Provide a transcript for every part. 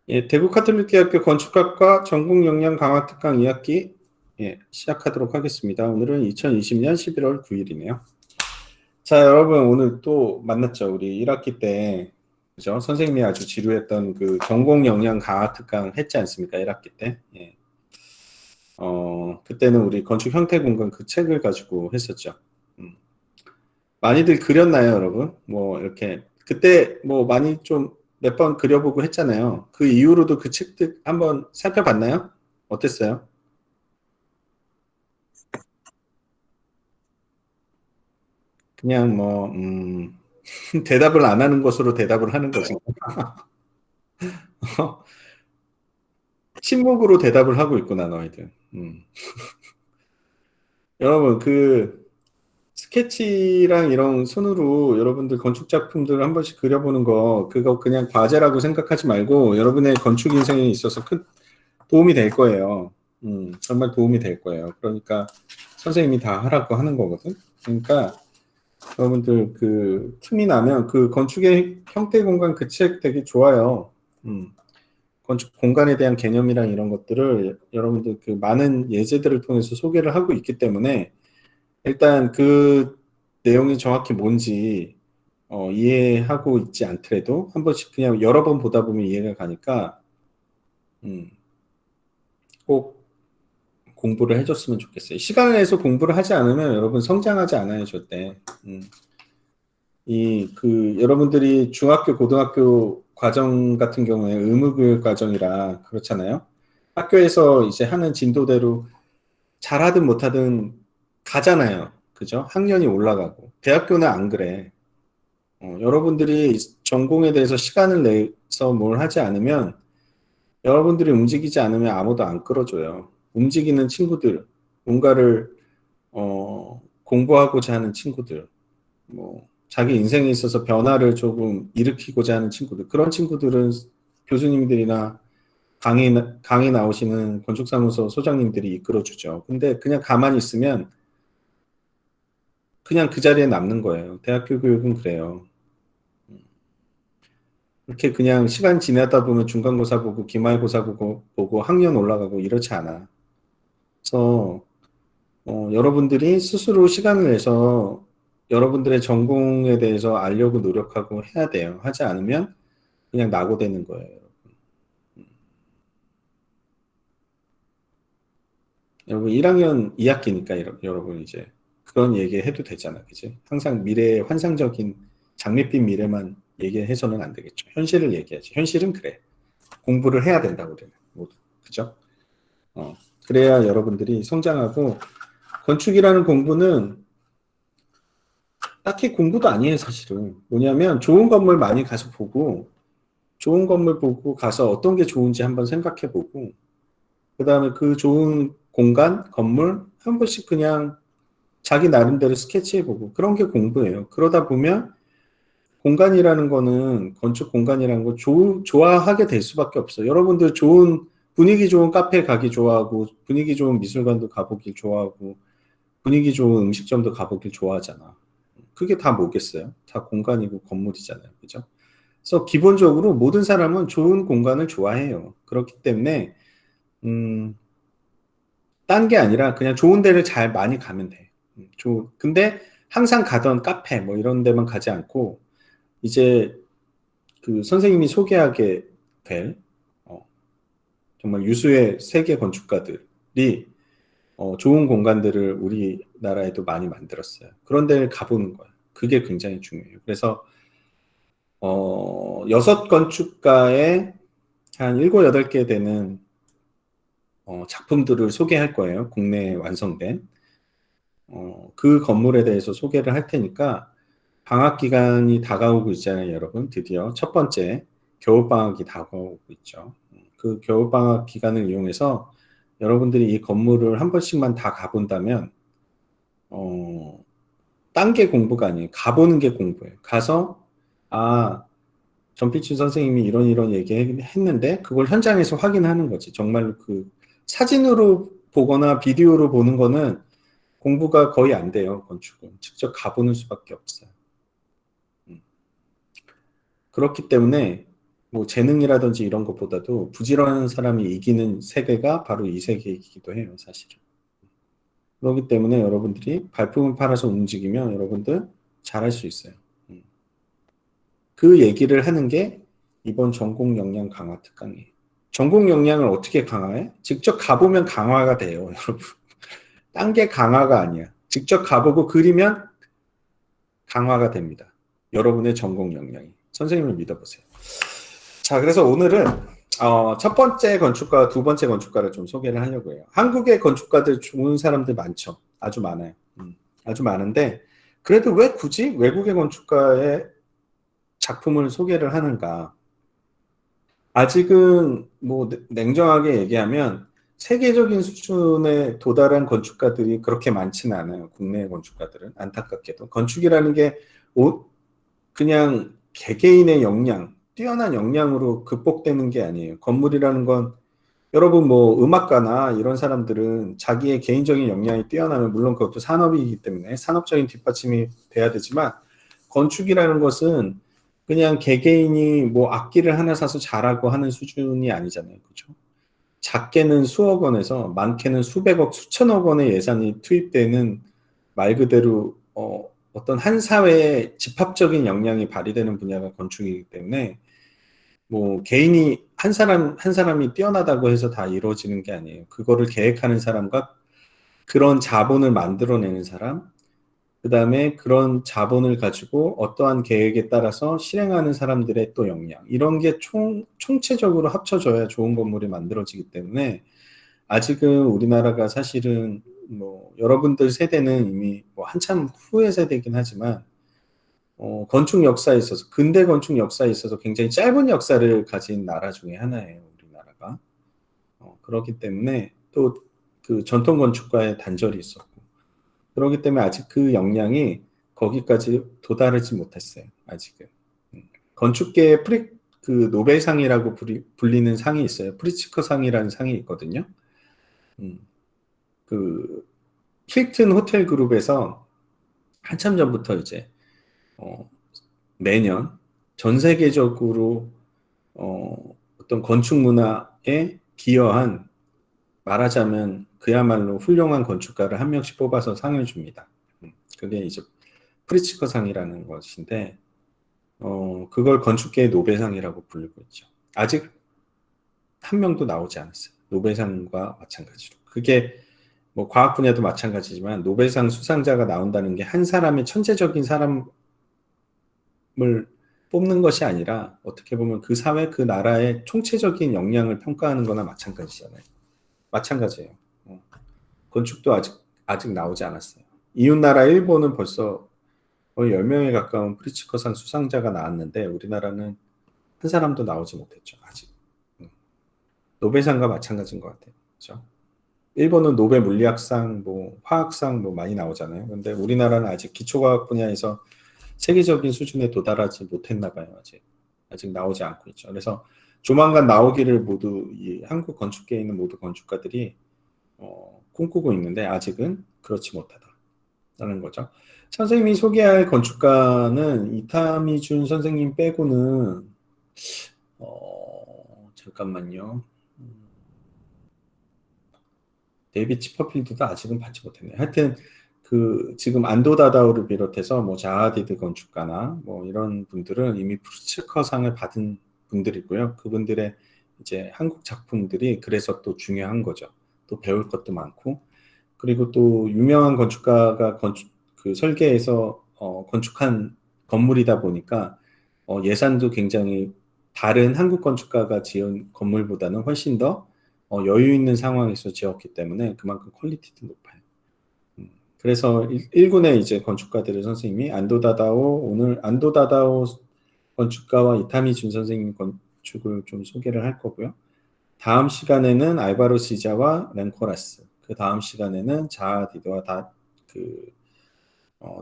예, 대구 카톨릭대학교 건축학과 전공 역량 강화 특강 2학기 시작하도록 하겠습니다. 오늘은 2020년 11월 9일이네요. 자, 여러분 오늘 또 만났죠. 우리 1학기 때 그죠? 선생님이 아주 지루했던 그 전공 역량 강화 특강 했지 않습니까? 1학기 때. 예. 그때는 우리 건축 형태 공간 그 책을 가지고 했었죠. 많이들 그렸나요, 여러분? 뭐 이렇게 그때 뭐 많이 좀 몇 번 그려보고 했잖아요. 그 이후로도 그 책들 한번 살펴봤나요? 어땠어요? 그냥 뭐 대답을 안 하는 것으로 대답을 하는 거지. 침묵으로 대답을 하고 있구나, 너희들. 여러분 그 스케치랑 이런 손으로 여러분들 건축 작품들 한 번씩 그려보는 거 그거 그냥 과제라고 생각하지 말고 여러분의 건축 인생에 있어서 큰 도움이 될 거예요. 정말 도움이 될 거예요. 그러니까 선생님이 다 하라고 하는 거거든. 그러니까 여러분들 그 틈이 나면 그 건축의 형태 공간 그 책 되게 좋아요. 건축 공간에 대한 개념이랑 이런 것들을 여러분들 그 많은 예제들을 통해서 소개를 하고 있기 때문에 일단 그 내용이 정확히 뭔지 이해하고 있지 않더라도 한 번씩 그냥 여러 번 보다 보면 이해가 가니까 음, 꼭 공부를 해줬으면 좋겠어요. 시간을 내서 공부를 하지 않으면 여러분 성장하지 않아요, 절대. 이 그 여러분들이 중학교, 고등학교 과정 같은 경우에 의무교육 과정이라 그렇잖아요. 학교에서 이제 하는 진도대로 잘하든 못하든 가잖아요. 그죠? 학년이 올라가고. 대학교는 안 그래. 여러분들이 전공에 대해서 시간을 내서 뭘 하지 않으면 여러분들이 움직이지 않으면 아무도 안 끌어줘요. 움직이는 친구들, 뭔가를 공부하고자 하는 친구들, 뭐 자기 인생에 있어서 변화를 조금 일으키고자 하는 친구들, 그런 친구들은 교수님들이나 강의 나오시는 건축사무소 소장님들이 이끌어주죠. 근데 그냥 가만히 있으면 그냥 그 자리에 남는 거예요. 대학교 교육은 그래요. 이렇게 그냥 시간 지나다 보면 중간고사 보고 기말고사 보고 학년 올라가고 이렇지 않아. 그래서 여러분들이 스스로 시간을 내서 여러분들의 전공에 대해서 알려고 노력하고 해야 돼요. 하지 않으면 그냥 낙오되는 거예요. 여러분 1학년 2학기니까 여러분 이제 그런 얘기 해도 되잖아. 그지? 항상 미래의 환상적인 장밋빛 미래만 얘기해서는 안 되겠죠. 현실을 얘기하지. 현실은 그래. 공부를 해야 된다고 그래요. 모두. 그죠? 그래야 여러분들이 성장하고 건축이라는 공부는 딱히 공부도 아니에요, 사실은. 뭐냐면 좋은 건물 많이 가서 보고 좋은 건물 보고 가서 어떤 게 좋은지 한번 생각해 보고 그다음에 그 좋은 공간, 건물 한 번씩 그냥 자기 나름대로 스케치해 보고 그런 게 공부예요. 그러다 보면 공간이라는 거는 건축 공간이라는 거 좋아하게 될 수밖에 없어요. 여러분들 좋은 분위기 좋은 카페 가기 좋아하고 분위기 좋은 미술관도 가보길 좋아하고 분위기 좋은 음식점도 가보길 좋아하잖아. 그게 다 뭐겠어요? 다 공간이고 건물이잖아요. 그죠? 그래서 기본적으로 모든 사람은 좋은 공간을 좋아해요. 그렇기 때문에 음, 딴 게 아니라 그냥 좋은 데를 잘 많이 가면 돼. 근데 항상 가던 카페 뭐 이런 데만 가지 않고 이제 그 선생님이 소개하게 될 어, 정말 유수의 세계 건축가들이 좋은 공간들을 우리나라에도 많이 만들었어요. 그런 데를 가보는 거예요. 그게 굉장히 중요해요. 그래서 여섯 건축가의 한 일곱 여덟 개 되는 작품들을 소개할 거예요. 국내에 완성된. 그 건물에 대해서 소개를 할 테니까 방학 기간이 다가오고 있잖아요, 여러분. 드디어 첫 번째 겨울방학이 다가오고 있죠. 그 겨울방학 기간을 이용해서 여러분들이 이 건물을 한 번씩만 다 가본다면, 딴 게 공부가 아니에요. 가보는 게 공부예요. 가서, 아, 전필춘 선생님이 이런 이런 얘기 했는데, 그걸 현장에서 확인하는 거지. 정말로 그 사진으로 보거나 비디오로 보는 거는 공부가 거의 안 돼요, 건축은. 직접 가보는 수밖에 없어요. 음. 그렇기 때문에 뭐 재능이라든지 이런 것보다도 부지런한 사람이 이기는 세계가 바로 이 세계이기도 해요, 사실은. 그렇기 때문에 여러분들이 발품을 팔아서 움직이면 여러분들 잘할 수 있어요. 음. 그 얘기를 하는 게 이번 전공 역량 강화 특강이에요. 전공 역량을 어떻게 강화해? 직접 가보면 강화가 돼요, 여러분. 딴 게 강화가 아니야. 직접 가보고 그리면 강화가 됩니다. 여러분의 전공 역량이. 선생님을 믿어보세요. 자, 그래서 오늘은 첫 번째 건축가, 두 번째 건축가를 좀 소개를 하려고 해요. 한국의 건축가들 좋은 사람들 많죠. 아주 많아요. 아주 많은데 그래도 왜 굳이 외국의 건축가의 작품을 소개를 하는가? 아직은 뭐 냉정하게 얘기하면 세계적인 수준에 도달한 건축가들이 그렇게 많지는 않아요. 국내 건축가들은 안타깝게도 건축이라는 게 그냥 개개인의 역량, 뛰어난 역량으로 극복되는 게 아니에요. 건물이라는 건 여러분 뭐 음악가나 이런 사람들은 자기의 개인적인 역량이 뛰어나면 물론 그것도 산업이기 때문에 산업적인 뒷받침이 돼야 되지만 건축이라는 것은 그냥 개개인이 뭐 악기를 하나 사서 잘하고 하는 수준이 아니잖아요. 그죠? 작게는 수억 원에서 많게는 수백억, 수천억 원의 예산이 투입되는 말 그대로 어떤 한 사회의 집합적인 역량이 발휘되는 분야가 건축이기 때문에 뭐 개인이 한 사람이 뛰어나다고 해서 다 이루어지는 게 아니에요. 그거를 계획하는 사람과 그런 자본을 만들어내는 사람, 그다음에 그런 자본을 가지고 어떠한 계획에 따라서 실행하는 사람들의 또 역량, 이런 게 총체적으로 합쳐져야 좋은 건물이 만들어지기 때문에 아직은 우리나라가 사실은 뭐 여러분들 세대는 이미 뭐 한참 후의 세대이긴 하지만 건축 역사에 있어서 근대 건축 역사에 있어서 굉장히 짧은 역사를 가진 나라 중에 하나예요, 우리나라가. 그렇기 때문에 또 그 전통 건축가의 단절이 있었고 그렇기 때문에 아직 그 역량이 거기까지 도달하지 못했어요, 아직은. 건축계의 그 노벨상이라고 불리는 상이 있어요. 프리츠커 상이라는 상이 있거든요. 음, 그 힐튼 호텔 그룹에서 한참 전부터 이제 어, 매년 전 세계적으로 어떤 건축 문화에 기여한 말하자면 그야말로 훌륭한 건축가를 한 명씩 뽑아서 상을 줍니다. 그게 이제 프리츠커 상이라는 것인데 그걸 건축계의 노벨상이라고 부르고 있죠. 아직 한 명도 나오지 않았어요. 노벨상과 마찬가지로. 그게 뭐 과학 분야도 마찬가지지만 노벨상 수상자가 나온다는 게 한 사람의 천재적인 사람을 뽑는 것이 아니라 어떻게 보면 그 사회, 그 나라의 총체적인 역량을 평가하는 거나 마찬가지잖아요. 마찬가지예요. 건축도 아직 나오지 않았어요. 이웃나라 일본은 벌써 거의 10명에 가까운 프리츠커상 수상자가 나왔는데 우리나라는 한 사람도 나오지 못했죠. 아직. 노벨상과 마찬가지인 것 같아요. 그렇죠? 일본은 노벨 물리학상, 뭐 화학상 뭐 많이 나오잖아요. 근데 우리나라는 아직 기초과학 분야에서 세계적인 수준에 도달하지 못했나 봐요. 아직 나오지 않고 있죠. 그래서 조만간 나오기를 모두 이 한국 건축계에 있는 모두 건축가들이 꿈꾸고 있는데 아직은 그렇지 못하다라는 거죠. 선생님이 소개할 건축가는 이타미준 선생님 빼고는 잠깐만요. 데이비 치퍼필드도 아직은 받지 못했네요. 하여튼 그 지금 안도 다다오를 비롯해서 뭐 자하디드 건축가나 뭐 이런 분들은 이미 프리츠커상을 받은 분들이고요. 그분들의 이제 한국 작품들이 그래서 또 중요한 거죠. 또 배울 것도 많고 그리고 또 유명한 건축가가 그 설계에서 건축한 건물이다 보니까 예산도 굉장히 다른 한국 건축가가 지은 건물보다는 훨씬 더 여유 있는 상황에서 지었기 때문에 그만큼 퀄리티도 높아요. 그래서 1군의 이제 건축가들의 선생님이 오늘 안도다다오 건축가와 이타미 준 선생님 건축을 좀 소개를 할 거고요. 다음 시간에는 알바로 시자와 렌코라스, 그 다음 시간에는 자아 디드와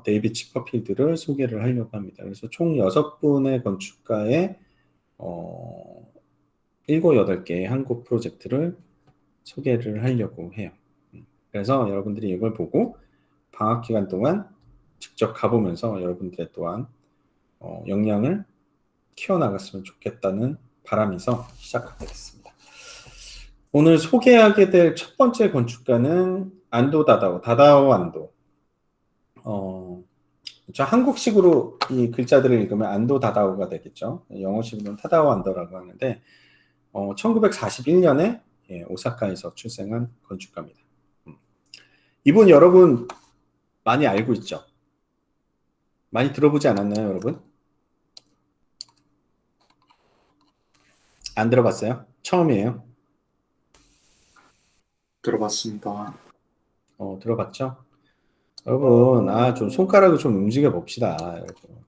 데이비 치퍼필드를 소개를 하려고 합니다. 그래서 총 6분의 건축가의 어, 7, 8개의 한국 프로젝트를 소개를 하려고 해요. 그래서 여러분들이 이걸 보고 방학 기간 동안 직접 가보면서 여러분들의 또한 역량을 키워나갔으면 좋겠다는 바람에서 시작하겠습니다. 오늘 소개하게 될 첫 번째 건축가는 안도 다다오 안도. 저 한국식으로 이 글자들을 읽으면 안도 다다오가 되겠죠. 영어식으로는 타다오 안도라고 하는데 1941년에 오사카에서 출생한 건축가입니다. 이분 여러분 많이 알고 있죠? 많이 들어보지 않았나요, 여러분? 안 들어봤어요? 처음이에요? 들어봤습니다. 들어봤죠? 여러분, 좀 손가락을 좀 움직여 봅시다, 여러분.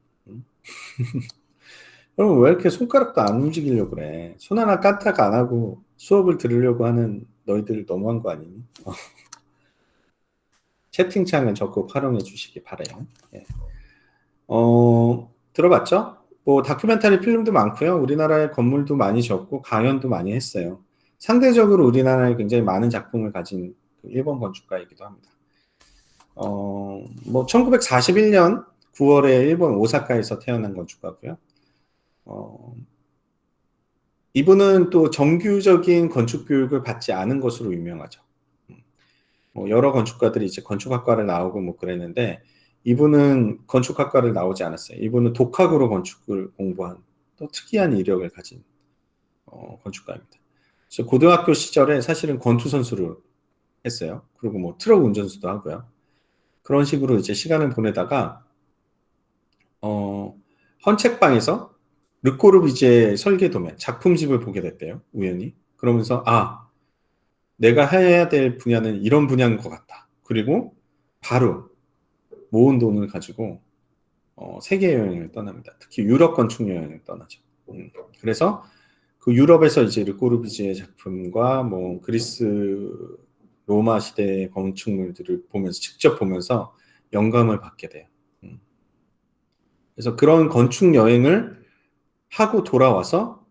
여러분, 왜 이렇게 손가락도 안 움직이려고 그래? 손 하나 까딱 안 하고 수업을 들으려고 하는 너희들 너무한 거 아니니? 채팅창을 적극 활용해 주시기 바라요. 예. 들어봤죠? 뭐 다큐멘터리 필름도 많고요. 우리나라의 건물도 많이 지었고 강연도 많이 했어요. 상대적으로 우리나라에 굉장히 많은 작품을 가진 일본 건축가이기도 합니다. 뭐 1941년 9월에 일본 오사카에서 태어난 건축가고요. 이분은 또 정규적인 건축 교육을 받지 않은 것으로 유명하죠. 뭐 여러 건축가들이 이제 건축학과를 나오고 뭐 그랬는데 이분은 건축학과를 나오지 않았어요. 이분은 독학으로 건축을 공부한 또 특이한 이력을 가진 건축가입니다. 그래서 고등학교 시절에 사실은 권투 선수를 했어요. 그리고 뭐 트럭 운전수도 하고요. 그런 식으로 이제 시간을 보내다가 헌책방에서 르꼬르비제의 설계도면 작품집을 보게 됐대요. 우연히. 그러면서 내가 해야 될 분야는 이런 분야인 것 같다. 그리고 바로 모은 돈을 가지고 세계 여행을 떠납니다. 특히 유럽 건축 여행을 떠나죠. 그래서 그 유럽에서 이제 르꼬르비제의 작품과 뭐 그리스 로마 시대의 건축물들을 보면서 직접 보면서 영감을 받게 돼요. 그래서 그런 건축 여행을 하고 돌아와서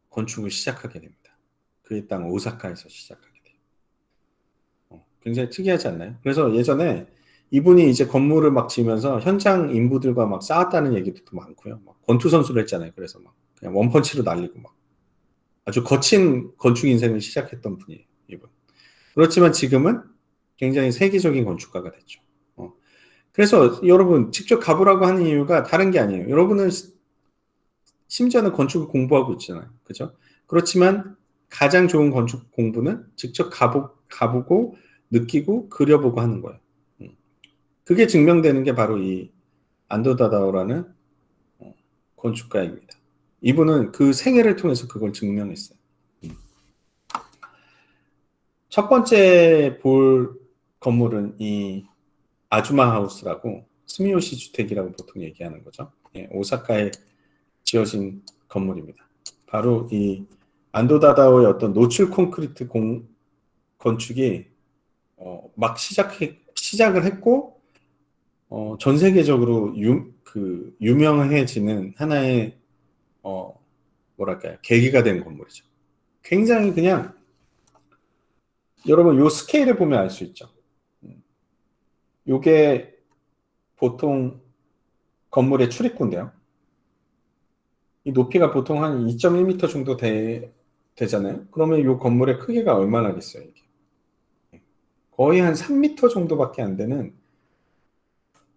건축을 시작하게 됩니다. 그의 땅 오사카에서 시작하게 돼요. 굉장히 특이하지 않나요? 그래서 예전에 이분이 이제 건물을 막 지으면서 현장 인부들과 막 싸웠다는 얘기도 많고요. 막 권투 선수를 했잖아요. 그래서 막 그냥 원펀치로 날리고 막 아주 거친 건축 인생을 시작했던 분이에요. 이분. 그렇지만 지금은 굉장히 세계적인 건축가가 됐죠. 그래서 여러분 직접 가보라고 하는 이유가 다른 게 아니에요. 여러분은 심지어는 건축을 공부하고 있잖아요. 그죠? 그렇지만 가장 좋은 건축 공부는 직접 가보고 느끼고 그려보고 하는 거예요. 그게 증명되는 게 바로 이 안도다다오라는 건축가입니다. 이분은 그 생애를 통해서 그걸 증명했어요. 첫 번째 볼 건물은 이 아주마 하우스라고 스미요시 주택이라고 보통 얘기하는 거죠. 오사카에 지어진 건물입니다. 바로 이 안도다다오의 어떤 노출 콘크리트 건축이 막 시작을 했고 전 세계적으로 유명해지는 하나의 뭐랄까요 계기가 된 건물이죠. 굉장히 그냥 여러분 요 스케일을 보면 알 수 있죠. 요게 보통 건물의 출입구인데요. 이 높이가 보통 한 2.1m 정도 되잖아요. 그러면 이 건물의 크기가 얼마나겠어요, 이게? 거의 한 3m 정도밖에 안 되는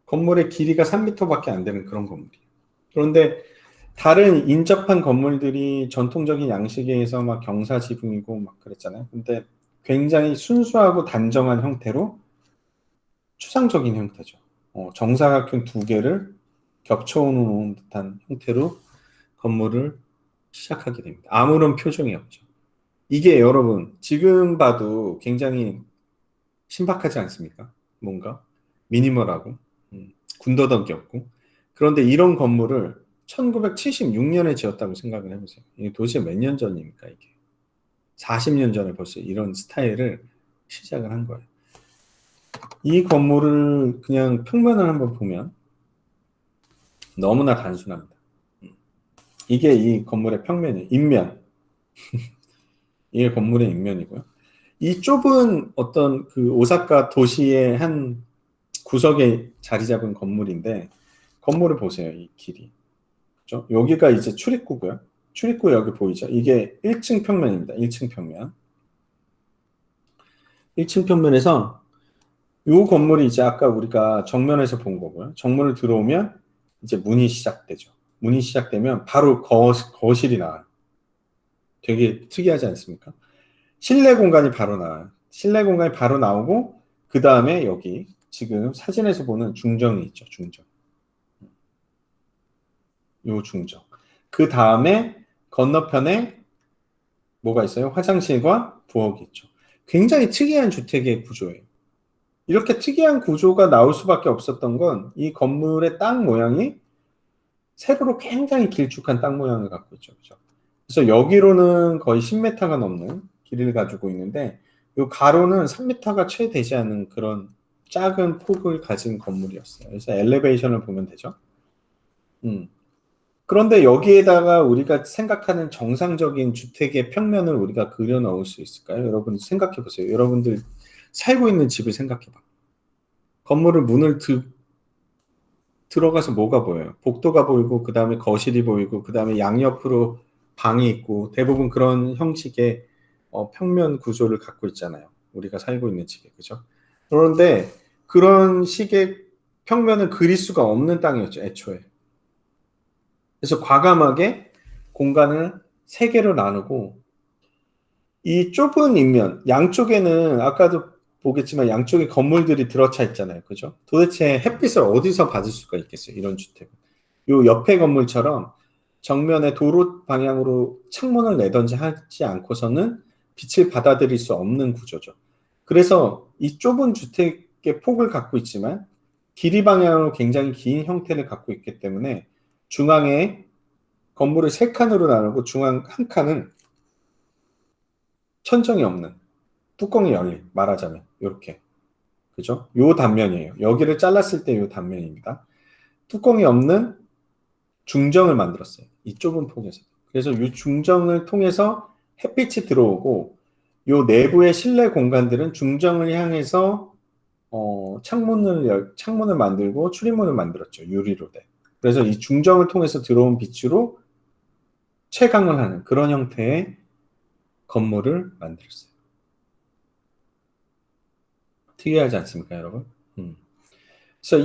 건물의 길이가 3m밖에 안 되는 그런 건물이에요. 그런데 다른 인접한 건물들이 전통적인 양식에서 막 경사지붕이고 막 그랬잖아요. 근데 굉장히 순수하고 단정한 형태로 추상적인 형태죠. 정사각형 두 개를 겹쳐놓은 듯한 형태로 건물을 시작하게 됩니다. 아무런 표정이 없죠. 이게 여러분 지금 봐도 굉장히 신박하지 않습니까? 뭔가 미니멀하고 군더더기 없고 그런데 이런 건물을 1976년에 지었다고 생각을 해보세요. 이게 도대체 몇 년 전입니까 이게? 40년 전에 벌써 이런 스타일을 시작을 한 거예요. 이 건물을 그냥 평면을 한번 보면 너무나 단순합니다. 이게 이 건물의 평면이에요. 인면. 이게 건물의 인면이고요. 이 좁은 어떤 그 오사카 도시의 한 구석에 자리 잡은 건물인데 건물을 보세요. 이 길이. 그죠? 여기가 이제 출입구고요. 출입구 여기 보이죠? 이게 1층 평면입니다. 1층 평면. 1층 평면에서 이 건물이 이제 아까 우리가 정면에서 본 거고요. 정문을 들어오면 이제 문이 시작되죠. 문이 시작되면 바로 거실이 나와요. 되게 특이하지 않습니까? 실내 공간이 바로 나와요. 실내 공간이 바로 나오고 그 다음에 여기 지금 사진에서 보는 중정이 있죠. 중정. 요 중정. 그 다음에 건너편에 뭐가 있어요? 화장실과 부엌이 있죠. 굉장히 특이한 주택의 구조예요. 이렇게 특이한 구조가 나올 수밖에 없었던 건 이 건물의 땅 모양이 세로로 굉장히 길쭉한 땅 모양을 갖고 있죠. 그죠? 그래서 여기로는 거의 10m가 넘는 길이를 가지고 있는데 이 가로는 3m가 채 되지 않는 그런 작은 폭을 가진 건물이었어요. 그래서 엘리베이션을 보면 되죠. 그런데 여기에다가 우리가 생각하는 정상적인 주택의 평면을 우리가 그려 넣을 수 있을까요? 여러분 생각해 보세요. 여러분들 살고 있는 집을 생각해 봐. 건물을 문을 들어가서 뭐가 보여요? 복도가 보이고 그 다음에 거실이 보이고 그 다음에 양옆으로 방이 있고 대부분 그런 형식의 평면 구조를 갖고 있잖아요. 우리가 살고 있는 집에. 그죠? 그런데 그런 식의 평면을 그릴 수가 없는 땅이었죠. 애초에. 그래서 과감하게 공간을 세 개로 나누고 이 좁은 인면 양쪽에는 아까도 보겠지만 양쪽에 건물들이 들어차 있잖아요. 그죠? 도대체 햇빛을 어디서 받을 수가 있겠어요? 이런 주택은. 요 옆에 건물처럼 정면에 도로 방향으로 창문을 내던지 하지 않고서는 빛을 받아들일 수 없는 구조죠. 그래서 이 좁은 주택의 폭을 갖고 있지만 길이 방향으로 굉장히 긴 형태를 갖고 있기 때문에 중앙에 건물을 세 칸으로 나누고 중앙 한 칸은 천정이 없는 뚜껑이 열린 말하자면 이렇게 그죠? 요 단면이에요. 여기를 잘랐을 때 요 단면입니다. 뚜껑이 없는 중정을 만들었어요. 이 좁은 폭에서. 그래서 이 중정을 통해서 햇빛이 들어오고 요 내부의 실내 공간들은 중정을 향해서 창문을 만들고 출입문을 만들었죠. 유리로 돼. 그래서 이 중정을 통해서 들어온 빛으로 채광을 하는 그런 형태의 건물을 만들었어요. 특이하지 않습니까, 여러분? 그래서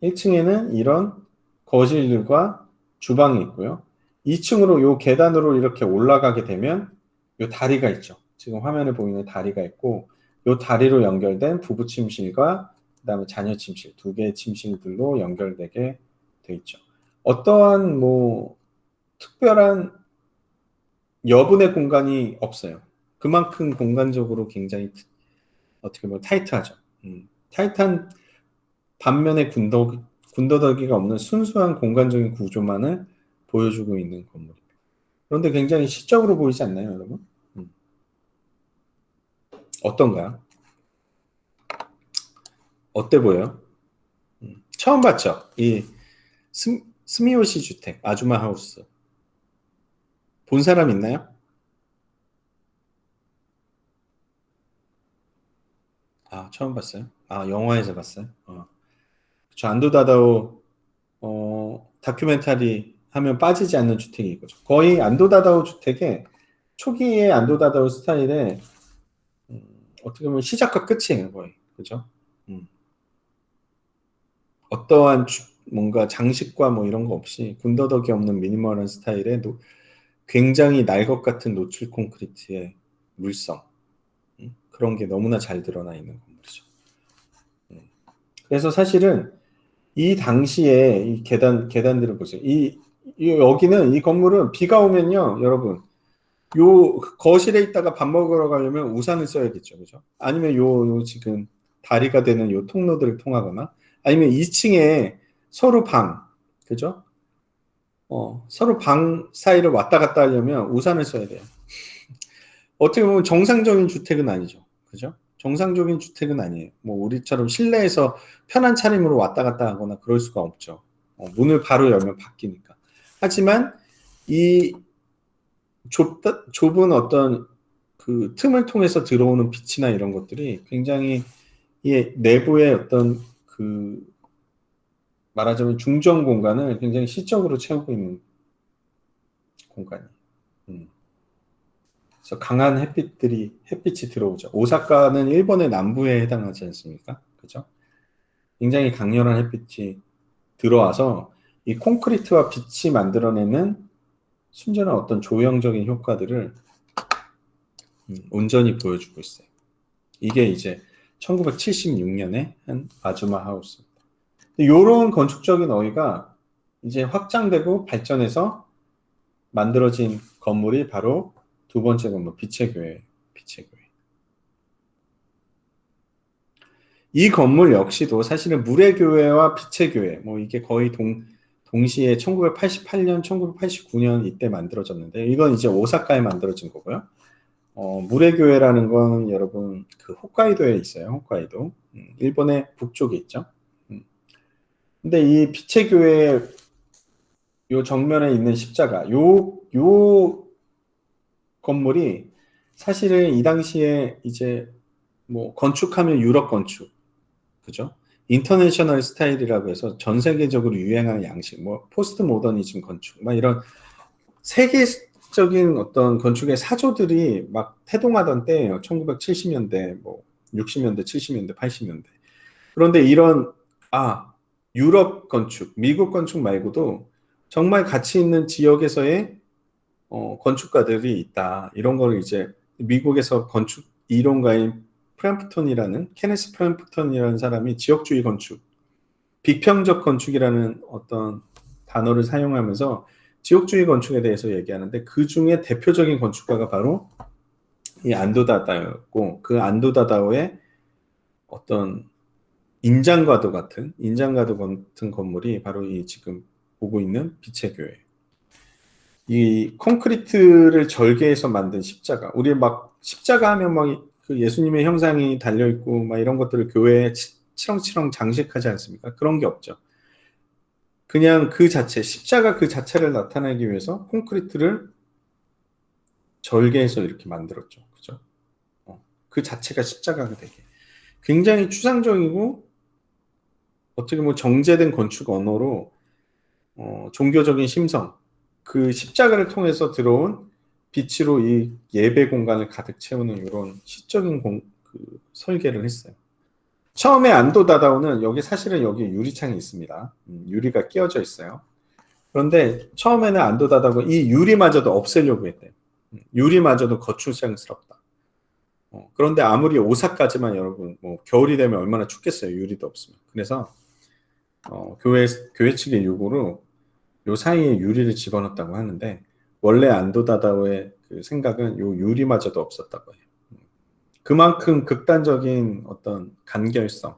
1층에는 이런 거실들과 주방이 있고요. 2층으로 요 계단으로 이렇게 올라가게 되면 요 다리가 있죠. 지금 화면에 보이는 다리가 있고 요 다리로 연결된 부부 침실과 그다음에 자녀 침실 두 개의 침실들로 연결되게 돼 있죠. 어떠한 뭐 특별한 여분의 공간이 없어요. 그만큼 공간적으로 굉장히 어떻게 보면 타이트하죠. 타이트한 반면에 군더더기가 없는 순수한 공간적인 구조만을 보여주고 있는 건물입니다. 그런데 굉장히 시적으로 보이지 않나요, 여러분? 어떤가요? 어때 보여요? 처음 봤죠? 이 스미요시 주택, 아주마 하우스. 본 사람 있나요? 아, 처음 봤어요? 아, 영화에서 봤어요? 저 안도 다다오 다큐멘터리 하면 빠지지 않는 주택이 이거죠. 거의 안도 다다오 주택의 초기의 안도 다다오 스타일의 어떻게 보면 시작과 끝이에요, 거의. 그죠? 음. 어떠한 뭔가 장식과 뭐 이런 거 없이 군더더기 없는 미니멀한 스타일의 굉장히 날 것 같은 노출 콘크리트의 물성. 그런 게 너무나 잘 드러나 있는 건물이죠. 그래서 사실은 이 당시에 이 계단들을 보세요. 여기는 이 건물은 비가 오면요, 여러분. 요 거실에 있다가 밥 먹으러 가려면 우산을 써야겠죠. 그죠? 아니면 요 지금 다리가 되는 요 통로들을 통하거나 아니면 2층에 서로 방, 그죠? 서로 방 사이를 왔다 갔다 하려면 우산을 써야 돼요. 어떻게 보면 정상적인 주택은 아니죠. 그죠? 정상적인 주택은 아니에요. 뭐 우리처럼 실내에서 편한 차림으로 왔다 갔다 하거나 그럴 수가 없죠. 문을 바로 열면 바뀌니까. 하지만 이 좁은 어떤 그 틈을 통해서 들어오는 빛이나 이런 것들이 굉장히 이 내부의 어떤 그 말하자면 중정 공간을 굉장히 시적으로 채우고 있는 공간이에요. 그래서 강한 햇빛이 들어오죠. 오사카는 일본의 남부에 해당하지 않습니까? 그죠? 굉장히 강렬한 햇빛이 들어와서 이 콘크리트와 빛이 만들어내는 순전한 어떤 조형적인 효과들을 온전히 보여주고 있어요. 이게 이제 1976년에 한 아주마 하우스입니다. 이런 건축적인 어휘가 이제 확장되고 발전해서 만들어진 건물이 바로 두 번째 건물, 빛의 교회. 빛의 교회. 이 건물 역시도 사실은 물의 교회와 빛의 교회, 뭐 이게 거의 동시에 1988년, 1989년 이때 만들어졌는데, 이건 이제 오사카에 만들어진 거고요. 물의 교회라는 건 여러분 그 홋카이도에 있어요. 홋카이도. 일본의 북쪽에 있죠. 근데 이 빛의 교회 요 정면에 있는 십자가, 요 건물이 사실은 이 당시에 이제 뭐 건축하면 유럽 건축, 그죠? 인터내셔널 스타일이라고 해서 전 세계적으로 유행하는 양식, 뭐 포스트 모더니즘 건축, 막 이런 세계적인 어떤 건축의 사조들이 막 태동하던 때예요. 1970년대, 뭐 60년대, 70년대, 80년대. 그런데 이런 유럽 건축, 미국 건축 말고도 정말 가치 있는 지역에서의 건축가들이 있다. 이런 걸 이제 미국에서 건축 이론가인 케네스 프램프턴이라는 사람이 지역주의 건축, 비평적 건축이라는 어떤 단어를 사용하면서 지역주의 건축에 대해서 얘기하는데 그 중에 대표적인 건축가가 바로 이 안도다다였고 그 안도다다오의 어떤 인장과도 같은 건물이 바로 이 지금 보고 있는 빛의 교회. 이 콘크리트를 절개해서 만든 십자가. 우리 막 십자가 하면 막 그 예수님의 형상이 달려 있고 막 이런 것들을 교회에 치렁치렁 장식하지 않습니까? 그런 게 없죠. 그냥 그 자체, 십자가 그 자체를 나타내기 위해서 콘크리트를 절개해서 이렇게 만들었죠. 그죠? 그 자체가 십자가가 되게. 굉장히 추상적이고 어떻게 보면 정제된 건축 언어로 종교적인 심성, 그 십자가를 통해서 들어온 빛으로 이 예배 공간을 가득 채우는 이런 시적인 설계를 했어요. 처음에 안도다다오는 여기 사실은 여기 유리창이 있습니다. 유리가 끼워져 있어요. 그런데 처음에는 안도다다오 이 유리마저도 없애려고 했대요. 유리마저도 거추장스럽다. 그런데 아무리 오사까지만 여러분 뭐 겨울이 되면 얼마나 춥겠어요. 유리도 없으면. 그래서 교회 측의 요구로 요 사이에 유리를 집어넣었다고 하는데 원래 안도다다오의 그 생각은 요 유리마저도 없었다고 해요. 그만큼 극단적인 어떤 간결성,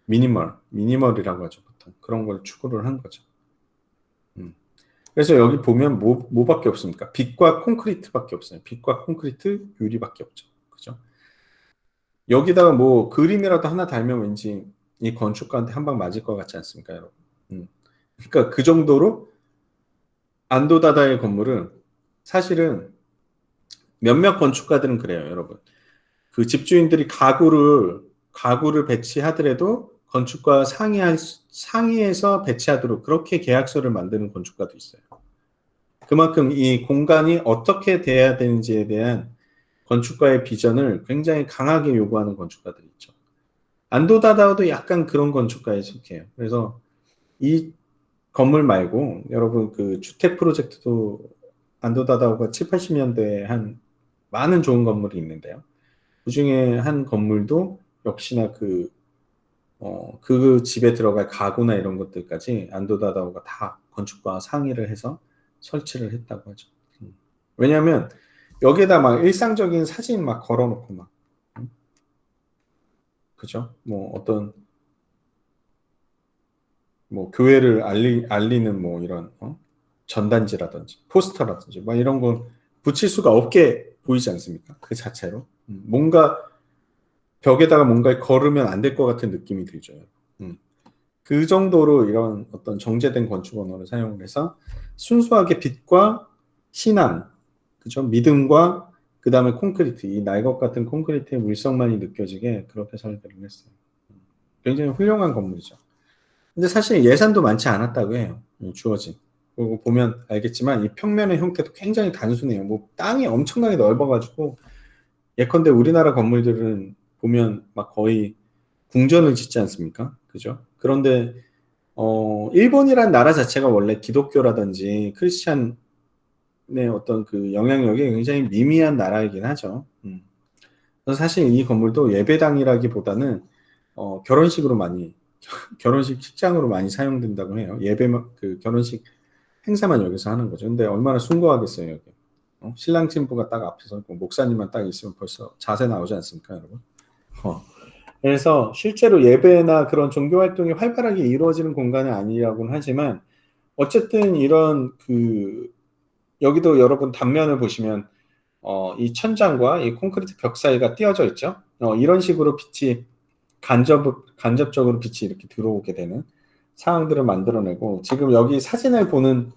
미니멀이라고 하죠 보통 그런 걸 추구를 한 거죠. 그래서 여기 보면 뭐밖에 없습니까? 빛과 콘크리트밖에 없어요. 빛과 콘크리트, 유리밖에 없죠. 그죠? 여기다가 뭐 그림이라도 하나 달면 왠지 이 건축가한테 한 방 맞을 것 같지 않습니까, 여러분? 그러니까 그 정도로 안도다다의 건물은 사실은 몇몇 건축가들은 그래요, 여러분. 그 집주인들이 가구를 배치하더라도 건축과 상의해서 배치하도록 그렇게 계약서를 만드는 건축가도 있어요. 그만큼 이 공간이 어떻게 돼야 되는지에 대한 건축가의 비전을 굉장히 강하게 요구하는 건축가들이 있죠. 안도다다오도 약간 그런 건축가에 속해요. 그래서 이 건물 말고 여러분 그 주택 프로젝트도 안도다다오가 7, 80년대에 한 많은 좋은 건물이 있는데요. 그 중에 한 건물도 역시나 그 집에 들어갈 가구나 이런 것들까지 안도다다오가 다 건축가와 상의를 해서 설치를 했다고 하죠. 왜냐하면 여기에다 막 일상적인 사진 막 걸어놓고 막 그죠? 뭐 어떤 뭐 교회를 알리는 뭐 이런 전단지라든지 포스터라든지 막 이런 거 붙일 수가 없게 보이지 않습니까? 그 자체로 뭔가 벽에다가 뭔가 걸으면 안 될 것 같은 느낌이 들죠. 그 정도로 이런 어떤 정제된 건축 언어를 사용을 해서 순수하게 빛과 신앙, 그죠? 믿음과 그 다음에 콘크리트, 이 날것 같은 콘크리트의 물성만이 느껴지게 그렇게 설계를 했어요. 굉장히 훌륭한 건물이죠. 근데 사실 예산도 많지 않았다고 해요. 주어진. 그리고 보면 알겠지만 이 평면의 형태도 굉장히 단순해요. 뭐 땅이 엄청나게 넓어가지고 예컨대 우리나라 건물들은 보면 막 거의 궁전을 짓지 않습니까? 그죠? 그런데 일본이란 나라 자체가 원래 기독교라든지 크리스찬의 어떤 그 영향력이 굉장히 미미한 나라이긴 하죠. 그래서 사실 이 건물도 예배당이라기보다는 결혼식으로 많이 결혼식 식장으로 많이 사용된다고 해요. 그 결혼식 행사만 여기서 하는 거죠. 근데 얼마나 숭고하겠어요, 여기. 신랑 신부가 딱 앞에서 있고 목사님만 딱 있으면 벌써 자세 나오지 않습니까, 여러분? 어. 그래서 실제로 예배나 그런 종교 활동이 활발하게 이루어지는 공간은 아니라고는 하지만 어쨌든 이런 그 여기도 여러분 단면을 보시면 이 천장과 이 콘크리트 벽 사이가 띄어져 있죠. 이런 식으로 빛이 간접적으로 빛이 이렇게 들어오게 되는 상황들을 만들어내고 지금 여기 사진을 보는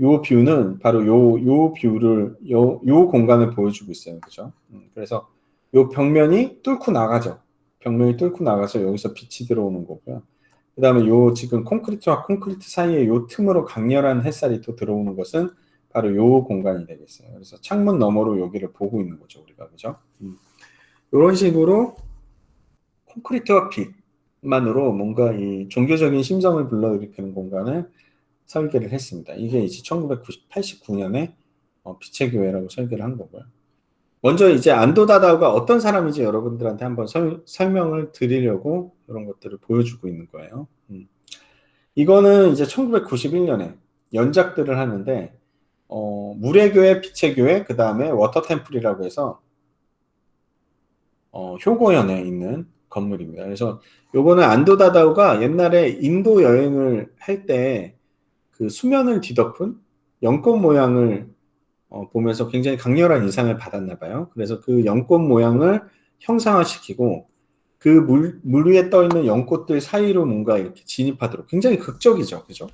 요 뷰는 바로 요 뷰를 요 공간을 보여주고 있어요. 그죠? 그래서 요 벽면이 뚫고 나가죠. 벽면이 뚫고 나가서 여기서 빛이 들어오는 거고요. 그다음에 요 지금 콘크리트와 콘크리트 사이에 요 틈으로 강렬한 햇살이 또 들어오는 것은 바로 요 공간이 되겠어요. 그래서 창문 너머로 여기를 보고 있는 거죠, 우리가. 그죠? 이런 식으로 콘크리트와 빛만으로 뭔가 이 종교적인 심정을 불러일으키는 공간을 설계를 했습니다. 이게 이제 1989년에 빛의 교회라고 설계를 한 거고요. 먼저 이제 안도 다다오가 어떤 사람인지 여러분들한테 한번 설명을 드리려고 이런 것들을 보여주고 있는 거예요. 이거는 이제 1991년에 연작들을 하는데 물의 교회, 빛의 교회, 그 다음에 워터 템플이라고 해서 효고현에 있는 건물입니다. 그래서 요거는 안도 다다오가 옛날에 인도 여행을 할 때 그 수면을 뒤덮은 연꽃 모양을 보면서 굉장히 강렬한 인상을 받았나 봐요. 그래서 그 연꽃 모양을 형상화시키고 그 물 위에 떠 있는 연꽃들 사이로 뭔가 이렇게 진입하도록 굉장히 극적이죠. 그죠?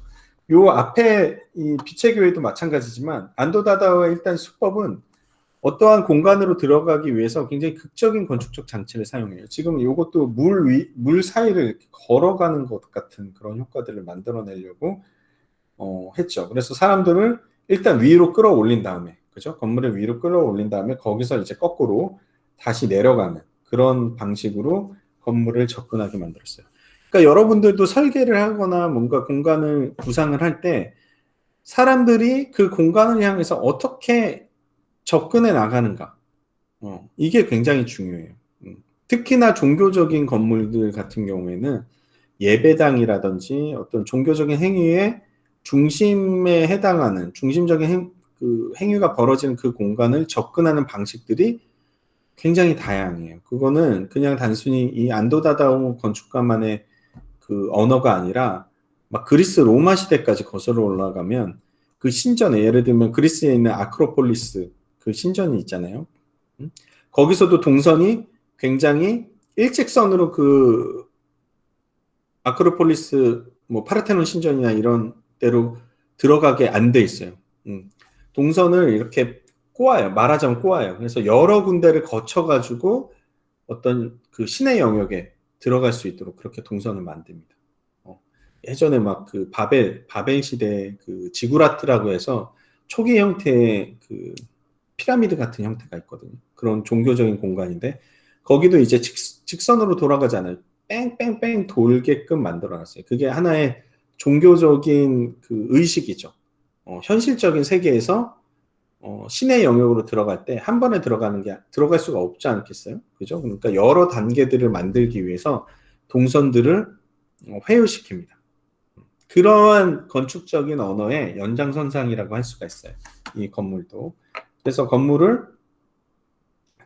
요 앞에 이 빛의 교회도 마찬가지지만 안도다다의 일단 수법은 어떠한 공간으로 들어가기 위해서 굉장히 극적인 건축적 장치를 사용해요. 지금 이것도 물 사이를 이렇게 걸어가는 것 같은 그런 효과들을 만들어내려고 했죠. 그래서 사람들을 일단 위로 끌어올린 다음에, 그죠? 건물을 위로 끌어올린 다음에 거기서 이제 거꾸로 다시 내려가는 그런 방식으로 건물을 접근하게 만들었어요. 그러니까 여러분들도 설계를 하거나 뭔가 공간을 구상을 할 때 사람들이 그 공간을 향해서 어떻게 접근해 나가는가. 이게 굉장히 중요해요. 특히나 종교적인 건물들 같은 경우에는 예배당이라든지 어떤 종교적인 행위의 중심에 해당하는 중심적인 그 행위가 벌어지는 그 공간을 접근하는 방식들이 굉장히 다양해요. 그거는 그냥 단순히 이 안도다다오 건축가만의 그 언어가 아니라 막 그리스 로마 시대까지 거슬러 올라가면 그 신전에 예를 들면 그리스에 있는 아크로폴리스 그 신전이 있잖아요. 음? 거기서도 동선이 굉장히 일직선으로 그 아크로폴리스 뭐 파르테논 신전이나 이런 데로 들어가게 안 돼 있어요. 동선을 이렇게 꼬아요. 말하자면 꼬아요. 그래서 여러 군데를 거쳐 가지고 어떤 그 신의 영역에 들어갈 수 있도록 그렇게 동선을 만듭니다. 예전에 막 그 바벨 시대 그 지구라트라고 해서 초기 형태의 그 피라미드 같은 형태가 있거든요. 그런 종교적인 공간인데 거기도 이제 직선으로 돌아가지 않아요. 뺑뺑뺑 돌게끔 만들어놨어요. 그게 하나의 종교적인 그 의식이죠. 현실적인 세계에서 신의 영역으로 들어갈 때 한 번에 들어갈 수가 없지 않겠어요? 그죠? 그러니까 여러 단계들을 만들기 위해서 동선들을 회유시킵니다. 그러한 건축적인 언어의 연장선상이라고 할 수가 있어요. 이 건물도. 그래서 건물을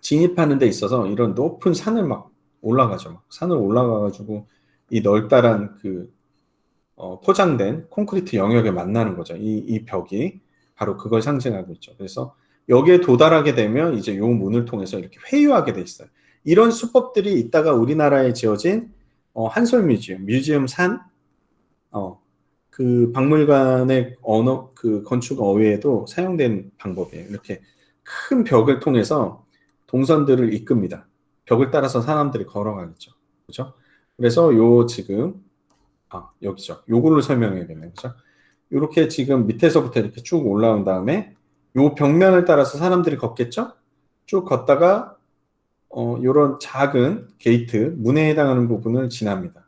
진입하는 데 있어서 이런 높은 산을 막 올라가죠. 산을 올라가가지고 이 널따란 그 포장된 콘크리트 영역에 만나는 거죠. 이 벽이 바로 그걸 상징하고 있죠. 그래서 여기에 도달하게 되면 이제 요 문을 통해서 이렇게 회유하게 돼 있어요. 이런 수법들이 있다가 우리나라에 지어진 한솔 뮤지엄 산, 그 박물관의 언어, 그 건축 어휘에도 사용된 방법이에요. 이렇게 큰 벽을 통해서 동선들을 이끕니다. 벽을 따라서 사람들이 걸어가겠죠. 그죠? 그래서 요 지금 여기죠. 요걸로 설명해야겠네요. 그죠? 이렇게 지금 밑에서부터 이렇게 쭉 올라온 다음에 요 벽면을 따라서 사람들이 걷겠죠? 쭉 걷다가 요런 작은 게이트, 문에 해당하는 부분을 지납니다.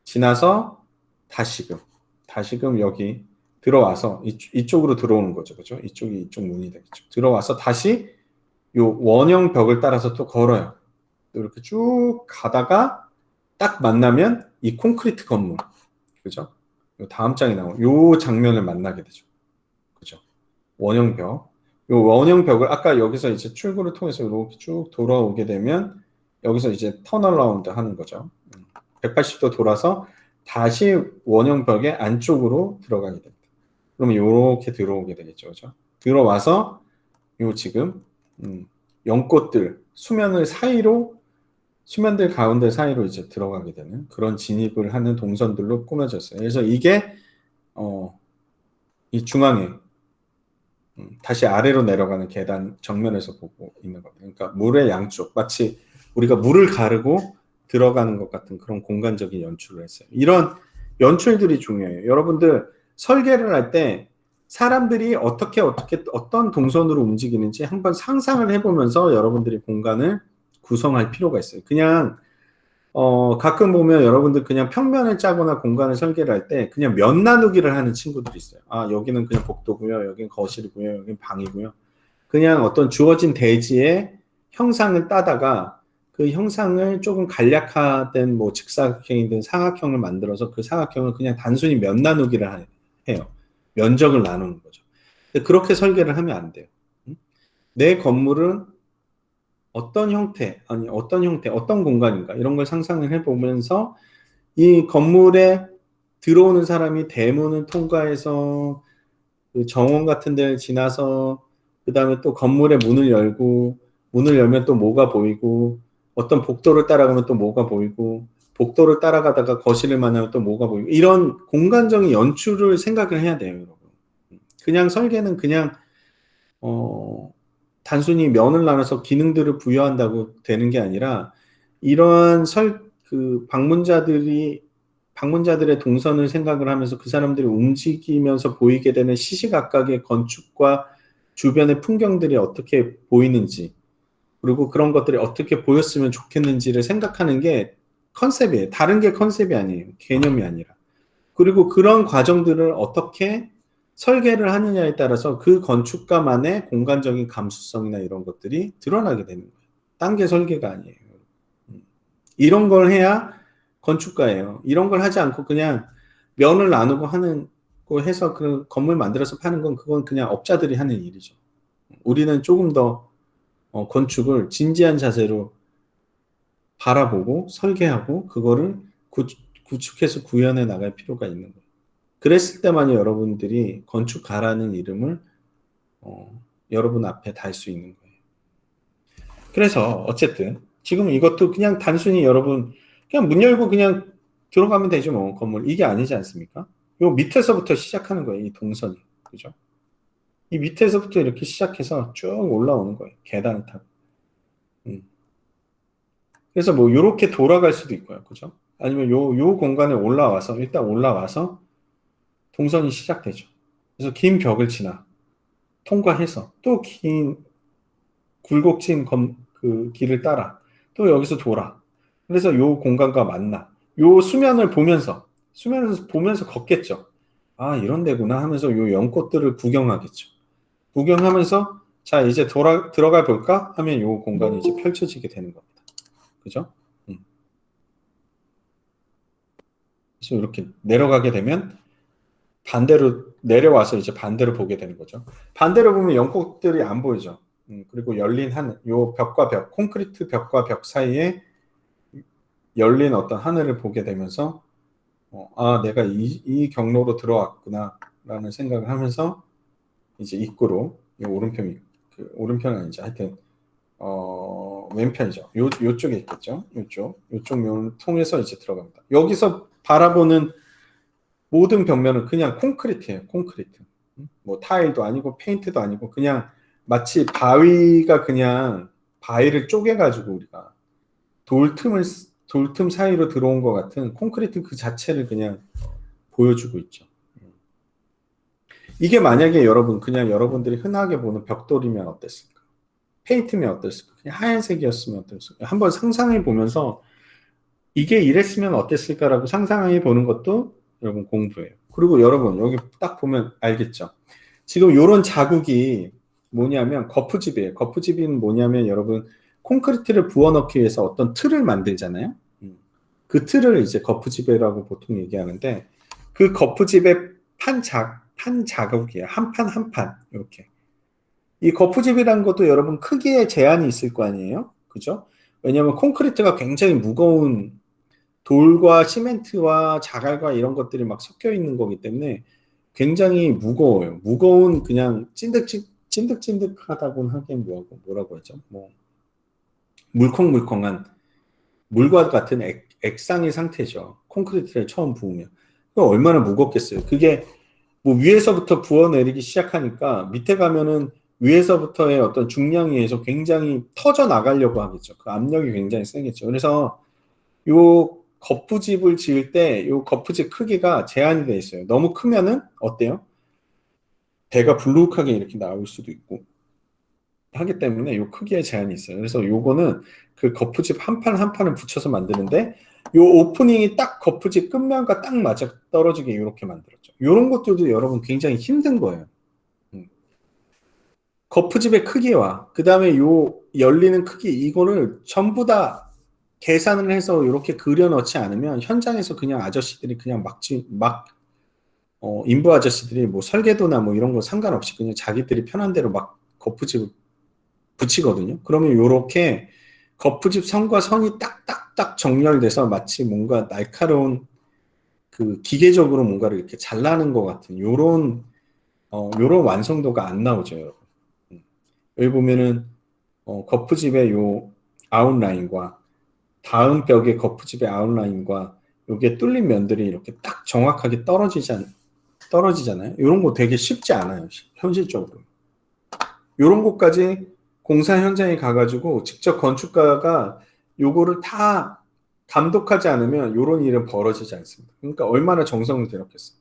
지나서 다시금 여기 들어와서 이쪽으로 들어오는 거죠. 그죠? 이쪽이 이쪽 문이 되겠죠. 들어와서 다시 요 원형 벽을 따라서 또 걸어요. 이렇게 쭉 가다가 딱 만나면 이 콘크리트 건물. 그죠? 요 다음 장에 나온 요 장면을 만나게 되죠. 그죠? 원형벽. 요 원형벽을 아까 여기서 이제 출구를 통해서 이렇게 쭉 돌아오게 되면 여기서 이제 턴어라운드 하는 거죠. 180도 돌아서 다시 원형벽의 안쪽으로 들어가게 됩니다. 그러면 이렇게 들어오게 되겠죠. 그죠? 들어와서 요 지금 연꽃들 수면들 가운데 사이로 이제 들어가게 되는 그런 진입을 하는 동선들로 꾸며졌어요. 그래서 이게 이 중앙에 다시 아래로 내려가는 계단 정면에서 보고 있는 겁니다. 그러니까 물의 양쪽 마치 우리가 물을 가르고 들어가는 것 같은 그런 공간적인 연출을 했어요. 이런 연출들이 중요해요. 여러분들 설계를 할 때 사람들이 어떻게 어떤 동선으로 움직이는지 한번 상상을 해보면서 여러분들이 공간을 구성할 필요가 있어요. 그냥 가끔 보면 여러분들 그냥 평면을 짜거나 공간을 설계를 할 때 그냥 면 나누기를 하는 친구들이 있어요. 여기는 그냥 복도고요. 여기는 거실이고요. 여기는 방이고요. 그냥 어떤 주어진 대지의 형상을 따다가 그 형상을 조금 간략화된 뭐 직사각형이든 사각형을 만들어서 그 사각형을 그냥 단순히 면 나누기를 해요. 면적을 나누는 거죠. 근데 그렇게 설계를 하면 안 돼요. 내 건물은 어떤 공간인가 이런 걸 상상을 해보면서 이 건물에 들어오는 사람이 대문을 통과해서 그 정원 같은 데를 지나서 그 다음에 또 건물의 문을 열고 문을 열면 또 뭐가 보이고 어떤 복도를 따라가면 또 뭐가 보이고 복도를 따라가다가 거실을 만나면 또 뭐가 보이고 이런 공간적인 연출을 생각을 해야 돼요, 여러분. 그냥 설계는 그냥 단순히 면을 나눠서 기능들을 부여한다고 되는 게 아니라 이러한 방문자들의 동선을 생각을 하면서 그 사람들이 움직이면서 보이게 되는 시시각각의 건축과 주변의 풍경들이 어떻게 보이는지 그리고 그런 것들이 어떻게 보였으면 좋겠는지를 생각하는 게 컨셉이에요. 다른 게 컨셉이 아니에요. 개념이 아니라. 그리고 그런 과정들을 어떻게 설계를 하느냐에 따라서 그 건축가만의 공간적인 감수성이나 이런 것들이 드러나게 되는 거예요. 딴 게 설계가 아니에요. 이런 걸 해야 건축가예요. 이런 걸 하지 않고 그냥 면을 나누고 하는 거 해서 그 건물 만들어서 파는 건 그건 그냥 업자들이 하는 일이죠. 우리는 조금 더 건축을 진지한 자세로 바라보고 설계하고 그거를 구축해서 구현해 나갈 필요가 있는 거예요. 그랬을 때만이 여러분들이 건축가라는 이름을 여러분 앞에 달 수 있는 거예요. 그래서 어쨌든 지금 이것도 그냥 단순히 여러분 그냥 문 열고 그냥 들어가면 되죠 뭐 건물 이게 아니지 않습니까? 요 밑에서부터 시작하는 거예요 이 동선이 그죠? 이 밑에서부터 이렇게 시작해서 쭉 올라오는 거예요 계단을 타고. 음. 그래서 뭐 요렇게 돌아갈 수도 있고요 그죠? 아니면 요 공간에 일단 올라와서 동선이 시작되죠. 그래서 긴 벽을 지나 통과해서 또 긴 굴곡진 그 길을 따라 또 여기서 돌아. 그래서 요 공간과 만나. 요 수면에서 보면서 걷겠죠. 이런 데구나 하면서 요 연꽃들을 구경하겠죠. 구경하면서 자, 이제 들어가 볼까? 하면 요 공간이 이제 펼쳐지게 되는 겁니다. 그죠? 음. 그래서 이렇게 내려가게 되면 반대로 내려와서 이제 반대로 보게 되는 거죠. 반대로 보면 연꽃들이 안 보이죠. 그리고 열린 하늘, 요 벽과 벽, 콘크리트 벽과 벽 사이에 열린 어떤 하늘을 보게 되면서 내가 이 경로로 들어왔구나라는 생각을 하면서 이제 입구로 이 오른편이 오른편은 아니죠. 하여튼 왼편이죠. 요쪽에 있겠죠. 요쪽 면을 통해서 이제 들어갑니다. 여기서 바라보는 모든 벽면은 그냥 콘크리트예요. 콘크리트. 뭐 타일도 아니고 페인트도 아니고 그냥 마치 바위가 그냥 바위를 쪼개가지고 우리가 돌 틈을 돌틈 사이로 들어온 것 같은 콘크리트 그 자체를 그냥 보여주고 있죠. 이게 만약에 여러분 그냥 여러분들이 흔하게 보는 벽돌이면 어땠을까? 페인트면 어땠을까? 그냥 하얀색이었으면 어땠을까? 한번 상상해 보면서 이게 이랬으면 어땠을까라고 상상해 보는 것도 여러분 공부예요. 그리고 여러분 여기 딱 보면 알겠죠? 지금 이런 자국이 뭐냐면 거푸집이에요. 거푸집은 뭐냐면 여러분 콘크리트를 부어넣기 위해서 어떤 틀을 만들잖아요. 그 틀을 이제 거푸집이라고 보통 얘기하는데 그 거푸집의 판 자국이에요. 한 판 한 판 이렇게. 이 거푸집이라는 것도 여러분 크기에 제한이 있을 거 아니에요? 그죠? 왜냐하면 콘크리트가 굉장히 무거운 돌과 시멘트와 자갈과 이런 것들이 막 섞여 있는 거기 때문에 굉장히 무거워요. 무거운 그냥 찐득찐득하다고는 하기엔 뭐라고 하죠? 뭐 물컹물컹한 물과 같은 액상의 상태죠. 콘크리트를 처음 부으면. 그럼 얼마나 무겁겠어요. 그게 뭐 위에서부터 부어내리기 시작하니까 밑에 가면은 위에서부터의 어떤 중량에 의해서 굉장히 터져 나가려고 하겠죠. 그 압력이 굉장히 세겠죠. 그래서 요 거푸집을 지을 때 요 거푸집 크기가 제한이 돼 있어요. 너무 크면은 어때요? 배가 불룩하게 이렇게 나올 수도 있고 하기 때문에 요 크기에 제한이 있어요. 그래서 요거는 그 거푸집 한 판 한 판을 붙여서 만드는데 요 오프닝이 딱 거푸집 끝면과 딱 맞아 떨어지게 이렇게 만들었죠. 요런 것들도 여러분 굉장히 힘든 거예요. 거푸집의 크기와 그 다음에 요 열리는 크기 이거를 전부 다 계산을 해서 이렇게 그려 넣지 않으면 현장에서 그냥 아저씨들이 그냥 인부 아저씨들이 뭐 설계도나 뭐 이런 거 상관없이 그냥 자기들이 편한 대로 막 거푸집을 붙이거든요. 그러면 요렇게 거푸집 선과 선이 딱딱딱 정렬돼서 마치 뭔가 날카로운 그 기계적으로 뭔가를 이렇게 잘라는 것 같은 요런 완성도가 안 나오죠, 여러분. 여기 보면은 거푸집의 요 아웃라인과 다음 벽의 거푸집의 아웃라인과 요게 뚫린 면들이 이렇게 딱 정확하게 떨어지잖아요. 이런 거 되게 쉽지 않아요, 현실적으로. 이런 것까지 공사 현장에 가가지고 직접 건축가가 요거를 다 감독하지 않으면 이런 일은 벌어지지 않습니다. 그러니까 얼마나 정성을 들였겠어요.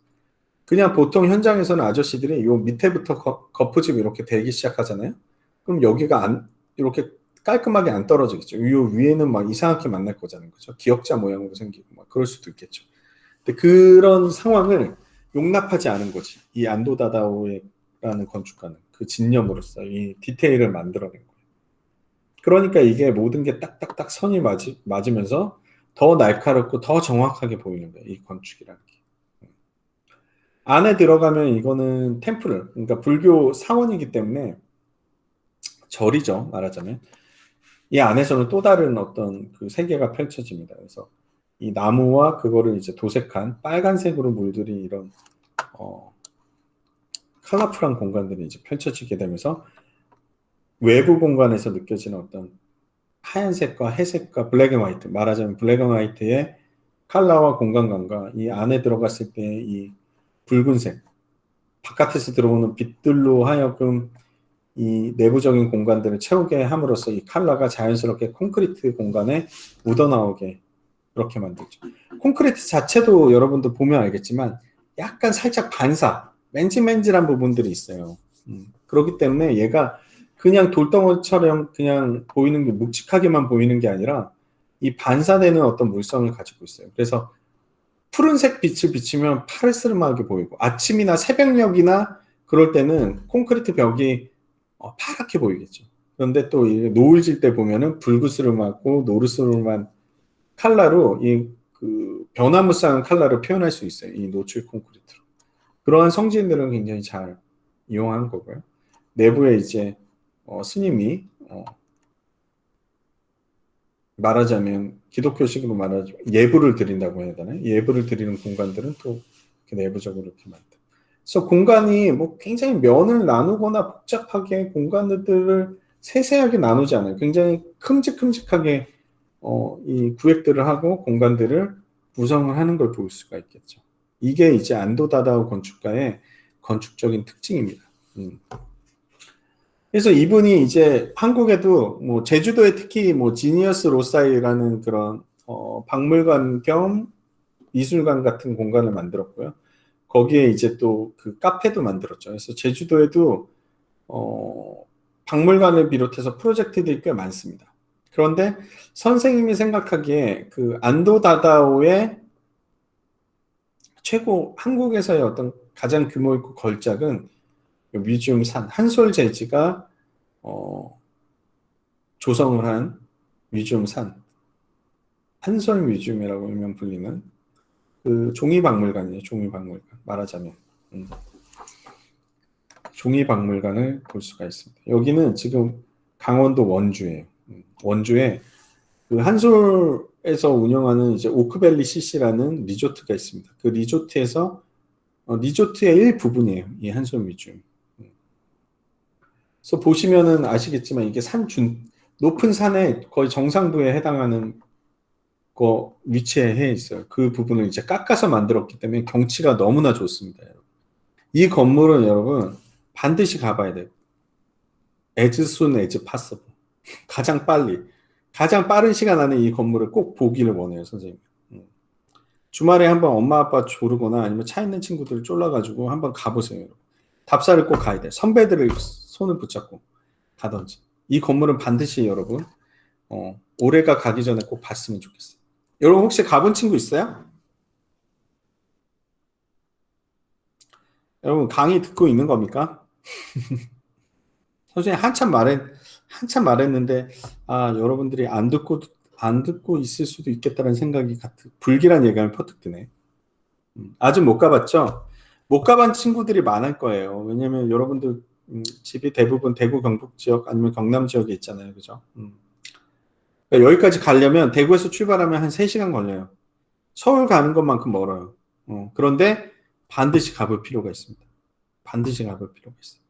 그냥 보통 현장에서는 아저씨들이 요 밑에부터 거푸집 이렇게 대기 시작하잖아요. 그럼 여기가 이렇게 깔끔하게 안 떨어지겠죠. 요 위에는 막 이상하게 만날 거잖아요. 그죠? 기역자 모양으로 생기고 막 그럴 수도 있겠죠. 근데 그런 상황을 용납하지 않은 거지. 이 안도 다다오라는 건축가는 그 진념으로서 이 디테일을 만들어낸 거예요. 그러니까 이게 모든 게 딱딱딱 선이 맞으면서 더 날카롭고 더 정확하게 보이는 거예요. 이 건축이라는 게. 안에 들어가면 이거는 템플, 그러니까 불교 사원이기 때문에 절이죠, 말하자면. 이 안에서는 또 다른 어떤 그 세계가 펼쳐집니다. 그래서 이 나무와 그거를 이제 도색한 빨간색으로 물들인 이런 컬러풀한 공간들이 이제 펼쳐지게 되면서 외부 공간에서 느껴지는 어떤 하얀색과 회색과 블랙 앤 화이트, 말하자면 블랙 앤 화이트의 컬러와 공간감과 이 안에 들어갔을 때 이 붉은색, 바깥에서 들어오는 빛들로 하여금 이 내부적인 공간들을 채우게 함으로써 이 컬러가 자연스럽게 콘크리트 공간에 묻어나오게 그렇게 만들죠. 콘크리트 자체도 여러분들 보면 알겠지만 약간 살짝 맨질맨질한 부분들이 있어요. 그렇기 때문에 얘가 그냥 돌덩어리처럼 그냥 보이는 게 묵직하게만 보이는 게 아니라 이 반사되는 어떤 물성을 가지고 있어요. 그래서 푸른색 빛을 비치면 파르스름하게 보이고 아침이나 새벽녘이나 그럴 때는 콘크리트 벽이 파랗게 보이겠죠. 그런데 또 노을 질 때 보면은 붉으스름하고 노르스름한 컬러로 이 그 변화무쌍한 컬러를 표현할 수 있어요. 이 노출 콘크리트로. 그러한 성질들은 굉장히 잘 이용한 거고요. 내부에 이제 스님이 말하자면 기독교식으로 말하자면 예불을 드린다고 해야 되나요? 예불을 드리는 공간들은 또 이렇게 내부적으로 이렇게 많다. 그래서 공간이 뭐 굉장히 면을 나누거나 복잡하게 공간들을 세세하게 나누지 않아요. 굉장히 큼직큼직하게 이 구획들을 하고 공간들을 구성을 하는 걸 볼 수가 있겠죠. 이게 이제 안도 다다오 건축가의 건축적인 특징입니다. 그래서 이분이 이제 한국에도 뭐 제주도에 특히 뭐 지니어스 로사이라는 그런 박물관 겸 미술관 같은 공간을 만들었고요. 거기에 이제 또 그 카페도 만들었죠. 그래서 제주도에도 박물관을 비롯해서 프로젝트들이 꽤 많습니다. 그런데 선생님이 생각하기에 그 안도 다다오의 최고 한국에서의 어떤 가장 규모 있고 걸작은 뮤지엄 산 한솔 재지가 조성을 한 뮤지엄 산 한솔 뮤지엄이라고 일명 불리는 그 종이박물관이에요. 종이박물관 말하자면 종이박물관을 볼 수가 있습니다. 여기는 지금 강원도 원주예요. 원주에 그 한솔에서 운영하는 이제 오크밸리 CC라는 리조트가 있습니다. 그 리조트에서 리조트의 일부분이에요. 이 한솔 뮤지엄. 그래서 보시면은 아시겠지만 이게 높은 산의 거의 정상부에 해당하는 거 위치에 해 있어요. 그 부분을 이제 깎아서 만들었기 때문에 경치가 너무나 좋습니다. 여러분. 이 건물은 여러분 반드시 가봐야 돼요. as soon as possible. 가장 빨리. 가장 빠른 시간 안에 이 건물을 꼭 보기를 원해요, 선생님. 주말에 한번 엄마 아빠 조르거나 아니면 차 있는 친구들 쫄라가지고 한번 가보세요. 여러분. 답사를 꼭 가야 돼요. 선배들을 손을 붙잡고 가든지. 이 건물은 반드시 여러분 올해가 가기 전에 꼭 봤으면 좋겠어요. 여러분 혹시 가본 친구 있어요? 여러분 강의 듣고 있는 겁니까? 선생님 한참 말했는데 여러분들이 안 듣고 있을 수도 있겠다는 생각이 불길한 예감이 퍼뜩 드네. 아직 못 가봤죠? 못 가본 친구들이 많을 거예요. 왜냐면 여러분들 집이 대부분 대구 경북 지역 아니면 경남 지역에 있잖아요. 그죠? 그러니까 여기까지 가려면 대구에서 출발하면 한 3시간 걸려요. 서울 가는 것만큼 멀어요. 그런데 반드시 가볼 필요가 있습니다. 반드시 가볼 필요가 있어요.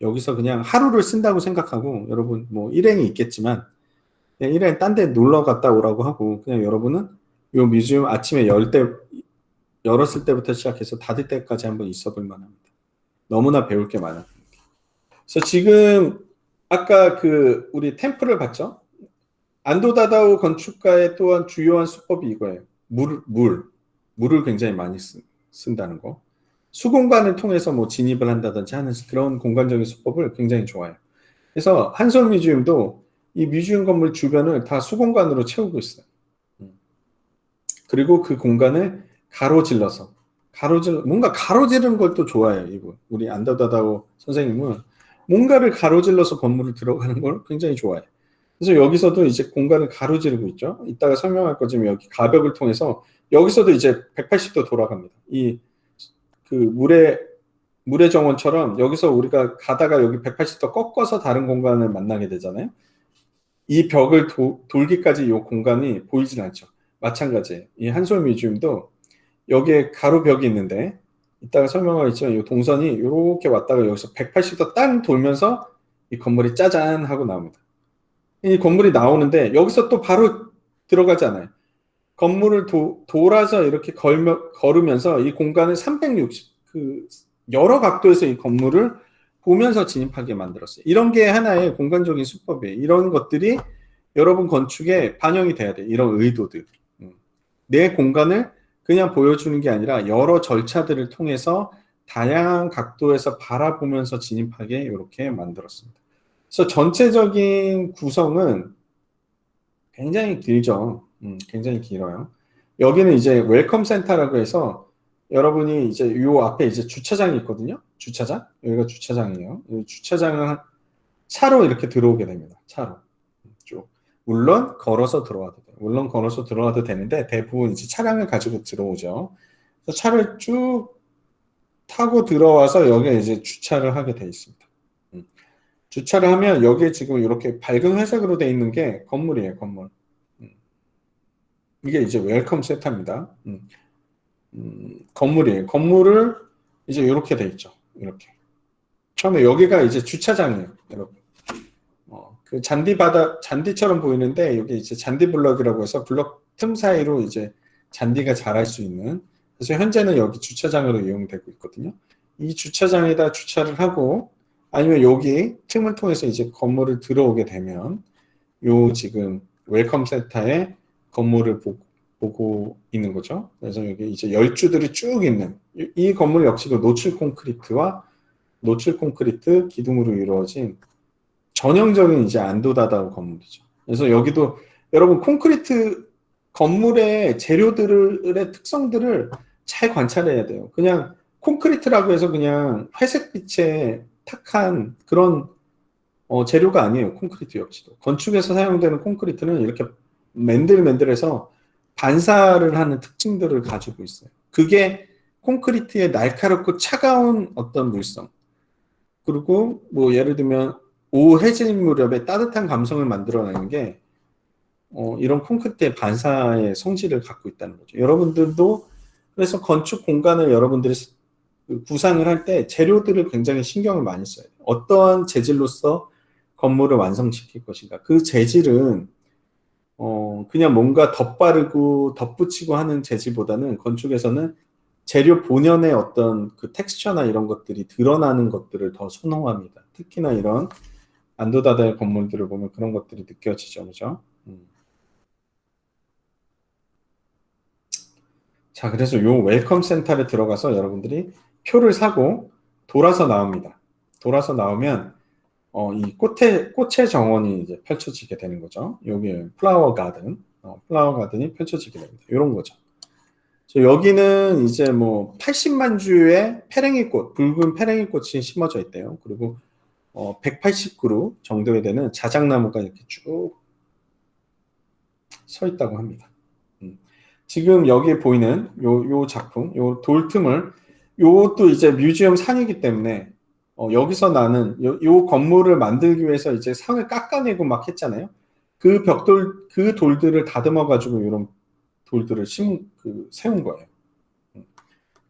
여기서 그냥 하루를 쓴다고 생각하고 여러분 뭐 일행이 있겠지만 그냥 일행 딴 데 놀러 갔다 오라고 하고 그냥 여러분은 요 뮤지엄 아침에 열었을 때부터 시작해서 닫을 때까지 한번 있어 볼 만합니다. 너무나 배울 게 많아요. 그래서 지금 아까 그 우리 템플을 봤죠? 안도다다오 건축가의 또한 주요한 수법이 이거예요. 물을 굉장히 많이 쓴다는 거. 수공간을 통해서 뭐 진입을 한다든지 하는 그런 공간적인 수법을 굉장히 좋아해요. 그래서 한솔 뮤지엄도 이 뮤지엄 건물 주변을 다 수공간으로 채우고 있어요. 그리고 그 공간을 뭔가 가로지르는 걸 또 좋아해요, 이분. 우리 안도다다오 선생님은 뭔가를 가로질러서 건물을 들어가는 걸 굉장히 좋아해요. 그래서 여기서도 이제 공간을 가로지르고 있죠. 이따가 설명할 거지만 여기 가벽을 통해서 여기서도 이제 180도 돌아갑니다. 그 물의 정원처럼 여기서 우리가 가다가 여기 180도 꺾어서 다른 공간을 만나게 되잖아요. 이 벽을 돌기까지 이 공간이 보이진 않죠. 마찬가지예요. 이 한솔 뮤지엄도 여기에 가로벽이 있는데 이따가 설명하겠지만 이 동선이 이렇게 왔다가 여기서 180도 땅 돌면서 이 건물이 짜잔 하고 나옵니다. 이 건물이 나오는데 여기서 또 바로 들어가지 않아요. 건물을 돌아서 이렇게 걸으면서 이 공간을 360 여러 각도에서 이 건물을 보면서 진입하게 만들었어요. 이런 게 하나의 공간적인 수법이에요. 이런 것들이 여러분 건축에 반영이 돼야 돼요. 이런 의도들. 내 공간을 그냥 보여주는 게 아니라 여러 절차들을 통해서 다양한 각도에서 바라보면서 진입하게 이렇게 만들었습니다. 그래서 전체적인 구성은 굉장히 길죠. 굉장히 길어요. 여기는 이제 웰컴 센터라고 해서 여러분이 이제 요 앞에 이제 주차장이 있거든요. 주차장. 여기가 주차장이에요. 이 주차장은 차로 이렇게 들어오게 됩니다. 차로. 쭉. 물론 걸어서 들어와도 돼요. 물론 걸어서 들어와도 되는데 대부분 이제 차량을 가지고 들어오죠. 그래서 차를 쭉 타고 들어와서 여기에 이제 주차를 하게 돼 있습니다. 주차를 하면 여기에 지금 이렇게 밝은 회색으로 돼 있는 게 건물이에요, 건물. 이게 이제 웰컴 센터입니다. 건물이에요. 건물을 이제 이렇게 돼 있죠. 이렇게. 처음에 여기가 이제 주차장이에요, 여러분. 그 잔디처럼 보이는데 여기 이제 잔디 블럭이라고 해서 블럭 틈 사이로 이제 잔디가 자랄 수 있는. 그래서 현재는 여기 주차장으로 이용되고 있거든요. 이 주차장에다 주차를 하고 아니면 여기 틈을 통해서 이제 건물을 들어오게 되면 요 지금 웰컴 센터에 건물을 보고 있는 거죠. 그래서 여기 이제 열주들이 쭉 있는 이 건물 역시도 노출 콘크리트 기둥으로 이루어진 전형적인 이제 안도다다우 건물이죠. 그래서 여기도 여러분 콘크리트 건물의 재료들의 특성들을 잘 관찰해야 돼요. 그냥 콘크리트라고 해서 그냥 회색빛의 탁한 그런 재료가 아니에요. 콘크리트 역시도. 건축에서 사용되는 콘크리트는 이렇게 맨들맨들해서 반사를 하는 특징들을 가지고 있어요. 그게 콘크리트의 날카롭고 차가운 어떤 물성. 그리고 뭐 예를 들면 오해진 무렵에 따뜻한 감성을 만들어내는 게 이런 콘크리트의 반사의 성질을 갖고 있다는 거죠. 여러분들도 그래서 건축 공간을 여러분들이 구상을 할 때 재료들을 굉장히 신경을 많이 써요. 어떠한 재질로서 건물을 완성시킬 것인가. 그 재질은 그냥 뭔가 덧바르고 덧붙이고 하는 재질보다는 건축에서는 재료 본연의 어떤 그 텍스처나 이런 것들이 드러나는 것들을 더 선호합니다. 특히나 이런 안도다다의 건물들을 보면 그런 것들이 느껴지죠. 그죠? 자, 그래서 요 웰컴 센터에 들어가서 여러분들이 표를 사고 돌아서 나옵니다. 돌아서 나오면 이 꽃의 정원이 이제 펼쳐지게 되는 거죠. 여기 플라워 가든이 펼쳐지게 됩니다. 이런 거죠. 여기는 이제 뭐 80만 주의 붉은 페랭이 꽃이 심어져 있대요. 그리고 180그루 정도에 되는 자작나무가 이렇게 쭉 서 있다고 합니다. 지금 여기에 보이는 요 작품, 요 돌틈을, 요것도 이제 뮤지엄 산이기 때문에 여기서 나는 요 건물을 만들기 위해서 이제 상을 깎아내고 막 했잖아요. 그 돌들을 다듬어 가지고 이런 돌들을 세운 거예요.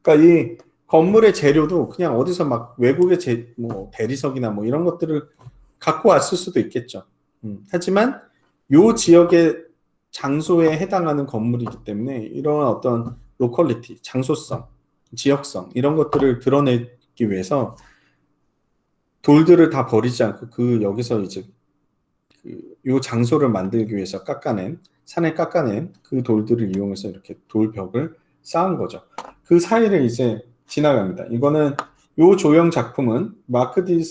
그러니까 이 건물의 재료도 그냥 어디서 막 외국의 뭐 대리석이나 뭐 이런 것들을 갖고 왔을 수도 있겠죠. 하지만 요 지역의 장소에 해당하는 건물이기 때문에 이런 어떤 로컬리티, 장소성, 지역성 이런 것들을 드러내기 위해서 돌들을 다 버리지 않고 여기서 이제 요 장소를 만들기 위해서 산에 깎아낸 그 돌들을 이용해서 이렇게 돌벽을 쌓은 거죠. 그 사이를 이제 지나갑니다. 이거는 요 조형 작품은 마크 디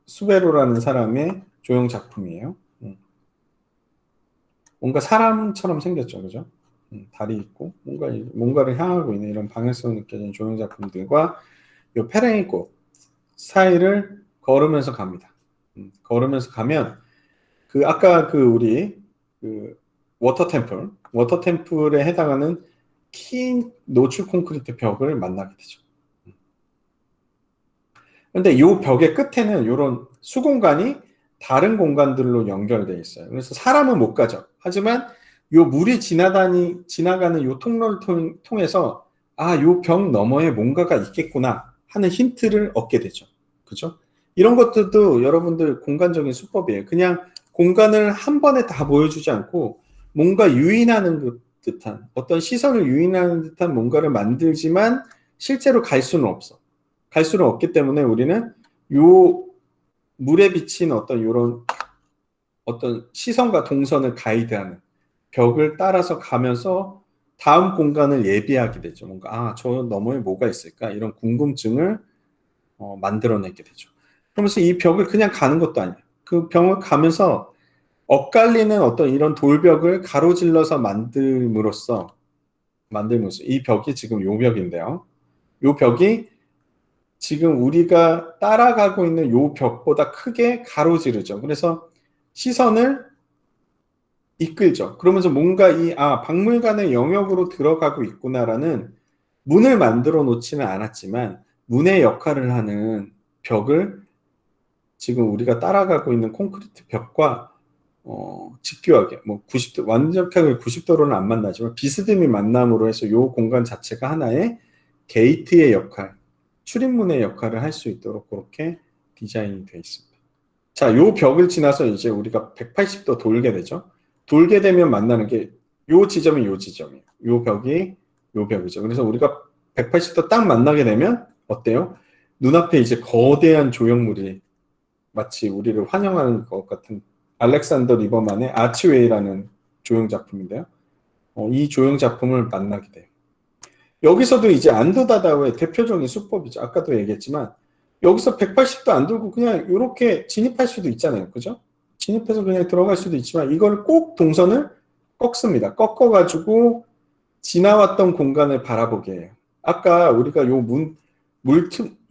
수베로라는 사람의 조형 작품이에요. 뭔가 사람처럼 생겼죠, 그죠? 다리 있고 뭔가를 향하고 있는 이런 방향성이 느껴지는 조형 작품들과 요 페랭이 꽃 사이를 걸으면서 갑니다. 걸으면서 가면 아까 우리 워터 템플에 해당하는 긴 노출 콘크리트 벽을 만나게 되죠. 그런데 이 벽의 끝에는 이런 수공간이 다른 공간들로 연결되어 있어요. 그래서 사람은 못 가죠. 하지만 이 물이 지나가는 이 통로를 통해서 이 벽 너머에 뭔가가 있겠구나 하는 힌트를 얻게 되죠. 그죠? 이런 것들도 여러분들 공간적인 수법이에요. 그냥 공간을 한 번에 다 보여주지 않고 뭔가 유인하는 듯한 어떤 시선을 유인하는 듯한 뭔가를 만들지만 실제로 갈 수는 없어. 갈 수는 없기 때문에 우리는 요 물에 비친 어떤 이런 어떤 시선과 동선을 가이드하는 벽을 따라서 가면서 다음 공간을 예비하게 되죠. 뭔가 저 너머에 뭐가 있을까 이런 궁금증을 만들어내게 되죠. 그러면서 이 벽을 그냥 가는 것도 아니에요. 그 벽을 가면서 엇갈리는 어떤 이런 돌벽을 가로질러서 만들므로써 이 벽이 지금 요 벽인데요. 요 벽이 지금 우리가 따라가고 있는 요 벽보다 크게 가로지르죠. 그래서 시선을 이끌죠. 그러면서 뭔가 박물관의 영역으로 들어가고 있구나라는 문을 만들어 놓지는 않았지만 문의 역할을 하는 벽을 지금 우리가 따라가고 있는 콘크리트 벽과 집교하게 뭐 90도 완벽하게 90도로는 안 만나지만 비스듬히 만남으로 해서 요 공간 자체가 하나의 게이트의 역할, 출입문의 역할을 할 수 있도록 그렇게 디자인이 되어 있습니다. 자, 요 벽을 지나서 이제 우리가 180도 돌게 되죠. 돌게 되면 만나는 게 요 지점이 요 지점이에요. 요 벽이 요 벽이죠. 그래서 우리가 180도 딱 만나게 되면 어때요? 눈앞에 이제 거대한 조형물이 마치 우리를 환영하는 것 같은 알렉산더 리버만의 아치웨이라는 조형 작품인데요. 이 조형 작품을 만나게 돼요. 여기서도 이제 안도다다오의 대표적인 수법이죠. 아까도 얘기했지만 여기서 180도 안 돌고 그냥 이렇게 진입할 수도 있잖아요. 그죠? 진입해서 그냥 들어갈 수도 있지만 이걸 꼭 동선을 꺾습니다. 꺾어가지고 지나왔던 공간을 바라보게 해요. 아까 우리가 요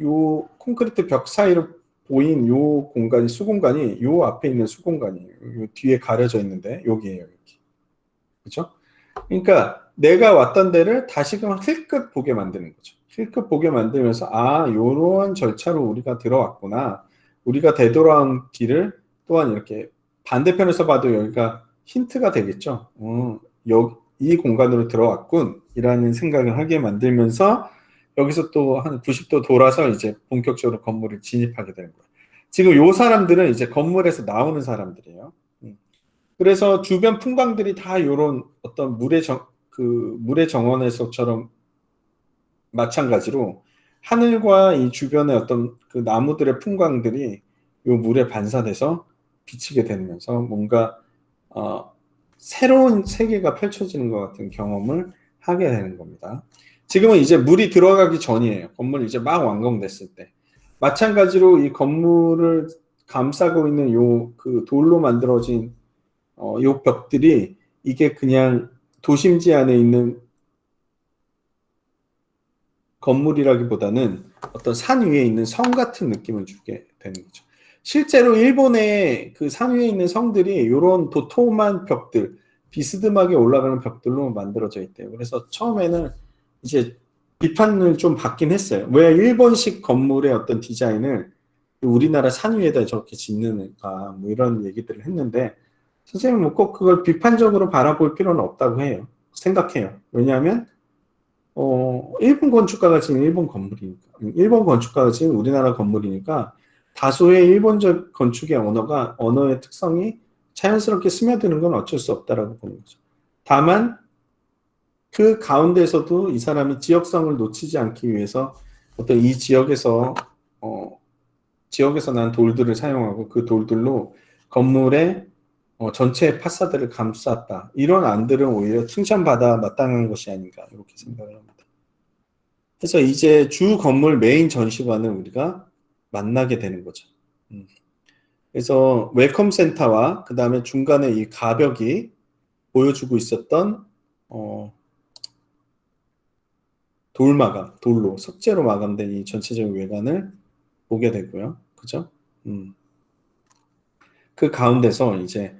요 콘크리트 벽 사이로 보인 요 공간이 수공간이 요 앞에 있는 수공간이에요. 요 뒤에 가려져 있는데 여기에요. 여기. 그죠? 그러니까 내가 왔던 데를 다시금 힐끗 보게 만드는 거죠. 힐끗 보게 만들면서 요런 절차로 우리가 들어왔구나. 우리가 되돌아온 길을 또한 이렇게 반대편에서 봐도 여기가 힌트가 되겠죠. 이 공간으로 들어왔군. 이라는 생각을 하게 만들면서 여기서 또 한 90도 돌아서 이제 본격적으로 건물을 진입하게 되는 거예요. 지금 요 사람들은 이제 건물에서 나오는 사람들이에요. 그래서 주변 풍광들이 다 이런 어떤 물의 정원에서처럼 마찬가지로 하늘과 이 주변의 어떤 그 나무들의 풍광들이 이 물에 반사돼서 비치게 되면서 뭔가 새로운 세계가 펼쳐지는 것 같은 경험을 하게 되는 겁니다. 지금은 이제 물이 들어가기 전이에요. 건물이 이제 막 완공됐을 때. 마찬가지로 이 건물을 감싸고 있는 그 돌로 만들어진 요 벽들이 이게 그냥 도심지 안에 있는 건물이라기보다는 어떤 산 위에 있는 성 같은 느낌을 주게 되는 거죠. 실제로 일본의 그 산 위에 있는 성들이 이런 도톰한 벽들, 비스듬하게 올라가는 벽들로 만들어져 있대요. 그래서 처음에는 이제 비판을 좀 받긴 했어요. 왜 일본식 건물의 어떤 디자인을 우리나라 산 위에다 저렇게 짓는가, 뭐 이런 얘기들을 했는데, 선생님은 뭐 꼭 그걸 비판적으로 바라볼 필요는 없다고 해요. 생각해요. 왜냐하면 일본 건축가가 지은 일본 건물이니까, 일본 건축가가 지은 우리나라 건물이니까 다소의 일본적 건축의 언어의 특성이 자연스럽게 스며드는 건 어쩔 수 없다라고 보는 거죠. 다만 그 가운데서도 이 사람이 지역성을 놓치지 않기 위해서 어떤 이 지역에서 난 돌들을 사용하고 그 돌들로 건물의 전체 파사드를 감쌌다. 이런 안들은 오히려 칭찬받아 마땅한 것이 아닌가 이렇게 생각을 합니다. 그래서 이제 주 건물 메인 전시관을 우리가 만나게 되는 거죠. 그래서 웰컴 센터와 그 다음에 중간에 이 가벽이 보여주고 있었던 돌로 석재로 마감된 이 전체적인 외관을 보게 되고요. 그죠? 그 가운데서 이제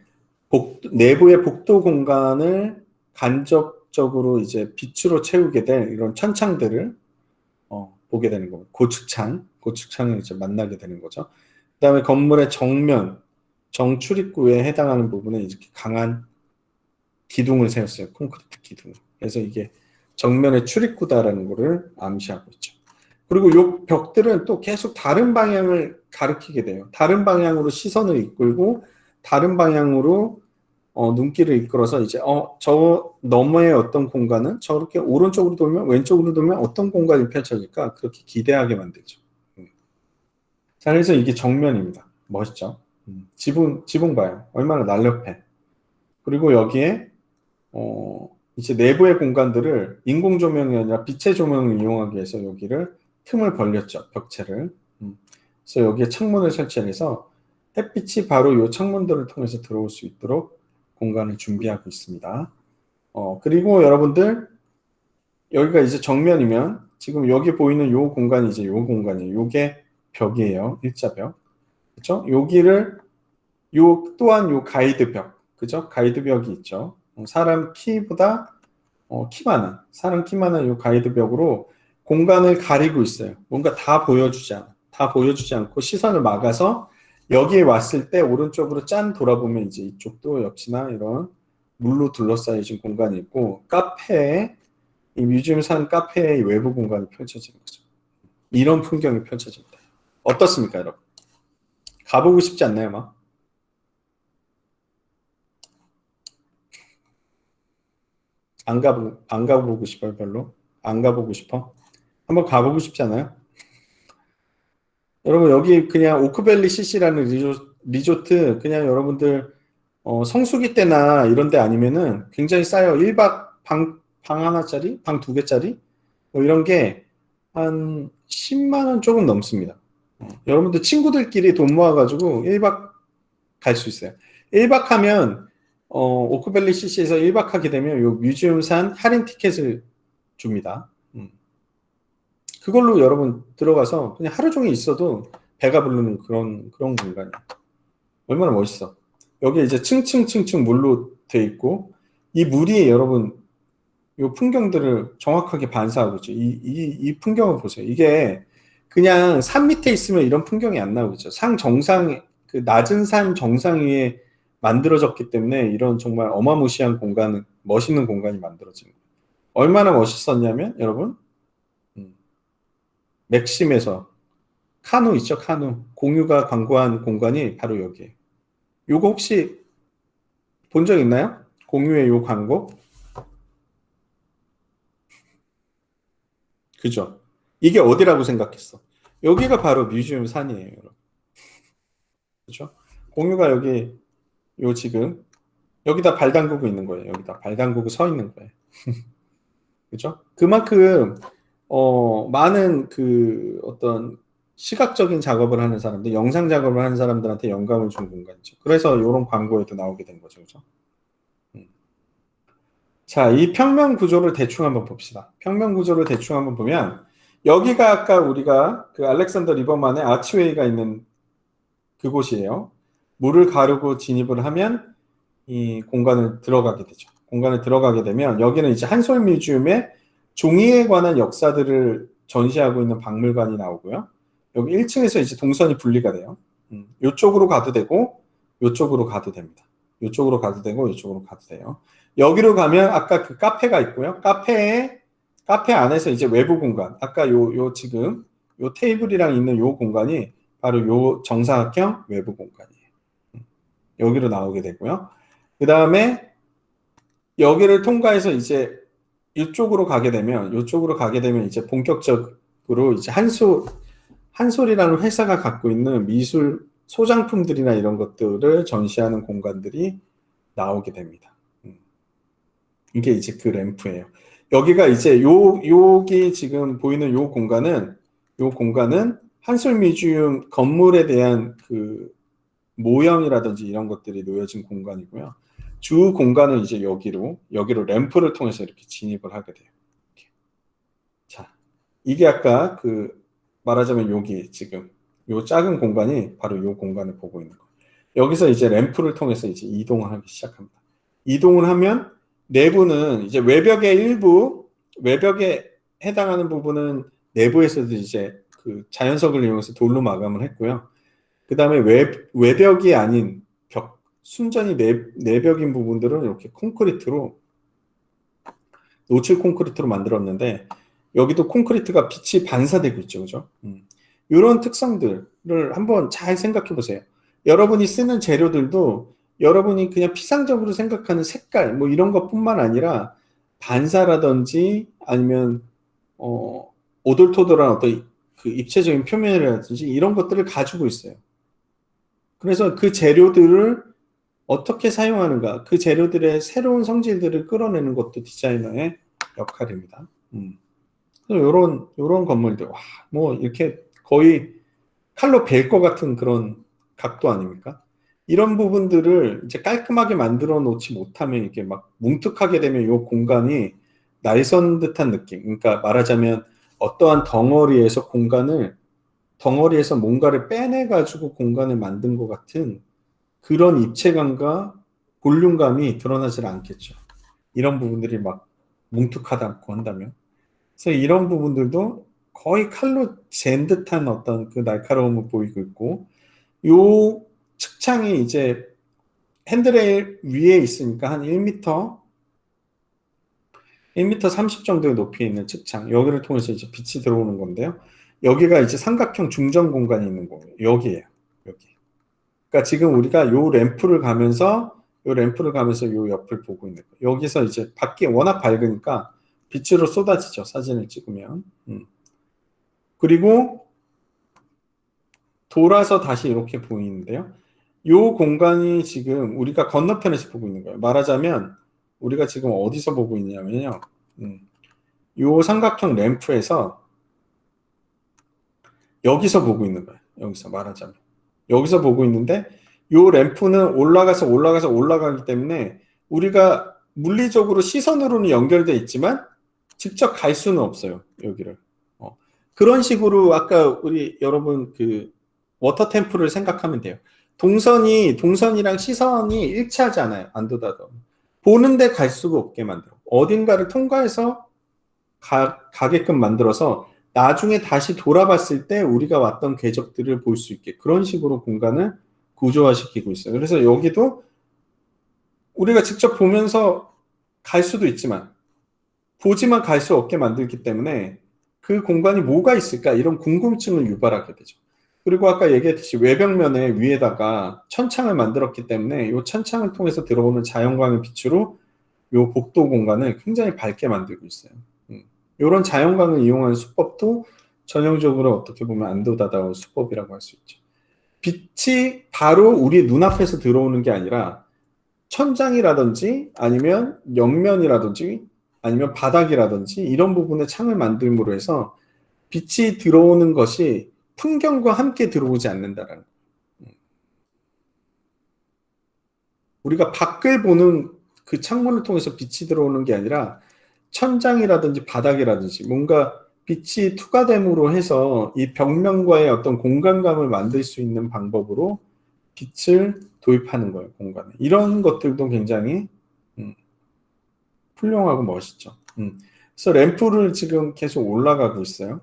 내부의 복도 공간을 간접적으로 이제 빛으로 채우게 될 이런 천창들을 보게 되는 겁니다. 고측창을 이제 만나게 되는 거죠. 그 다음에 건물의 정면, 정출입구에 해당하는 부분에 이렇게 강한 기둥을 세웠어요. 콘크리트 기둥. 그래서 이게 정면의 출입구다라는 것을 암시하고 있죠. 그리고 이 벽들은 또 계속 다른 방향을 가리키게 돼요. 다른 방향으로 시선을 이끌고 다른 방향으로 눈길을 이끌어서 이제 저 너머의 어떤 공간은 저렇게 오른쪽으로 돌면 왼쪽으로 돌면 어떤 공간이 펼쳐질까 그렇게 기대하게 만들죠. 자, 그래서 이게 정면입니다. 멋있죠? 지붕 봐요. 얼마나 날렵해. 그리고 여기에 이제 내부의 공간들을 인공 조명이 아니라 빛의 조명을 이용하기 위해서 여기를 틈을 벌렸죠. 벽체를. 그래서 여기에 창문을 설치해서 햇빛이 바로 이 창문들을 통해서 들어올 수 있도록 공간을 준비하고 있습니다. 그리고 여러분들 여기가 이제 정면이면 지금 여기 보이는 요 공간이 이제 요 공간이에요. 요게 벽이에요. 일자벽. 그렇죠? 여기를 또한 요 가이드벽. 그죠? 가이드벽이 있죠. 사람 키보다 사람 키만한 요 가이드벽으로 공간을 가리고 있어요. 뭔가 다 보여주지 않고 시선을 막아서 여기에 왔을 때 오른쪽으로 짠 돌아보면 이제 이쪽도 역시나 이런 물로 둘러싸여진 공간이 있고 이 뮤지엄산 카페의 외부 공간이 펼쳐지는 거죠. 이런 풍경이 펼쳐집니다. 어떻습니까, 여러분? 가보고 싶지 않나요, 막? 안 가보고 싶어요, 별로? 안 가보고 싶어? 한번 가보고 싶지 않아요? 여러분, 여기 그냥 오크밸리 CC라는 리조트, 그냥 여러분들, 성수기 때나 이런 데 아니면은 굉장히 싸요. 1박 방 하나짜리, 방 두 개짜리, 뭐 이런 게 한 10만 원 조금 넘습니다. 여러분들 친구들끼리 돈 모아가지고 1박 갈 수 있어요. 1박 하면, 오크밸리 CC에서 1박 하게 되면 요 뮤지엄산 할인 티켓을 줍니다. 그걸로 여러분 들어가서 그냥 하루 종일 있어도 배가 부르는 그런 공간이에요. 얼마나 멋있어. 여기 이제 층층층층 물로 돼 있고, 이 물이 여러분, 이 풍경들을 정확하게 반사하고 있죠. 이 풍경을 보세요. 이게 그냥 산 밑에 있으면 이런 풍경이 안 나오죠. 산 정상, 그 낮은 산 정상 위에 만들어졌기 때문에 이런 정말 어마무시한 공간, 멋있는 공간이 만들어진 거예요. 얼마나 멋있었냐면, 여러분, 맥심에서 카누 있죠, 카누. 공유가 광고한 공간이 바로 여기에요. 요거 혹시 본 적 있나요? 공유의 요 광고? 그죠? 이게 어디라고 생각했어? 여기가 바로 뮤지엄 산이에요, 여러분. 그죠? 공유가 여기, 요 지금, 여기다 발 담그고 있는 거예요. 여기다 발 담그고 서 있는 거예요. 그죠? 그만큼, 많은 그 어떤 시각적인 작업을 하는 사람들, 영상 작업을 하는 사람들한테 영감을 준 공간이죠. 그래서 이런 광고에도 나오게 된 거죠. 그죠? 자, 이 평면 구조를 대충 한번 봅시다. 평면 구조를 대충 한번 보면, 여기가 아까 우리가 그 알렉산더 리버만의 아치웨이가 있는 그곳이에요. 물을 가르고 진입을 하면 이 공간을 들어가게 되죠. 공간을 들어가게 되면 여기는 이제 한솔 뮤지엄의 종이에 관한 역사들을 전시하고 있는 박물관이 나오고요. 여기 1층에서 이제 동선이 분리가 돼요. 이쪽으로 가도 되고 이쪽으로 가도 됩니다. 이쪽으로 가도 되고 이쪽으로 가도 돼요. 여기로 가면 아까 그 카페가 있고요. 카페 안에서 이제 외부 공간, 아까 요 지금 요 테이블이랑 있는 요 공간이 바로 요 정사각형 외부 공간이에요. 여기로 나오게 되고요. 그 다음에 여기를 통과해서 이제 이쪽으로 가게 되면 이제 본격적으로 이제 한솔이라는 회사가 갖고 있는 미술 소장품들이나 이런 것들을 전시하는 공간들이 나오게 됩니다. 이게 이제 그 램프예요. 여기가 이제 여기 지금 보이는 요 공간은 한솔 뮤지엄 건물에 대한 그 모형이라든지 이런 것들이 놓여진 공간이고요. 주 공간은 이제 여기로 램프를 통해서 이렇게 진입을 하게 돼요. 이렇게. 자, 이게 아까 그 말하자면 여기 지금 요 작은 공간이 바로 요 공간을 보고 있는 거예요. 여기서 이제 램프를 통해서 이제 이동을 하기 시작합니다. 이동을 하면 내부는 이제 외벽에 해당하는 부분은 내부에서도 이제 그 자연석을 이용해서 돌로 마감을 했고요. 그 다음에 외벽이 아닌 순전히 내벽인 부분들은 이렇게 노칠 콘크리트로 만들었는데, 여기도 콘크리트가 빛이 반사되고 있죠. 그죠? 이런 특성들을 한번 잘 생각해 보세요. 여러분이 쓰는 재료들도 여러분이 그냥 피상적으로 생각하는 색깔, 뭐 이런 것뿐만 아니라 반사라든지 아니면, 오돌토돌한 어떤 그 입체적인 표면이라든지 이런 것들을 가지고 있어요. 그래서 그 재료들을 어떻게 사용하는가, 그 재료들의 새로운 성질들을 끌어내는 것도 디자이너의 역할입니다. 요런 건물들, 와, 뭐, 이렇게 거의 칼로 벨 것 같은 그런 각도 아닙니까? 이런 부분들을 이제 깔끔하게 만들어 놓지 못하면 이게 막 뭉툭하게 되면 이 공간이 날선 듯한 느낌. 그러니까 말하자면 어떠한 덩어리에서 뭔가를 빼내가지고 공간을 만든 것 같은 그런 입체감과 볼륨감이 드러나질 않겠죠. 이런 부분들이 막 뭉툭하다고 한다면. 그래서 이런 부분들도 거의 칼로 잰 듯한 어떤 그 날카로움을 보이고 있고, 요 측창이 이제 핸드레일 위에 있으니까 한 1m 30 정도의 높이에 있는 측창, 여기를 통해서 이제 빛이 들어오는 건데요. 여기가 이제 삼각형 중전 공간이 있는 거예요. 여기에요. 여기. 그러니까 지금 우리가 요 램프를 가면서 요 옆을 보고 있는 거예요. 여기서 이제 밖이 워낙 밝으니까 빛으로 쏟아지죠. 사진을 찍으면. 그리고 돌아서 다시 이렇게 보이는데요. 요 공간이 지금 우리가 건너편에서 보고 있는 거예요. 말하자면 우리가 지금 어디서 보고 있냐면요. 요 삼각형 램프에서 여기서 보고 있는 거예요. 여기서 말하자면. 여기서 보고 있는데 요 램프는 올라가기 때문에 우리가 물리적으로 시선으로는 연결돼 있지만 직접 갈 수는 없어요. 여기를. 그런 식으로 아까 우리 여러분 그 워터 템플을 생각하면 돼요. 동선이랑 시선이 일치하지 않아요. 안도다도. 보는데 갈 수가 없게 만들어. 어딘가를 통과해서 가게끔 만들어서 나중에 다시 돌아봤을 때 우리가 왔던 궤적들을 볼 수 있게 그런 식으로 공간을 구조화시키고 있어요. 그래서 여기도 우리가 직접 보면서 갈 수도 있지만 보지만 갈 수 없게 만들기 때문에 그 공간이 뭐가 있을까 이런 궁금증을 유발하게 되죠. 그리고 아까 얘기했듯이 외벽면에 위에다가 천창을 만들었기 때문에 이 천창을 통해서 들어오는 자연광의 빛으로 이 복도 공간을 굉장히 밝게 만들고 있어요. 이런 자연광을 이용한 수법도 전형적으로 어떻게 보면 안도다다오 수법이라고 할 수 있죠. 빛이 바로 우리 눈앞에서 들어오는 게 아니라 천장이라든지 아니면 옆면이라든지 아니면 바닥이라든지 이런 부분에 창을 만들므로 해서 빛이 들어오는 것이 풍경과 함께 들어오지 않는다라는 거예요. 우리가 밖을 보는 그 창문을 통해서 빛이 들어오는 게 아니라 천장이라든지 바닥이라든지 뭔가 빛이 투과됨으로 해서 이 벽면과의 어떤 공간감을 만들 수 있는 방법으로 빛을 도입하는 거예요, 공간에. 이런 것들도 굉장히 훌륭하고 멋있죠. 그래서 램프를 지금 계속 올라가고 있어요.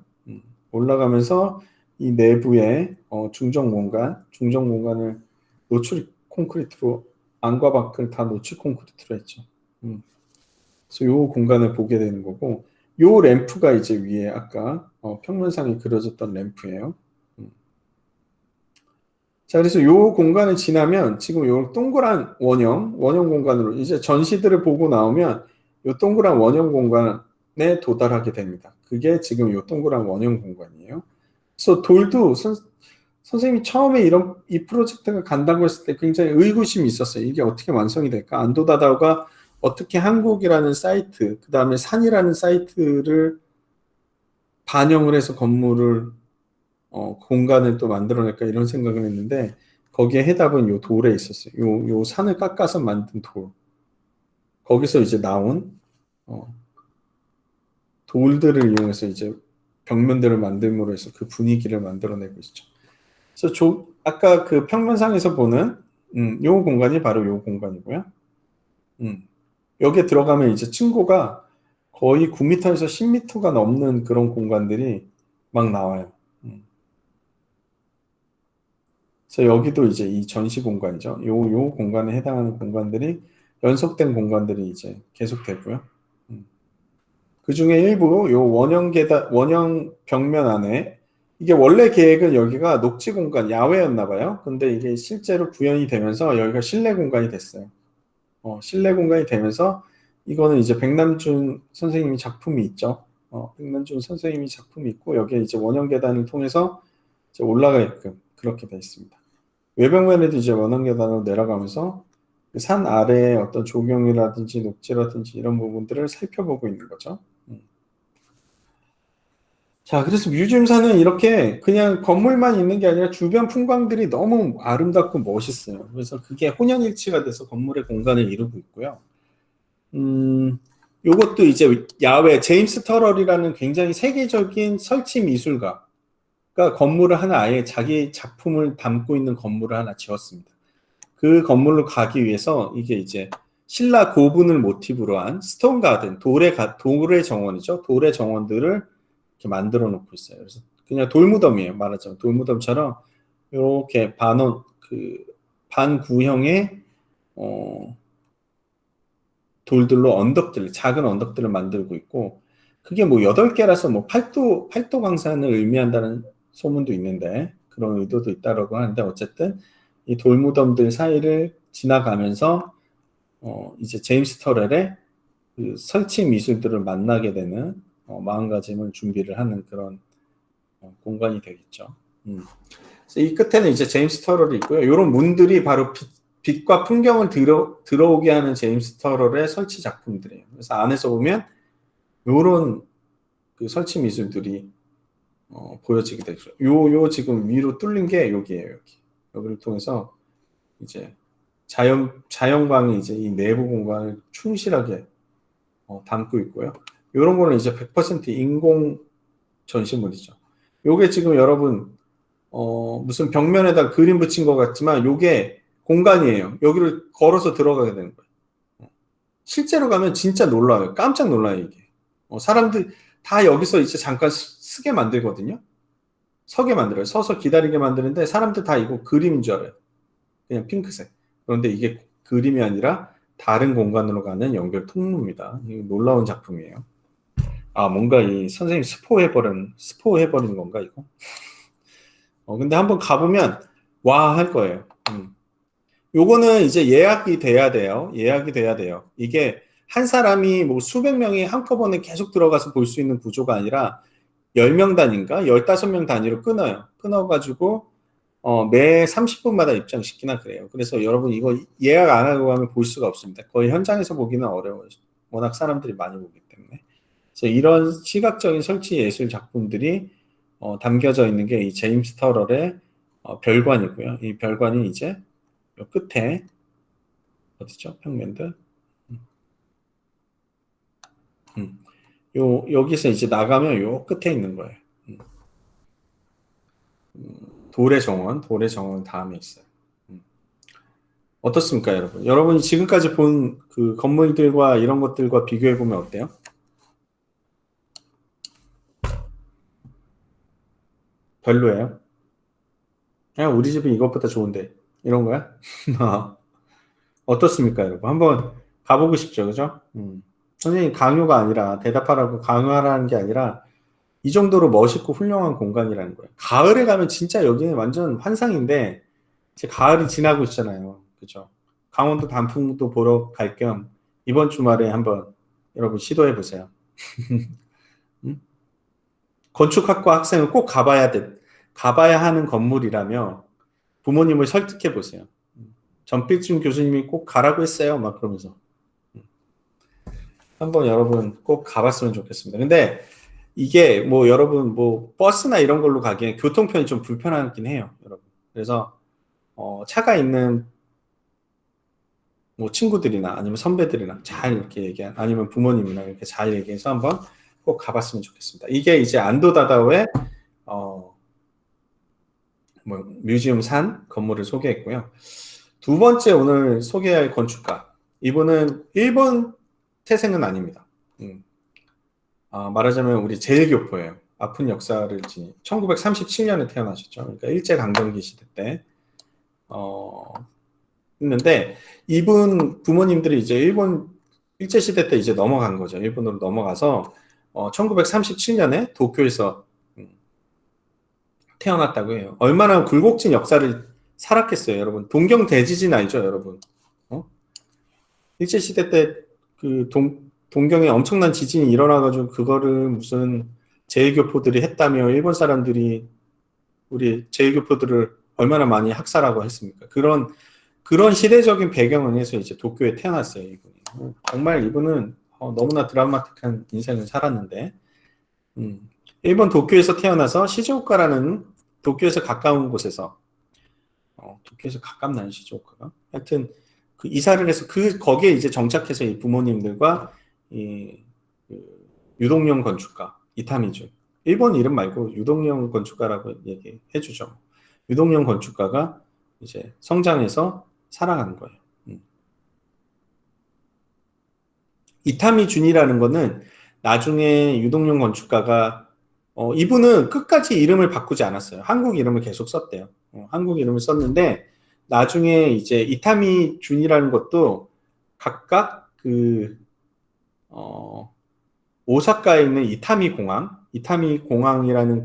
올라가면서 이 내부에 중정 공간을 노출 콘크리트로 안과 밖을 다 노출 콘크리트로 했죠. 그래서 요 공간을 보게 되는 거고, 요 램프가 이제 위에 아까 평면상에 그려졌던 램프예요. 자, 그래서 요 공간을 지나면 지금 요 동그란 원형 공간으로 이제 전시들을 보고 나오면 요 동그란 원형 공간에 도달하게 됩니다. 그게 지금 요 동그란 원형 공간이에요. 그래서 돌도 선생님이 처음에 이 프로젝트가 간다고 했을 때 굉장히 의구심이 있었어요. 이게 어떻게 완성이 될까? 안도다다오가 어떻게 한국이라는 사이트, 그 다음에 산이라는 사이트를 반영을 해서 건물을 공간을 또 만들어낼까 이런 생각을 했는데 거기에 해답은 요 돌에 있었어요. 요 산을 깎아서 만든 돌. 거기서 이제 나온 돌들을 이용해서 이제 벽면들을 만들므로 해서 그 분위기를 만들어내고 있죠. 그래서 아까 그 평면상에서 보는 요 공간이 바로 요 공간이고요. 여기에 들어가면 이제 층고가 거의 9m에서 10m가 넘는 그런 공간들이 막 나와요. 그래서 여기도 이제 이 전시 공간이죠. 요 공간에 해당하는 공간들이 연속된 공간들이 이제 계속 되고요. 그 중에 일부 요 원형 벽면 안에 이게 원래 계획은 여기가 녹지 공간, 야외였나 봐요. 근데 이게 실제로 구현이 되면서 여기가 실내 공간이 됐어요. 실내 공간이 되면서 이거는 이제 백남준 선생님이 작품이 있죠. 백남준 선생님이 작품이 있고 여기에 이제 원형 계단을 통해서 이제 올라가게끔 그렇게 되어 있습니다. 외벽면에도 이제 원형 계단으로 내려가면서 그 산 아래의 어떤 조경이라든지 녹지라든지 이런 부분들을 살펴보고 있는 거죠. 자, 그래서 뮤지엄사는 이렇게 그냥 건물만 있는 게 아니라 주변 풍광들이 너무 아름답고 멋있어요. 그래서 그게 혼연일치가 돼서 건물의 공간을 이루고 있고요. 요것도 이제 야외 제임스 터럴이라는 굉장히 세계적인 설치 미술가가 건물을 하나 아예 자기 작품을 담고 있는 건물을 하나 지었습니다. 그 건물로 가기 위해서 이게 이제 신라 고분을 모티브로 한 스톤 가든, 돌의 정원이죠. 돌의 정원들을 이렇게 만들어 놓고 있어요. 그래서 그냥 돌무덤이에요. 말하자면 돌무덤처럼 이렇게 반구형의 돌들로 작은 언덕들을 만들고 있고 그게 뭐 8개라서 뭐 팔도 강산을 의미한다는 소문도 있는데 그런 의도도 있다라고 하는데 어쨌든 이 돌무덤들 사이를 지나가면서 이제 제임스 터렐의 그 설치 미술들을 만나게 되는 마음가짐을 준비를 하는 그런 공간이 되겠죠. 그래서 이 끝에는 이제 제임스 터럴이 있고요. 이런 문들이 바로 빛과 풍경을 들어오게 하는 제임스 터럴의 설치 작품들이에요. 그래서 안에서 보면 요런 그 설치 미술들이 보여지게 되죠. 요 지금 위로 뚫린 게 여기예요. 여기를 통해서 이제 자연광이 이제 이 내부 공간을 충실하게 담고 있고요. 이런 거는 이제 100% 인공 전시물이죠. 요게 지금 여러분 무슨 벽면에다 그림 붙인 것 같지만 요게 공간이에요. 여기를 걸어서 들어가게 되는 거예요. 실제로 가면 진짜 놀라요. 깜짝 놀라요, 이게. 사람들 다 여기서 이제 잠깐 쓰게 만들거든요. 서게 만들어요. 서서 기다리게 만드는데 사람들 다 이거 그림인 줄 알아요. 그냥 핑크색. 그런데 이게 그림이 아니라 다른 공간으로 가는 연결 통로입니다. 놀라운 작품이에요. 아, 뭔가 이 선생님 스포해버린 건가, 이거? 근데 한번 가보면, 와, 할 거예요. 요거는 이제 예약이 돼야 돼요. 예약이 돼야 돼요. 이게 한 사람이 뭐 수백 명이 한꺼번에 계속 들어가서 볼 수 있는 구조가 아니라 10명 단위인가? 15명 단위로 끊어요. 끊어가지고, 매 30분마다 입장시키나 그래요. 그래서 여러분 이거 예약 안 하고 가면 볼 수가 없습니다. 거의 현장에서 보기는 어려워요. 워낙 사람들이 많이 보기 때문에. 그래서 이런 시각적인 설치 예술 작품들이 담겨져 있는 게 이 제임스 터럴의 별관이고요. 이 별관이 이제 요 끝에 어디죠? 평면들. 여기서 이제 나가면 요 끝에 있는 거예요. 돌의 정원 다음에 있어요. 어떻습니까, 여러분? 여러분이 지금까지 본 그 건물들과 이런 것들과 비교해 보면 어때요? 별로예요? 그냥 우리 집이 이것보다 좋은데 이런 거야? 어떻습니까, 여러분? 한번 가보고 싶죠, 그죠? 선생님 강요가 아니라 대답하라고 강요하라는 게 아니라 이 정도로 멋있고 훌륭한 공간이라는 거예요. 가을에 가면 진짜 여기는 완전 환상인데 이제 가을이 지나고 있잖아요, 그죠? 강원도 단풍도 보러 갈 겸 이번 주말에 한번 여러분 시도해 보세요. 건축학과 학생은 꼭 가봐야 하는 건물이라며 부모님을 설득해 보세요. 전필준 교수님이 꼭 가라고 했어요. 막 그러면서. 한번 여러분 꼭 가봤으면 좋겠습니다. 근데 이게 뭐 여러분 뭐 버스나 이런 걸로 가기엔 교통편이 좀 불편하긴 해요. 여러분. 그래서 차가 있는 뭐 친구들이나 아니면 선배들이나 잘 이렇게 아니면 부모님이나 이렇게 잘 얘기해서 한번 꼭 가봤으면 좋겠습니다. 이게 이제 안도다다오의 뭐 뮤지엄 산 건물을 소개했고요. 두 번째 오늘 소개할 건축가. 이분은 일본 태생은 아닙니다. 말하자면 우리 제일교포예요. 아픈 역사를 지닌 1937년에 태어나셨죠. 그러니까 일제강점기 시대 때 했는데 이분 부모님들이 이제 일본 일제시대 때 이제 넘어간 거죠. 일본으로 넘어가서 1937년에 도쿄에서 태어났다고 해요. 얼마나 굴곡진 역사를 살았겠어요, 여러분. 동경 대지진 알죠, 여러분? 일제시대 때 그 동경에 엄청난 지진이 일어나가지고 그거를 무슨 제일교포들이 했다며 일본 사람들이 우리 제일교포들을 얼마나 많이 학살하고 했습니까? 그런 시대적인 배경을 해서 이제 도쿄에 태어났어요, 이분이. 정말 이분은 너무나 드라마틱한 인생을 살았는데, 일본 도쿄에서 태어나서 시즈오카라는 도쿄에서 가까운 곳에서, 도쿄에서 가깝나요, 시즈오카가? 하여튼, 그 이사를 해서 거기에 이제 정착해서 이 부모님들과 유동용 건축가, 이타미준. 일본 이름 말고 유동용 건축가라고 얘기해 주죠. 유동용 건축가가 이제 성장해서 살아간 거예요. 이타미준이라는 거는 나중에 유동용 건축가가 이분은 끝까지 이름을 바꾸지 않았어요. 한국 이름을 계속 썼대요. 한국 이름을 썼는데 나중에 이제 이타미준이라는 것도 각각 오사카에 있는 이타미 공항이라는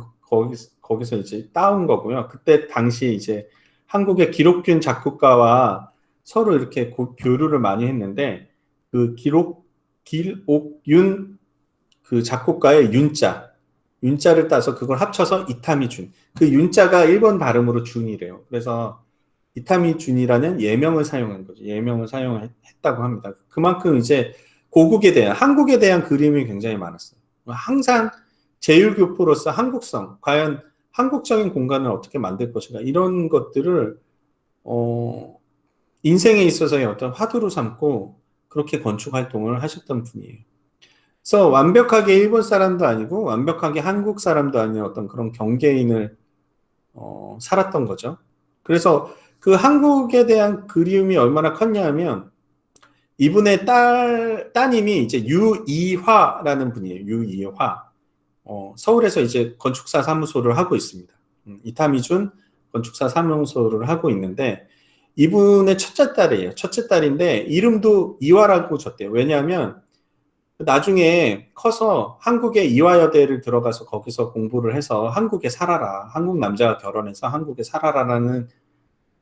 거기서 이제 따온 거고요. 그때 당시 이제 한국의 기록균 작곡가와 서로 이렇게 교류를 많이 했는데 그 길옥윤 그 작곡가의 윤자를 따서 그걸 합쳐서 이타미준. 그 윤자가 일본 발음으로 준이래요. 그래서 이타미준이라는 예명을 사용한 거죠. 예명을 사용했다고 합니다. 그만큼 이제 고국에 대한, 한국에 대한 그림이 굉장히 많았어요. 항상 제일교포로서 한국성, 과연 한국적인 공간을 어떻게 만들 것인가, 이런 것들을, 인생에 있어서의 어떤 화두로 삼고 그렇게 건축 활동을 하셨던 분이에요. 그래서 완벽하게 일본 사람도 아니고 완벽하게 한국 사람도 아닌 어떤 그런 경계인을 살았던 거죠. 그래서 그 한국에 대한 그리움이 얼마나 컸냐 하면 이분의 따님이 이제 유이화라는 분이에요. 유이화. 서울에서 이제 건축사 사무소를 하고 있습니다. 이타미준 건축사 사무소를 하고 있는데 이분의 첫째 딸이에요. 첫째 딸인데 이름도 이화라고 줬대요. 왜냐하면 나중에 커서 한국의 이화여대를 들어가서 거기서 공부를 해서 한국에 살아라. 한국 남자가 결혼해서 한국에 살아라라는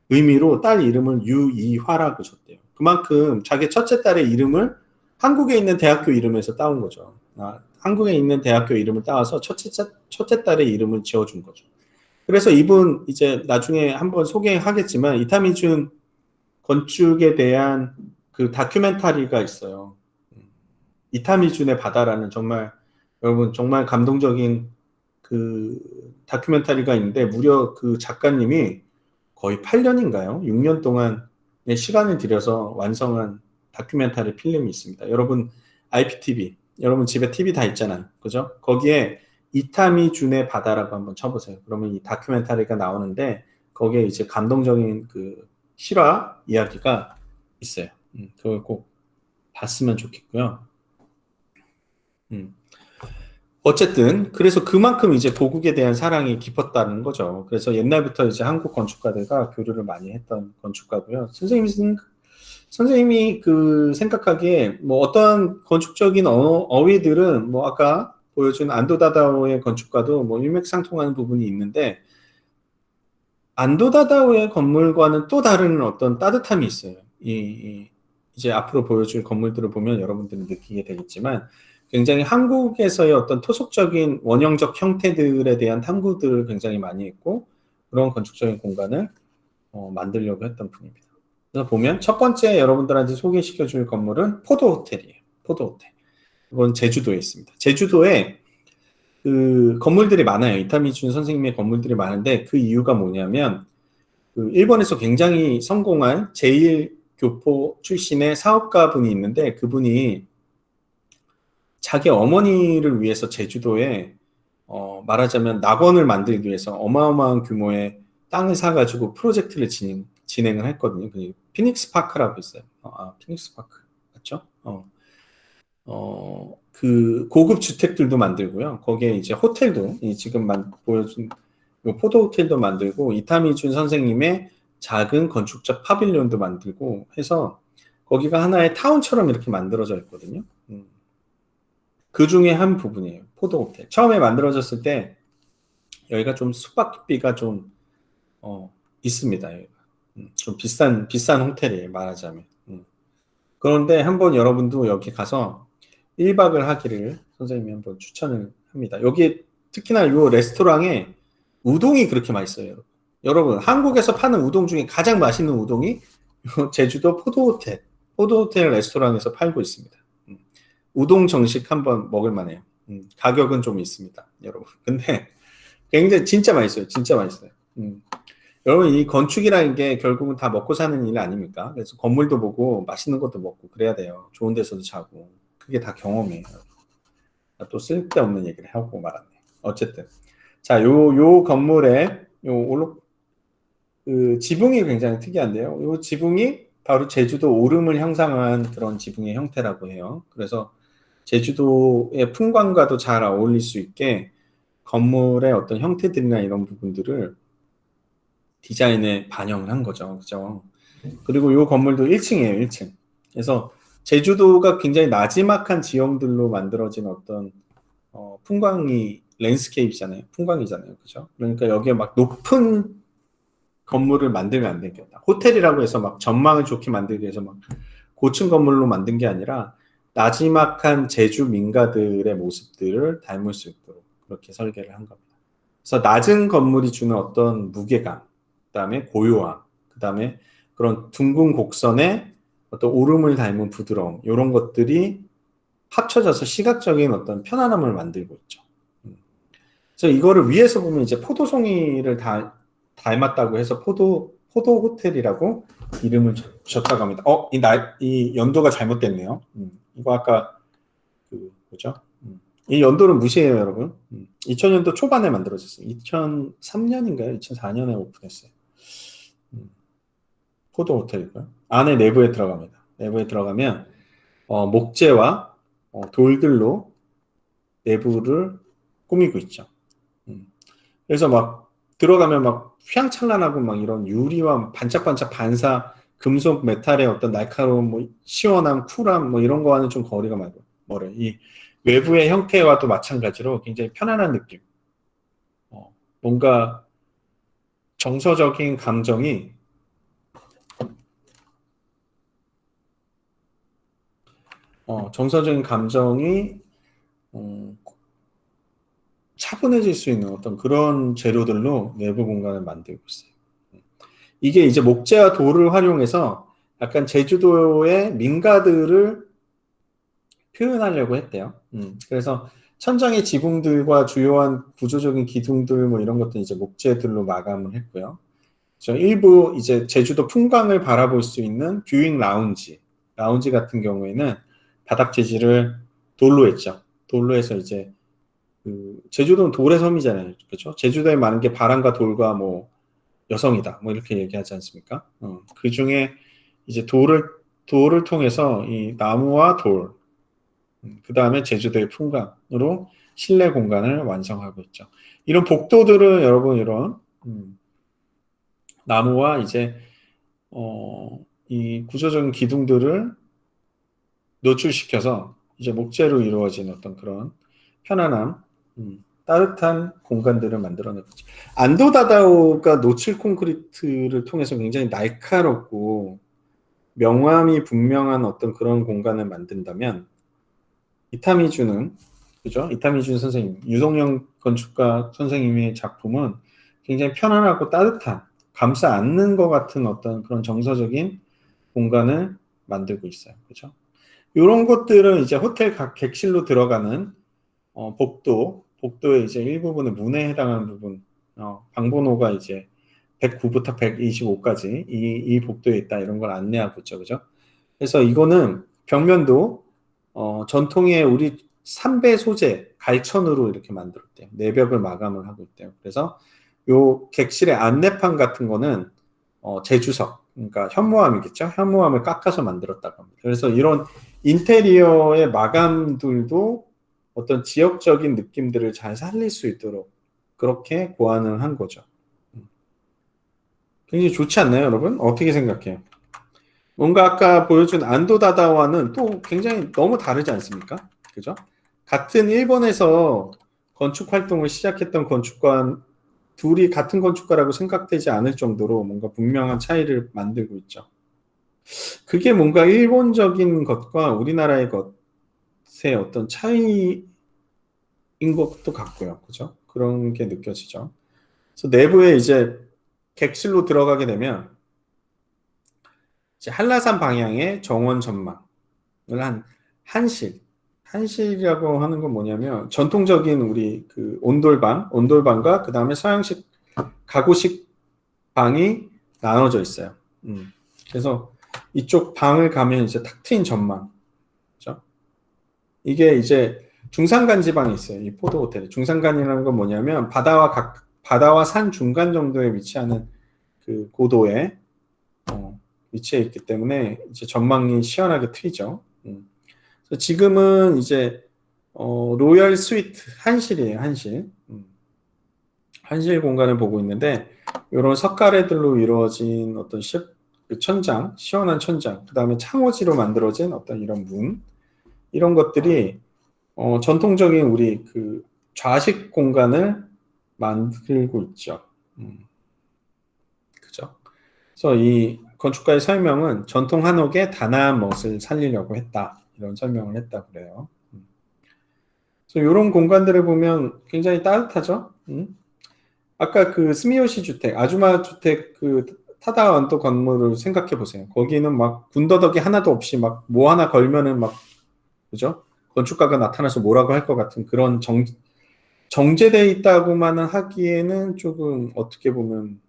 의미로 딸 이름을 유이화라고 줬대요. 그만큼 자기 첫째 딸의 이름을 한국에 있는 대학교 이름에서 따온 거죠. 한국에 있는 대학교 이름을 따와서 첫째 딸의 이름을 지어준 거죠. 그래서 이분 이제 나중에 한번 소개하겠지만 이타미준 건축에 대한 그 다큐멘터리가 있어요. 이타미준의 바다라는 정말 여러분 정말 감동적인 그 다큐멘터리가 있는데 무려 그 작가님이 거의 8년인가요? 6년 동안의 시간을 들여서 완성한 다큐멘터리 필름이 있습니다. 여러분 IPTV, 여러분 집에 TV 다 있잖아요. 그죠? 거기에 이타미준의 바다라고 한번 쳐보세요. 그러면 이 다큐멘터리가 나오는데 거기에 이제 감동적인 그 실화 이야기가 있어요. 그걸 꼭 봤으면 좋겠고요. 어쨌든 그래서 그만큼 이제 고국에 대한 사랑이 깊었다는 거죠. 그래서 옛날부터 이제 한국 건축가들과 교류를 많이 했던 건축가고요. 선생님이 그 생각하기에 뭐 어떠한 건축적인 어휘들은 뭐 아까 보여준 안도다다오의 건축가도 뭐 일맥상통하는 부분이 있는데 안도다다오의 건물과는 또 다른 어떤 따뜻함이 있어요. 이제 앞으로 보여줄 건물들을 보면 여러분들이 느끼게 되겠지만 굉장히 한국에서의 어떤 토속적인 원형적 형태들에 대한 탐구들을 굉장히 많이 했고 그런 건축적인 공간을 만들려고 했던 분입니다. 그래서 보면 첫 번째 여러분들한테 소개시켜 줄 건물은 포도호텔이에요. 포도호텔. 이건 제주도에 있습니다. 제주도에 그 건물들이 많아요. 이타미준 선생님의 건물들이 많은데 그 이유가 뭐냐면 그 일본에서 굉장히 성공한 제1교포 출신의 사업가 분이 있는데 그분이 자기 어머니를 위해서 제주도에 말하자면 낙원을 만들기 위해서 어마어마한 규모의 땅을 사가지고 프로젝트를 진행을 했거든요. 그 피닉스 파크라고 있어요. 피닉스 파크 맞죠? 그 고급 주택들도 만들고요. 거기에 이제 호텔도 지금 보여준 포도 호텔도 만들고 이타미준 선생님의 작은 건축적 파빌리온도 만들고 해서 거기가 하나의 타운처럼 이렇게 만들어져 있거든요. 그 중에 한 부분이에요. 포도 호텔. 처음에 만들어졌을 때 여기가 좀 숙박비가 좀 있습니다. 여기가. 좀 비싼 호텔이에요. 말하자면. 그런데 한번 여러분도 여기 가서 1박을 하기를 선생님이 한번 추천을 합니다. 여기 특히나 이 레스토랑에 우동이 그렇게 맛있어요. 여러분 한국에서 파는 우동 중에 가장 맛있는 우동이 제주도 포도호텔 레스토랑에서 팔고 있습니다. 우동 정식 한번 먹을 만해요. 가격은 좀 있습니다, 여러분. 근데 굉장히 진짜 맛있어요. 진짜 맛있어요. 여러분 이 건축이라는 게 결국은 다 먹고 사는 일 아닙니까? 그래서 건물도 보고 맛있는 것도 먹고 그래야 돼요. 좋은 데서도 자고 그게 다 경험이에요. 또 쓸데없는 얘기를 하고 말았네. 어쨌든 자, 요 건물에 그 지붕이 굉장히 특이한데요. 요 지붕이 바로 제주도 오름을 형상한 그런 지붕의 형태라고 해요. 그래서 제주도의 풍광과도 잘 어울릴 수 있게 건물의 어떤 형태들이나 이런 부분들을 디자인에 반영을 한 거죠. 그죠? 그리고 이 건물도 1층이에요, 1층. 그래서 제주도가 굉장히 나지막한 지형들로 만들어진 어떤 풍광이 랜드스케이프잖아요. 풍광이잖아요. 그죠? 그러니까 여기에 막 높은 건물을 만들면 안 되겠다. 호텔이라고 해서 막 전망을 좋게 만들기 위해서 막 고층 건물로 만든 게 아니라 나지막한 제주 민가들의 모습들을 닮을 수 있도록 그렇게 설계를 한 겁니다. 그래서 낮은 건물이 주는 어떤 무게감, 그다음에 고요함, 그 다음에 그런 둥근 곡선의 어떤 오름을 닮은 부드러움, 이런 것들이 합쳐져서 시각적인 어떤 편안함을 만들고 있죠. 그래서 이거를 위에서 보면 이제 포도송이를 다 닮았다고 해서 포도 호텔이라고 이름을 줬다고 합니다. 이 연도가 잘못됐네요. 이거 아까 뭐죠? 이 연도는 무시해요, 여러분. 2000년도 초반에 만들어졌어요. 2003년인가요? 2004년에 오픈했어요. 포도 호텔이고요. 안에 내부에 들어갑니다. 내부에 들어가면 목재와 돌들로 내부를 꾸미고 있죠. 그래서 막 들어가면 막 휘황찬란하고 막 이런 유리와 반짝반짝 반사 금속 메탈의 어떤 날카로운 뭐 시원함, 쿨함 뭐 이런 거와는 좀 거리가 멀어요. 이 외부의 형태와도 마찬가지로 굉장히 편안한 느낌. 뭔가 정서적인 감정이 차분해질 수 있는 어떤 그런 재료들로 내부 공간을 만들고 있어요. 이게 이제 목재와 돌을 활용해서 약간 제주도의 민가들을 표현하려고 했대요. 그래서 천장의 지붕들과 주요한 구조적인 기둥들 뭐 이런 것들 이제 목재들로 마감을 했고요. 일부 이제 제주도 풍광을 바라볼 수 있는 뷰잉 라운지 같은 경우에는 바닥 재질을 돌로 했죠. 돌로 해서 이제 제주도는 돌의 섬이잖아요. 그렇죠? 제주도에 많은 게 바람과 돌과 뭐 여성이다. 뭐 이렇게 얘기하지 않습니까? 그 중에 이제 돌을 통해서 이 나무와 돌, 그 다음에 제주도의 풍광으로 실내 공간을 완성하고 있죠. 이런 복도들은 여러분 이런 나무와 이제 이 구조적인 기둥들을 노출시켜서 이제 목재로 이루어진 어떤 그런 편안함, 따뜻한 공간들을 만들어내고 있죠. 안도다다오가 노출 콘크리트를 통해서 굉장히 날카롭고 명암이 분명한 어떤 그런 공간을 만든다면 이타미주는 그죠? 이타미준 선생님, 유동영 건축가 선생님의 작품은 굉장히 편안하고 따뜻한 감싸 안는 것 같은 어떤 그런 정서적인 공간을 만들고 있어요. 그죠? 이런 것들은 이제 호텔 각 객실로 들어가는 복도의 이제 일부분의 문에 해당하는 부분, 방번호가 이제 109부터 125까지 이 복도에 있다 이런 걸 안내하고 있죠, 그죠? 그래서 이거는 벽면도 전통의 우리 삼배 소재 갈천으로 이렇게 만들었대요. 내벽을 마감을 하고 있대요. 그래서 요 객실의 안내판 같은 거는 제주석, 그러니까 현무암이겠죠. 현무암을 깎아서 만들었다고 합니다. 그래서 이런 인테리어의 마감들도 어떤 지역적인 느낌들을 잘 살릴 수 있도록 그렇게 고안을 한 거죠. 굉장히 좋지 않나요, 여러분? 어떻게 생각해요? 뭔가 아까 보여준 안도다다와는 또 굉장히 너무 다르지 않습니까? 그죠? 같은 일본에서 건축 활동을 시작했던 건축가 둘이 같은 건축가라고 생각되지 않을 정도로 뭔가 분명한 차이를 만들고 있죠. 그게 뭔가 일본적인 것과 우리나라의 것의 어떤 차이인 것도 같고요. 그죠? 그런 게 느껴지죠. 그래서 내부에 이제 객실로 들어가게 되면 이제 한라산 방향의 정원 전망을 한 한실이라고 하는 건 뭐냐면 전통적인 우리 그 온돌방과 그 다음에 서양식 가구식 방이 나눠져 있어요. 그래서 이쪽 방을 가면 이제 탁 트인 전망. 그죠? 이게 이제 중산간 지방에 있어요. 이 포도 호텔이. 중산간이라는 건 뭐냐면 바다와 산 중간 정도에 위치하는 그 고도에 위치해 있기 때문에 이제 전망이 시원하게 트이죠. 그래서 지금은 이제 로열 스위트 한실이에요. 한실 공간을 보고 있는데 이런 석가래들로 이루어진 어떤 그 천장, 시원한 천장, 그 다음에 창호지로 만들어진 어떤 이런 문, 이런 것들이 전통적인 우리 그 좌식 공간을 만들고 있죠. 그죠? 그래서 이 건축가의 설명은 전통 한옥의 단아한 멋을 살리려고 했다. 이런 설명을 했다 그래요. 그래서 이런 공간들을 보면 굉장히 따뜻하죠. 아까 그 스미요시 주택, 아주마 주택 그 타다 언덕 건물을 생각해 보세요. 거기는 막 군더더기 하나도 없이 막 뭐 하나 걸면은 막 그죠? 건축가가 나타나서 뭐라고 할 것 같은 그런 정제돼 있다고만은 하기에는 조금 어떻게 보면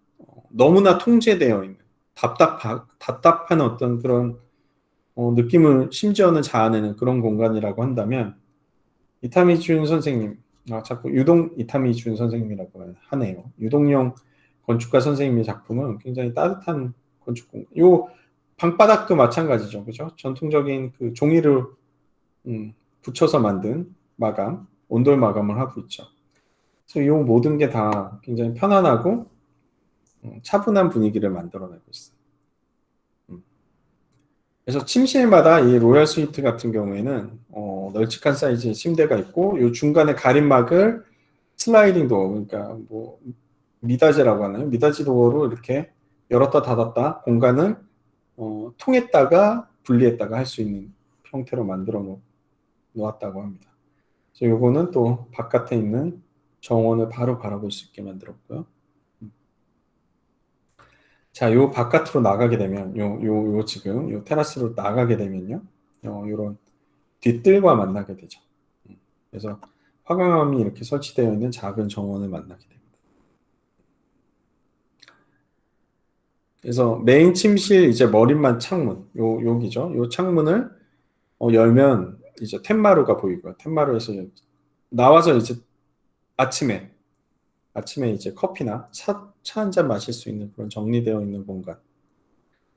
너무나 통제되어 있는 답답한 어떤 그런 느낌을 심지어는 자아내는 그런 공간이라고 한다면 이타미준 선생님, 자꾸 이타미준 선생님이라고 하네요. 유동용 건축가 선생님의 작품은 굉장히 따뜻한 건축 공간. 요 방바닥도 마찬가지죠, 그죠? 전통적인 그 종이를 붙여서 만든 마감, 온돌 마감을 하고 있죠. 그래서 요 모든 게 다 굉장히 편안하고 차분한 분위기를 만들어내고 있어요. 그래서 침실마다 이 로얄 스위트 같은 경우에는 널찍한 사이즈의 침대가 있고 요 중간에 가림막을 슬라이딩 도어 그러니까 뭐 미닫이라고 하나요? 미닫이 도어로 이렇게 열었다 닫았다 공간을 통했다가 분리했다가 할 수 있는 형태로 만들어 놓았다고 합니다. 그래서 요거는 또 바깥에 있는 정원을 바로 바라볼 수 있게 만들었고요. 자, 요 바깥으로 나가게 되면 요 지금 요 테라스로 나가게 되면요. 요런 뒤뜰과 만나게 되죠. 그래서 화강암이 이렇게 설치되어 있는 작은 정원을 만나게 됩니다. 그래서 메인 침실 이제 머릿만 창문, 여기죠. 요 창문을 열면 이제 텐마루가 보이고요. 텐마루에서 나와서 이제 아침에 이제 커피나 차 한 잔 마실 수 있는 그런 정리되어 있는 공간.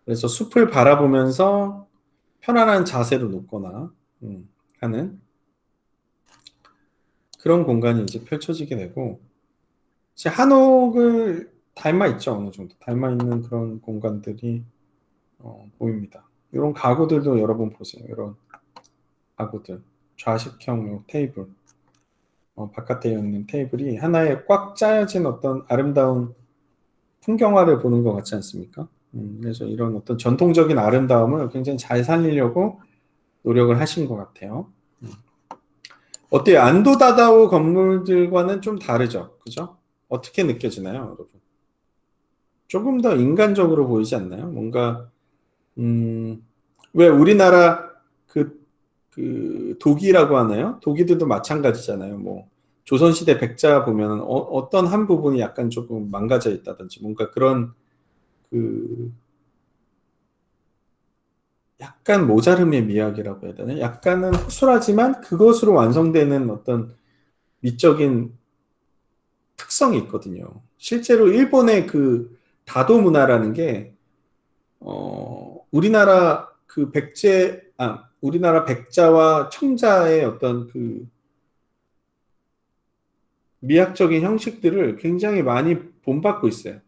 그래서 숲을 바라보면서 편안한 자세로 눕거나 하는 그런 공간이 이제 펼쳐지게 되고 이제 한옥을 닮아 있죠. 어느 정도 닮아 있는 그런 공간들이 보입니다. 이런 가구들도 여러분 보세요. 이런 가구들 좌식형 요 테이블 바깥에 있는 테이블이 하나의 꽉 짜여진 어떤 아름다운 풍경화를 보는 것 같지 않습니까? 그래서 이런 어떤 전통적인 아름다움을 굉장히 잘 살리려고 노력을 하신 것 같아요. 어때요? 안도다다오 건물들과는 좀 다르죠? 그죠? 어떻게 느껴지나요, 여러분? 조금 더 인간적으로 보이지 않나요? 뭔가, 왜 우리나라 그 독이라고 하나요? 독이들도 마찬가지잖아요. 뭐, 조선시대 백자 보면은 어떤 한 부분이 약간 조금 망가져 있다든지 뭔가 그런 그 약간 모자름의 미학이라고 해야 되나? 약간은 허술하지만 그것으로 완성되는 어떤 미적인 특성이 있거든요. 실제로 일본의 그 다도 문화라는 게 우리나라 그 우리나라 백자와 청자의 어떤 그 미학적인 형식들을 굉장히 많이 본받고 있어요.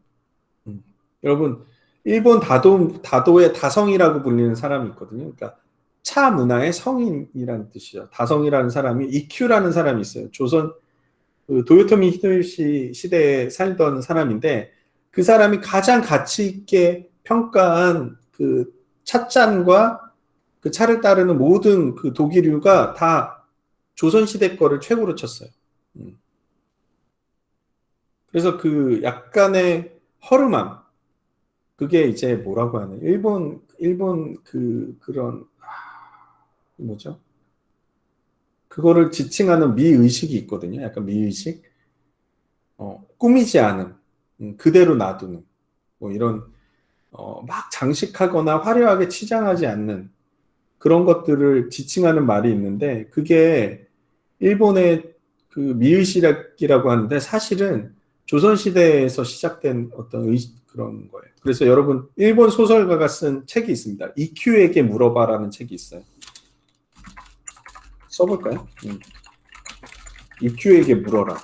여러분, 일본 다도의 다성이라고 불리는 사람이 있거든요. 그러니까 차 문화의 성인이라는 뜻이죠. 다성이라는 사람이 이큐라는 사람이 있어요. 조선 그 도요토미 히데요시 시대에 살던 사람인데 그 사람이 가장 가치 있게 평가한 그 찻잔과 그 차를 따르는 모든 그 도기류가 다 조선 시대 거를 최고로 쳤어요. 그래서 그 약간의 허름함 그게 이제 뭐라고 하는 일본 그런 뭐죠? 그거를 지칭하는 미의식이 있거든요. 약간 미의식. 꾸미지 않은 그대로 놔두는 뭐 이런 막 장식하거나 화려하게 치장하지 않는 그런 것들을 지칭하는 말이 있는데 그게 일본의 그 미의식이라고 하는데 사실은 조선시대에서 시작된 어떤 그런 거예요. 그래서 여러분 일본 소설가가 쓴 책이 있습니다. 이큐에게 물어봐라는 책이 있어요. 써볼까요? 이큐에게 물어라.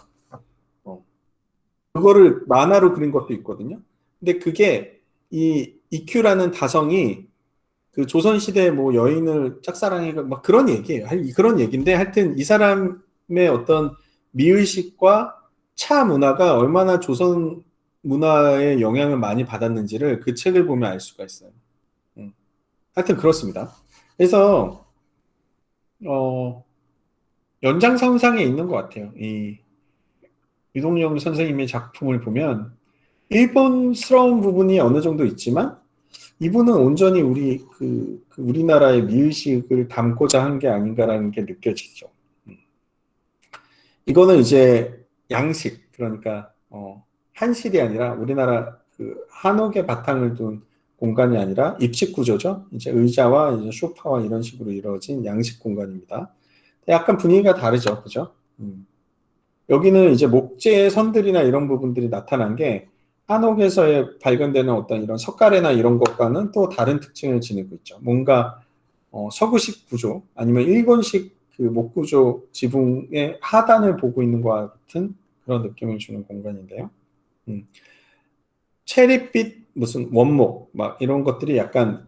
그거를 만화로 그린 것도 있거든요. 근데 그게 이 이큐라는 다성이 그 조선시대 뭐 여인을 짝사랑해가 막 그런 얘기예요. 그런 얘기인데 하여튼 이 사람의 어떤 미의식과 차 문화가 얼마나 조선 문화에 영향을 많이 받았는지를 그 책을 보면 알 수가 있어요. 하여튼 그렇습니다. 그래서 어, 연장선상에 있는 것 같아요. 이 유동영 선생님의 작품을 보면 일본스러운 부분이 어느 정도 있지만 이분은 온전히 우리나라의 미의식을 담고자 한 게 아닌가라는 게 느껴지죠. 이거는 이제 양식, 그러니까 한실이 아니라 우리나라 그 한옥의 바탕을 둔 공간이 아니라 입식 구조죠. 이제 의자와 이제 소파와 이런 식으로 이루어진 양식 공간입니다. 약간 분위기가 다르죠, 그죠? 여기는 이제 목재의 선들이나 이런 부분들이 나타난 게 한옥에서 발견되는 어떤 이런 석가래나 이런 것과는 또 다른 특징을 지니고 있죠. 뭔가 서구식 구조 아니면 일본식 그 목구조 지붕의 하단을 보고 있는 것과 같은 그런 느낌을 주는 공간인데요. 음. 체리빛 무슨 원목 막 이런 것들이 약간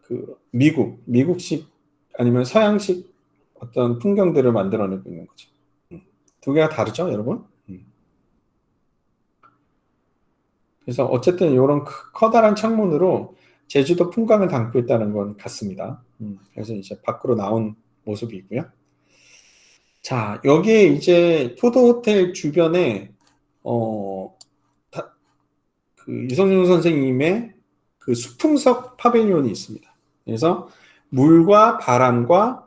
그 미국식 아니면 서양식 어떤 풍경들을 만들어내고 있는 거죠. 두 개가 다르죠, 여러분? 그래서 어쨌든 이런 커다란 창문으로 제주도 풍광을 담고 있다는 건 같습니다. 그래서 이제 밖으로 나온 모습이고요. 자, 여기에 이제 포도 호텔 주변에 어, 그 유성윤 선생님의 그 수풍석 파빌리온이 있습니다. 그래서 물과 바람과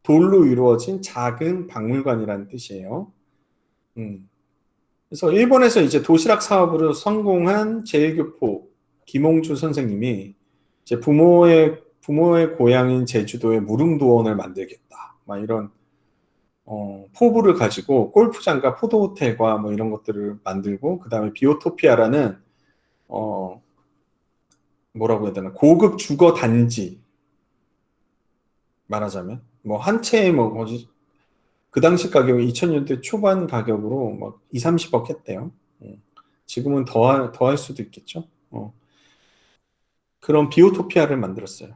돌로 이루어진 작은 박물관이라는 뜻이에요. 음. 그래서 일본에서 이제 도시락 사업으로 성공한 제일교포 김홍주 선생님이 이제 부모의 고향인 제주도에 무릉도원을 만들겠다. 막 이런 포부를 가지고 골프장과 포도호텔과 뭐 이런 것들을 만들고 그다음에 비오토피아라는 어, 뭐라고 해야 되나 고급 주거 단지 말하자면 뭐 한 채에 뭐 뭐지 그 당시 가격이 2000년대 초반 가격으로 막 2, 30억 했대요. 지금은 더할 수도 있겠죠. 그런 비오토피아를 만들었어요.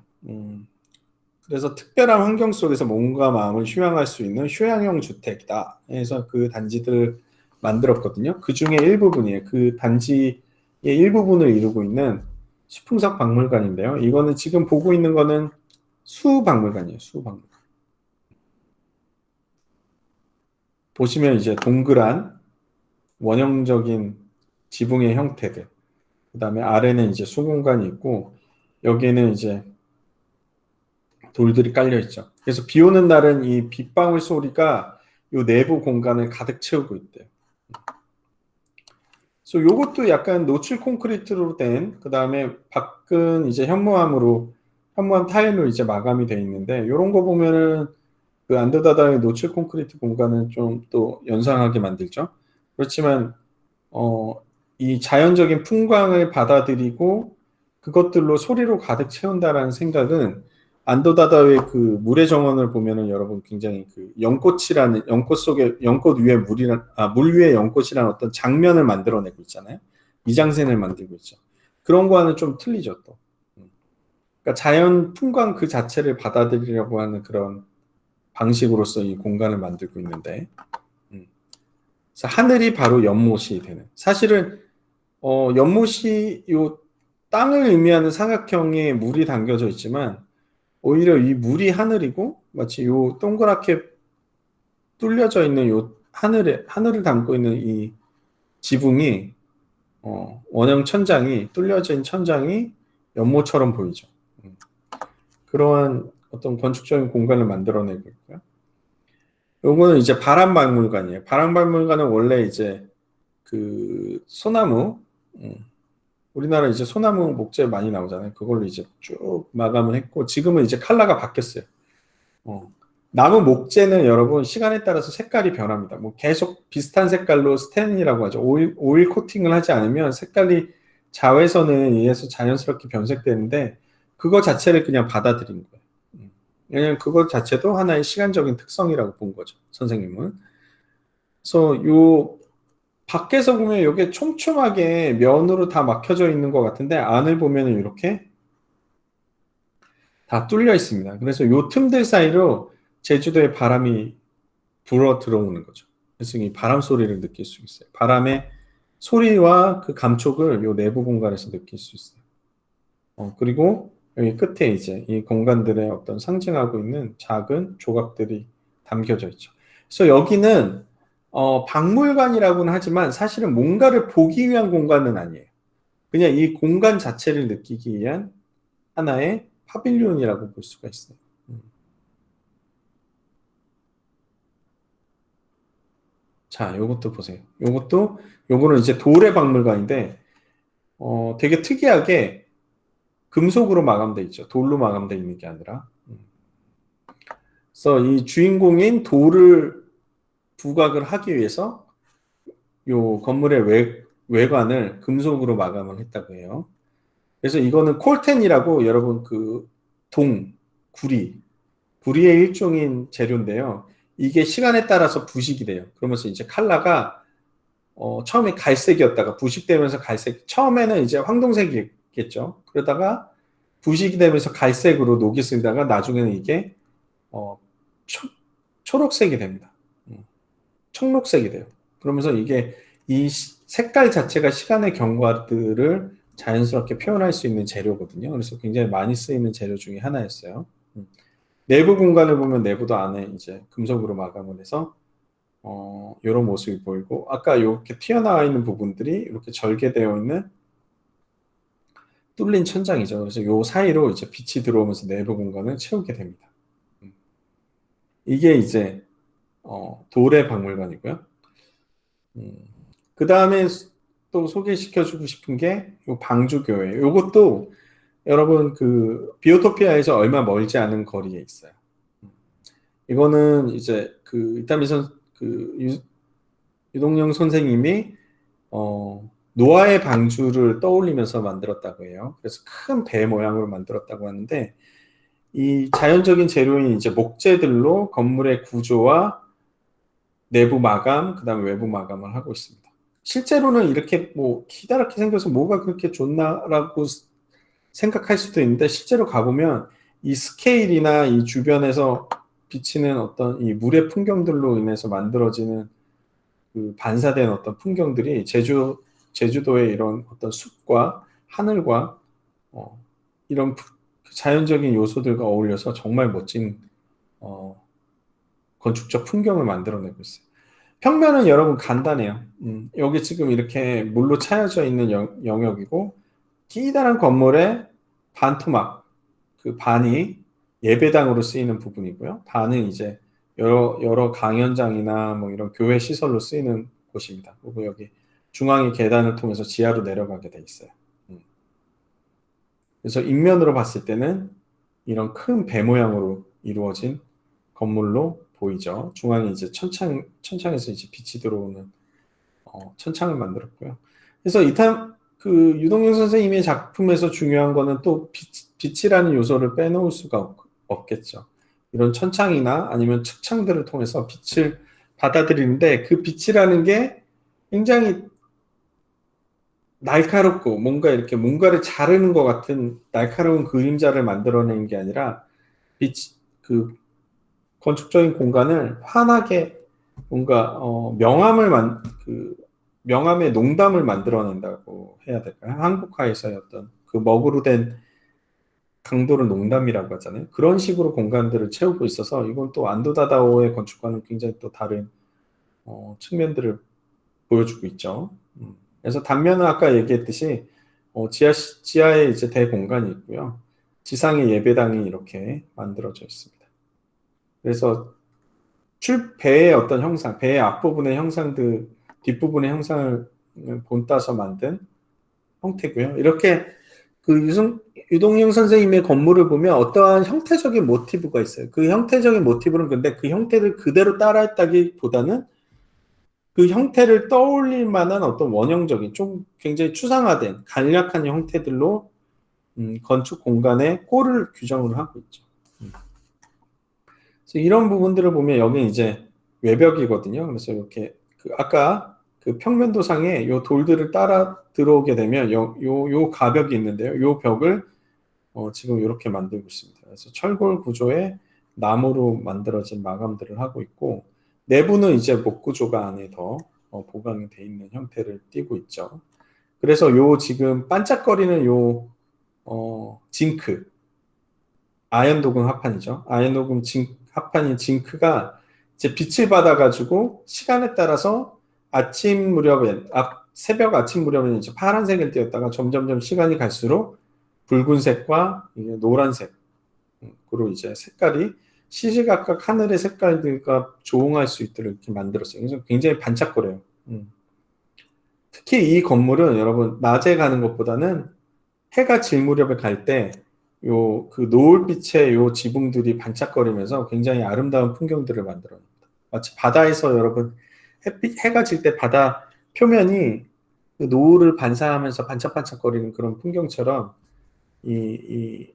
그래서 특별한 환경 속에서 몸과 마음을 휴양할 수 있는 휴양형 주택이다. 해서 그 단지들을 만들었거든요. 그 중에 일부분이에요. 그 단지의 일부분을 이루고 있는 수풍석 박물관인데요. 이거는 지금 보고 있는 거는 수박물관이에요. 수박물관. 보시면 이제 동그란 원형적인 지붕의 형태들. 그 다음에 아래는 이제 수공간이 있고 여기에는 이제 돌들이 깔려 있죠. 그래서 비 오는 날은 이 빗방울 소리가 이 내부 공간을 가득 채우고 있대요. 그래서 요것도 약간 노출 콘크리트로 된, 그 다음에 밖은 이제 현무암 타일로 이제 마감이 돼 있는데, 요런 거 보면은 그 안드다다의 노출 콘크리트 공간은 좀 또 연상하게 만들죠. 그렇지만, 어, 이 자연적인 풍광을 받아들이고 그것들로 소리로 가득 채운다라는 생각은 안도다다의 그 물의 정원을 보면은 여러분 굉장히 그 연꽃이라는 연꽃 속에 연꽃 위에 물 위에 연꽃이라는 어떤 장면을 만들어내고 있잖아요. 미장센을 만들고 있죠. 그런 거와는 좀 틀리죠 또. 그러니까 자연 풍광 그 자체를 받아들이려고 하는 그런 방식으로서 이 공간을 만들고 있는데, 그래서 하늘이 바로 연못이 되는. 사실은 연못이 요 땅을 의미하는 삼각형의 물이 담겨져 있지만 오히려 이 물이 하늘이고 마치 요 동그랗게 뚫려져 있는 요 하늘을 담고 있는 이 지붕이 원형 천장이 뚫려진 천장이 연못처럼 보이죠. 그러한 어떤 건축적인 공간을 만들어내고 있고요. 요거는 이제 바람박물관이에요. 바람박물관은 원래 이제 그 소나무 우리나라 이제 소나무 목재 많이 나오잖아요. 그걸로 이제 쭉 마감을 했고 지금은 이제 컬러가 바뀌었어요. 어. 나무 목재는 여러분 시간에 따라서 색깔이 변합니다. 뭐 계속 비슷한 색깔로 스텐이라고 하죠. 오일 코팅을 하지 않으면 색깔이 자외선에 의해서 자연스럽게 변색되는데 그거 자체를 그냥 받아들인 거예요. 왜냐면 그것 자체도 하나의 시간적인 특성이라고 본 거죠. 선생님은. 그래서 요 밖에서 보면 이게 촘촘하게 면으로 다 막혀져 있는 것 같은데 안을 보면 이렇게 다 뚫려 있습니다. 그래서 요 틈들 사이로 제주도에 바람이 불어 들어오는 거죠. 그래서 이 바람 소리를 느낄 수 있어요. 바람의 소리와 그 감촉을 요 내부 공간에서 느낄 수 있어요. 그리고 여기 끝에 이제 이 공간들의 어떤 상징하고 있는 작은 조각들이 담겨져 있죠. 그래서 여기는 박물관이라고는 하지만 사실은 뭔가를 보기 위한 공간은 아니에요. 그냥 이 공간 자체를 느끼기 위한 하나의 파빌리온이라고 볼 수가 있어요. 자, 요것도 보세요. 요거는 이제 돌의 박물관인데, 되게 특이하게 금속으로 마감돼 있죠. 돌로 마감돼 있는 게 아니라. 그래서 이 주인공인 돌을 부각을 하기 위해서 요 건물의 외관을 금속으로 마감을 했다고 해요. 그래서 이거는 콜텐이라고 여러분 그 구리의 일종인 재료인데요. 이게 시간에 따라서 부식이 돼요. 그러면서 이제 칼라가 처음에 갈색이었다가 부식되면서 처음에는 이제 황동색이겠죠. 그러다가 부식이 되면서 갈색으로 녹이 슬다가 나중에는 이게 어, 초록색이 됩니다. 청록색이 돼요. 그러면서 이게 이 색깔 자체가 시간의 경과들을 자연스럽게 표현할 수 있는 재료거든요. 그래서 굉장히 많이 쓰이는 재료 중에 하나였어요. 내부 공간을 보면 내부도 안에 이제 금속으로 마감을 해서 이런 모습이 보이고 아까 이렇게 튀어나와 있는 부분들이 이렇게 절개되어 있는 뚫린 천장이죠. 그래서 요 사이로 이제 빛이 들어오면서 내부 공간을 채우게 됩니다. 이게 이제 돌의 박물관이고요. 그 다음에 또 소개시켜주고 싶은 게 요 방주교회. 요것도 여러분 그 비오토피아에서 얼마 멀지 않은 거리에 있어요. 이거는 이제 그 이타미선 그 유동영 선생님이 노아의 방주를 떠올리면서 만들었다고 해요. 그래서 큰 배 모양으로 만들었다고 하는데 이 자연적인 재료인 이제 목재들로 건물의 구조와 내부 마감, 그다음에 외부 마감을 하고 있습니다. 실제로는 이렇게 뭐 기다랗게 생겨서 뭐가 그렇게 좋나라고 생각할 수도 있는데 실제로 가보면 이 스케일이나 이 주변에서 비치는 어떤 이 물의 풍경들로 인해서 만들어지는 그 반사된 어떤 풍경들이 제주도의 이런 어떤 숲과 하늘과 이런 자연적인 요소들과 어울려서 정말 멋진 건축적 풍경을 만들어내고 있어요. 평면은 여러분 간단해요. 여기 지금 이렇게 물로 차여져 있는 영역이고 기다란 건물의 반토막 그 반이 예배당으로 쓰이는 부분이고요. 반은 이제 여러 강연장이나 뭐 이런 교회 시설로 쓰이는 곳입니다. 그리고 여기 중앙의 계단을 통해서 지하로 내려가게 돼 있어요. 그래서 인면으로 봤을 때는 이런 큰 배 모양으로 이루어진 건물로 보이죠. 중앙에 이제 천창에서 이제 빛이 들어오는 천창을 만들었고요. 그래서 그 유동영 선생님의 작품에서 중요한 거는 또 빛이라는 요소를 빼놓을 수가 없겠죠. 이런 천창이나 아니면 측창들을 통해서 빛을 받아들이는데 그 빛이라는 게 굉장히 날카롭고 뭔가 이렇게 뭔가를 자르는 것 같은 날카로운 그림자를 만들어내는 게 아니라 그 건축적인 공간을 환하게 뭔가 그 명암의 농담을 만들어낸다고 해야 될까요? 한국화에서의 어떤 그 먹으로 된 강도를 농담이라고 하잖아요. 그런 식으로 공간들을 채우고 있어서 이건 또 안도다다오의 건축과는 굉장히 또 다른 측면들을 보여주고 있죠. 그래서 단면은 아까 얘기했듯이 지하에 이제 대공간이 있고요. 지상에 예배당이 이렇게 만들어져 있습니다. 그래서 배의 어떤 형상, 배의 앞부분의 형상들, 뒷부분의 형상을 본따서 만든 형태고요. 이렇게 그 유동영 선생님의 건물을 보면 어떠한 형태적인 모티브가 있어요. 그 형태적인 모티브는 근데 그 형태를 그대로 따라했다기보다는 그 형태를 떠올릴 만한 어떤 원형적인 좀 굉장히 추상화된 간략한 형태들로 건축 공간의 꼴을 규정을 하고 있죠. 그래서 이런 부분들을 보면 여기 이제 외벽이거든요. 그래서 이렇게 그 아까 그 평면도상에 요 돌들을 따라 들어오게 되면 요 가벽이 있는데요. 요 벽을 지금 이렇게 만들고 있습니다. 그래서 철골 구조의 나무로 만들어진 마감들을 하고 있고 내부는 이제 목 구조가 안에 더 보강이 돼 있는 형태를 띠고 있죠. 그래서 요 지금 반짝거리는 요 징크 아연도금 합판이죠. 아연도금 합판인 징크가 이제 빛을 받아가지고 시간에 따라서 아침 무렵에 새벽 아침 무렵에는 이제 파란색을 띄었다가 점점점 시간이 갈수록 붉은색과 이제 노란색, 그리고 이제 색깔이 시시각각 하늘의 색깔들과 조응할 수 있도록 이렇게 만들었어요. 그래서 굉장히 반짝거려요. 특히 이 건물은 여러분 낮에 가는 것보다는 해가 질 무렵에 갈 때 요 그 노을빛의 요 지붕들이 반짝거리면서 굉장히 아름다운 풍경들을 만들어냅니다. 마치 바다에서 여러분 해가 질 때 바다 표면이 그 노을을 반사하면서 반짝반짝거리는 그런 풍경처럼 이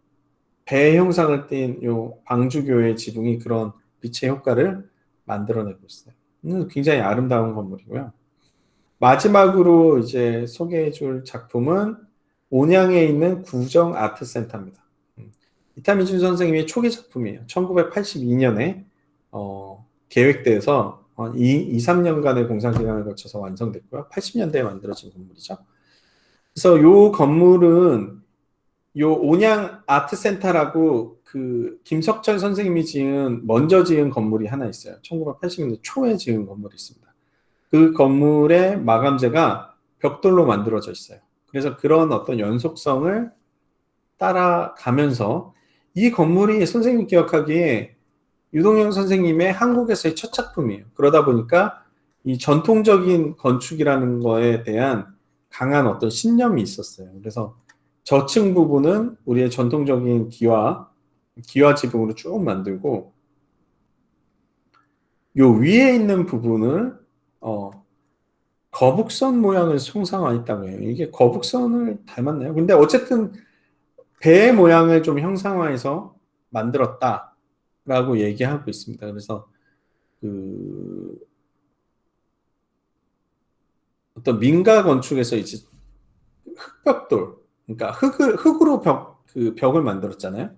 배 형상을 띈 요 방주교의 지붕이 그런 빛의 효과를 만들어내고 있어요. 굉장히 아름다운 건물이고요. 마지막으로 이제 소개해 줄 작품은 온양에 있는 구정 아트센터입니다. 이타미준 선생님의 초기 작품이에요. 1982년에 계획돼서 2, 3년간의 공사 기간을 거쳐서 완성됐고요. 80년대에 만들어진 건물이죠. 그래서 요 건물은 요 온양 아트센터라고 그 김석철 선생님이 먼저 지은 건물이 하나 있어요. 1980년대 초에 지은 건물이 있습니다. 그 건물의 마감재가 벽돌로 만들어져 있어요. 그래서 그런 어떤 연속성을 따라가면서 이 건물이 선생님 기억하기에 유동영 선생님의 한국에서의 첫 작품이에요. 그러다 보니까 이 전통적인 건축이라는 거에 대한 강한 어떤 신념이 있었어요. 그래서 저층 부분은 우리의 전통적인 기와 지붕으로 쭉 만들고 요 위에 있는 부분을 거북선 모양을 형상화했다고 해요. 이게 거북선을 닮았나요? 근데 어쨌든 배 모양을 좀 형상화해서 만들었다라고 얘기하고 있습니다. 그래서 그 어떤 민가 건축에서 이제 흑벽돌, 그러니까 흙으로 벽을 만들었잖아요.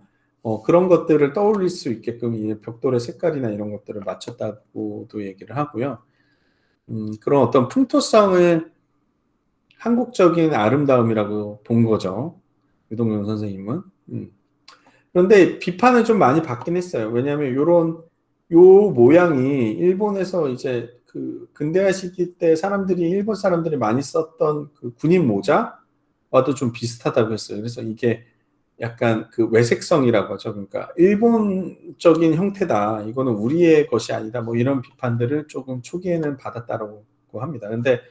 그런 것들을 떠올릴 수 있게끔 이 벽돌의 색깔이나 이런 것들을 맞췄다고도 얘기를 하고요. 그런 어떤 풍토성을 한국적인 아름다움이라고 본 거죠. 유동영 선생님은. 그런데 비판을 좀 많이 받긴 했어요. 왜냐하면 요 모양이 일본에서 이제 그 근대화 시기 때 일본 사람들이 많이 썼던 그 군인 모자와도 좀 비슷하다고 했어요. 그래서 이게 약간 그 외색성이라고 하죠. 그러니까 일본적인 형태다. 이거는 우리의 것이 아니다. 뭐 이런 비판들을 조금 초기에는 받았다라고 합니다. 근데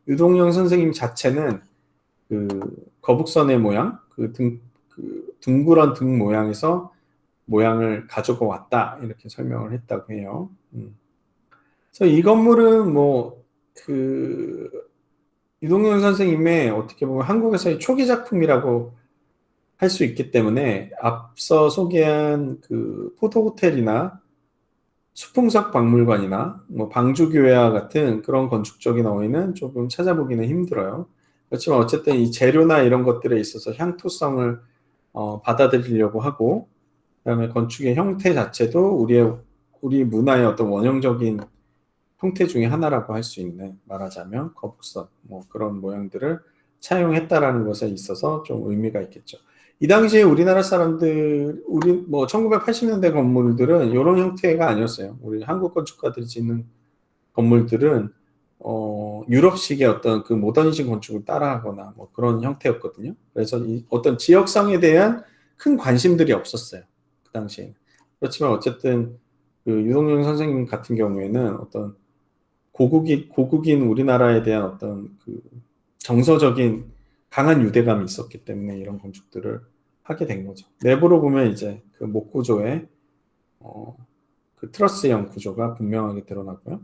유동영 선생님 자체는 그 거북선의 모양, 그 둥그런 등 모양에서 모양을 가지고 왔다. 이렇게 설명을 했다고 해요. 그래서 이 건물은 유동영 선생님의 어떻게 보면 한국에서의 초기 작품이라고 할 수 있기 때문에 앞서 소개한 그 포도호텔이나 수풍석 박물관이나 뭐 방주교회와 같은 그런 건축적인 어휘는 조금 찾아보기는 힘들어요. 그렇지만 어쨌든 이 재료나 이런 것들에 있어서 향토성을 받아들이려고 하고, 그다음에 건축의 형태 자체도 우리 문화의 어떤 원형적인 형태 중에 하나라고 할 수 있는, 말하자면 거북선 뭐 그런 모양들을 차용했다라는 것에 있어서 좀 의미가 있겠죠. 이 당시에 우리나라 사람들, 우리 1980년대 건물들은 이런 형태가 아니었어요. 우리 한국 건축가들이 짓는 건물들은 유럽식의 어떤 그 모더니즘 건축을 따라하거나 뭐 그런 형태였거든요. 그래서 이 어떤 지역성에 대한 큰 관심들이 없었어요. 그 당시에. 그렇지만 어쨌든 그 유동영 선생님 같은 경우에는 어떤 고국인 우리나라에 대한 어떤 그 정서적인 강한 유대감이 있었기 때문에 이런 건축들을 하게 된 거죠. 내부로 보면 이제 그 목 구조에 그 트러스형 구조가 분명하게 드러나고요.